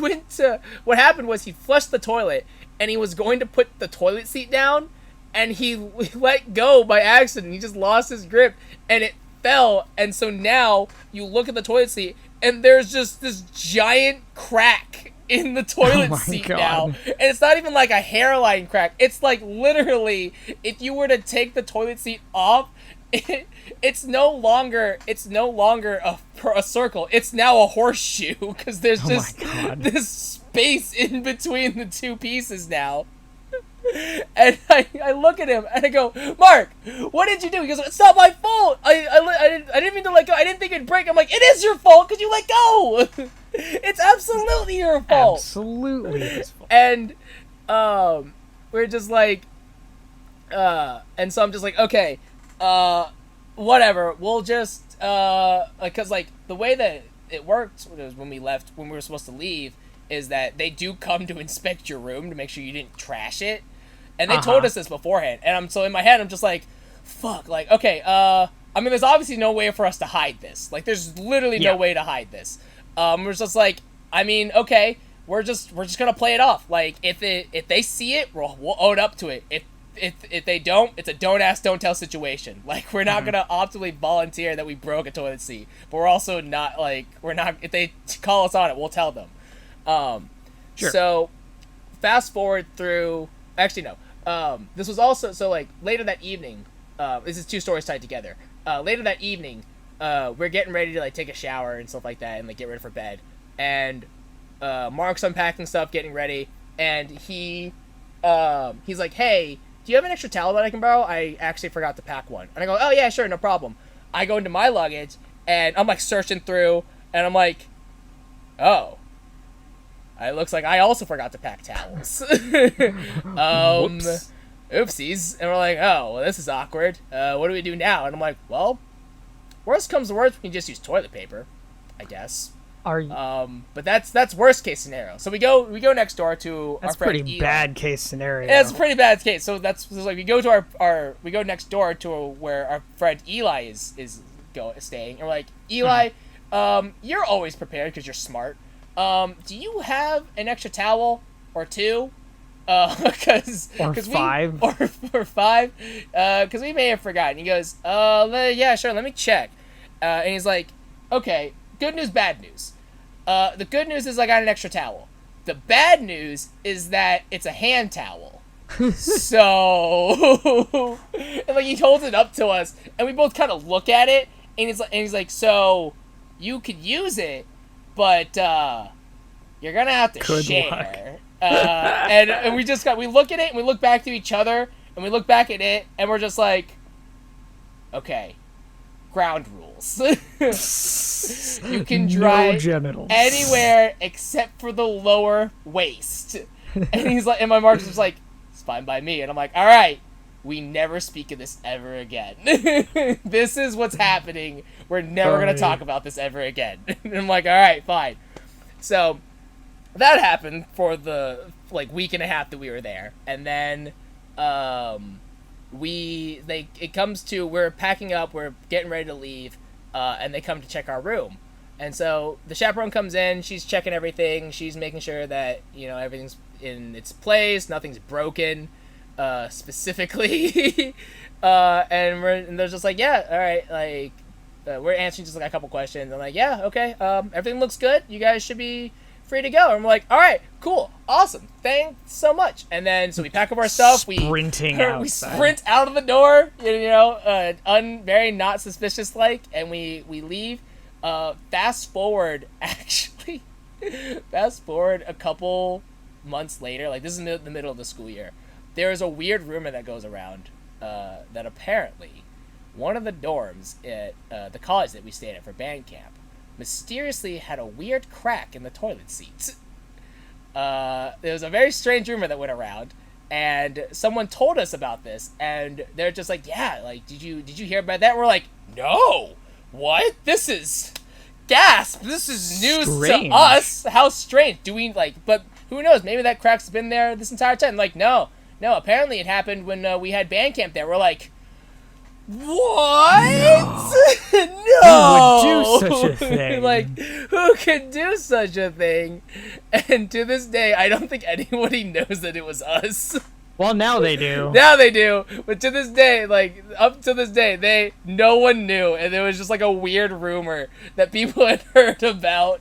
went to, what happened was he flushed the toilet, and he was going to put the toilet seat down, and he let go by accident. He just lost his grip, and it fell. And so now you look at the toilet seat, and there's just this giant crack in the toilet seat now. And it's not even like a hairline crack. It's like literally, if you were to take the toilet seat off, it's no longer a circle. It's now a horseshoe, because there's just this space in between the 2 pieces now. And I look at him and I go, Mark, what did you do? He goes, it's not my fault. I didn't mean to let go. I didn't think it'd break. I'm like, it is your fault because you let go. It's absolutely your fault. Absolutely his fault. And we're just like, and so I'm just like, okay, whatever. We'll just, because like the way that it worked was when we were supposed to leave, is that they do come to inspect your room to make sure you didn't trash it. And they told us this beforehand. And so in my head, I'm just like, fuck, like, okay, I mean, there's obviously no way for us to hide this. Like, there's literally no way to hide this. We're just like, I mean, okay, we're just gonna play it off. Like, if they see it, we'll own up to it. If they don't, it's a don't ask, don't tell situation. Like, we're not gonna optimally volunteer that we broke a toilet seat, but we're also not, like, if they call us on it, we'll tell them. Sure. So, fast forward through, actually no, this was also, so like, later that evening, this is two stories tied together. Later that evening, we're getting ready to like take a shower and stuff like that and like get ready for bed. And, Mark's unpacking stuff, getting ready, and he's like, hey, do you have an extra towel that I can borrow? I actually forgot to pack one. And I go, oh yeah, sure, no problem. I go into my luggage, and I'm like searching through, and I'm like, oh, it looks like I also forgot to pack towels. Whoops. Oopsies. And we're like, oh, well, this is awkward. What do we do now? And I'm like, well, worst comes to worst, we can just use toilet paper, I guess. Are you? But that's worst case scenario. So we go next door to our friend pretty Eli. bad case scenario. Yeah, it's a pretty bad case. So that's like we go to we go next door to where our friend Eli is staying. And we're like, Eli, you're always prepared because you're smart. Do you have an extra towel or two? Because five. Or five. Because we may have forgotten. He goes, yeah, sure. Let me check. And he's like, okay. Good news, bad news. The good news is I got an extra towel. The bad news is that it's a hand towel. So, and like he holds it up to us, and we both kind of look at it, and he's like, so you could use it, but you're gonna have to share. And we look at it, and we look back to each other, and we look back at it, and we're just like, okay, ground rules. You can dry anywhere except for the lower waist. And he's like, and my Mark's just like, it's fine by me. And I'm like, all right, we never speak of this ever again. This is what's happening. We're never gonna talk about this ever again. And I'm like, all right, fine. So that happened for the like week and a half that we were there, and then it comes to, we're packing up, we're getting ready to leave, and they come to check our room. And so the chaperone comes in, she's checking everything, she's making sure that, you know, everything's in its place, nothing's broken, specifically. And they're just like, yeah, all right, like, we're answering just like a couple questions. I'm like, yeah, okay, everything looks good, you guys should be free to go. And we're like, all right, cool, awesome, thanks so much. And then so we pack up our stuff, we sprint out of the door, you know, very not suspicious like, and we leave. Fast forward a couple months later, like this is the middle of the school year, there is a weird rumor that goes around that apparently one of the dorms at the college that we stayed at for band camp mysteriously had a weird crack in the toilet seat. There was a very strange rumor that went around, and someone told us about this, and they're just like, yeah, like, did you hear about that? And we're like, no, what? This is gasp. This is news to us. How strange. Do we like? But who knows? Maybe that crack's been there this entire time. Like, no. Apparently, it happened when we had band camp there. We're like, what? No. Who would do such a thing? Like, who could do such a thing? And to this day, I don't think anybody knows that it was us. Well, now they do. Now they do. But to this day, like, up to this day, no one knew. And it was just like a weird rumor that people had heard about.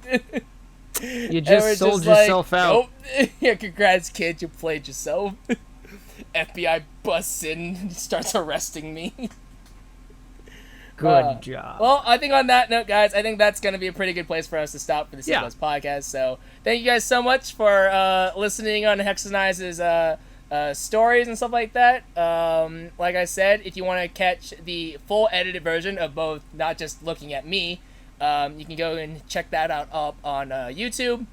You just sold yourself out. Nope. Yeah, congrats, kid. You played yourself. FBI busts in and starts arresting me. Good job. Well, I think on that note, guys, I think that's going to be a pretty good place for us to stop for the C+ Podcast. So thank you guys so much for listening on Hex and I's stories and stuff like that. Like I said, if you want to catch the full edited version of both, not just looking at me, you can go and check that out up on YouTube.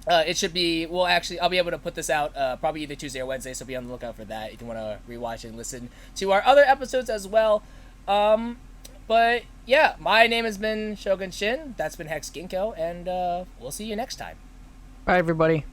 It should be, I'll be able to put this out probably either Tuesday or Wednesday, so be on the lookout for that if you want to rewatch and listen to our other episodes as well. But yeah, my name has been Shogun Shin. That's been Hex Ginkgo, and we'll see you next time. Bye, everybody.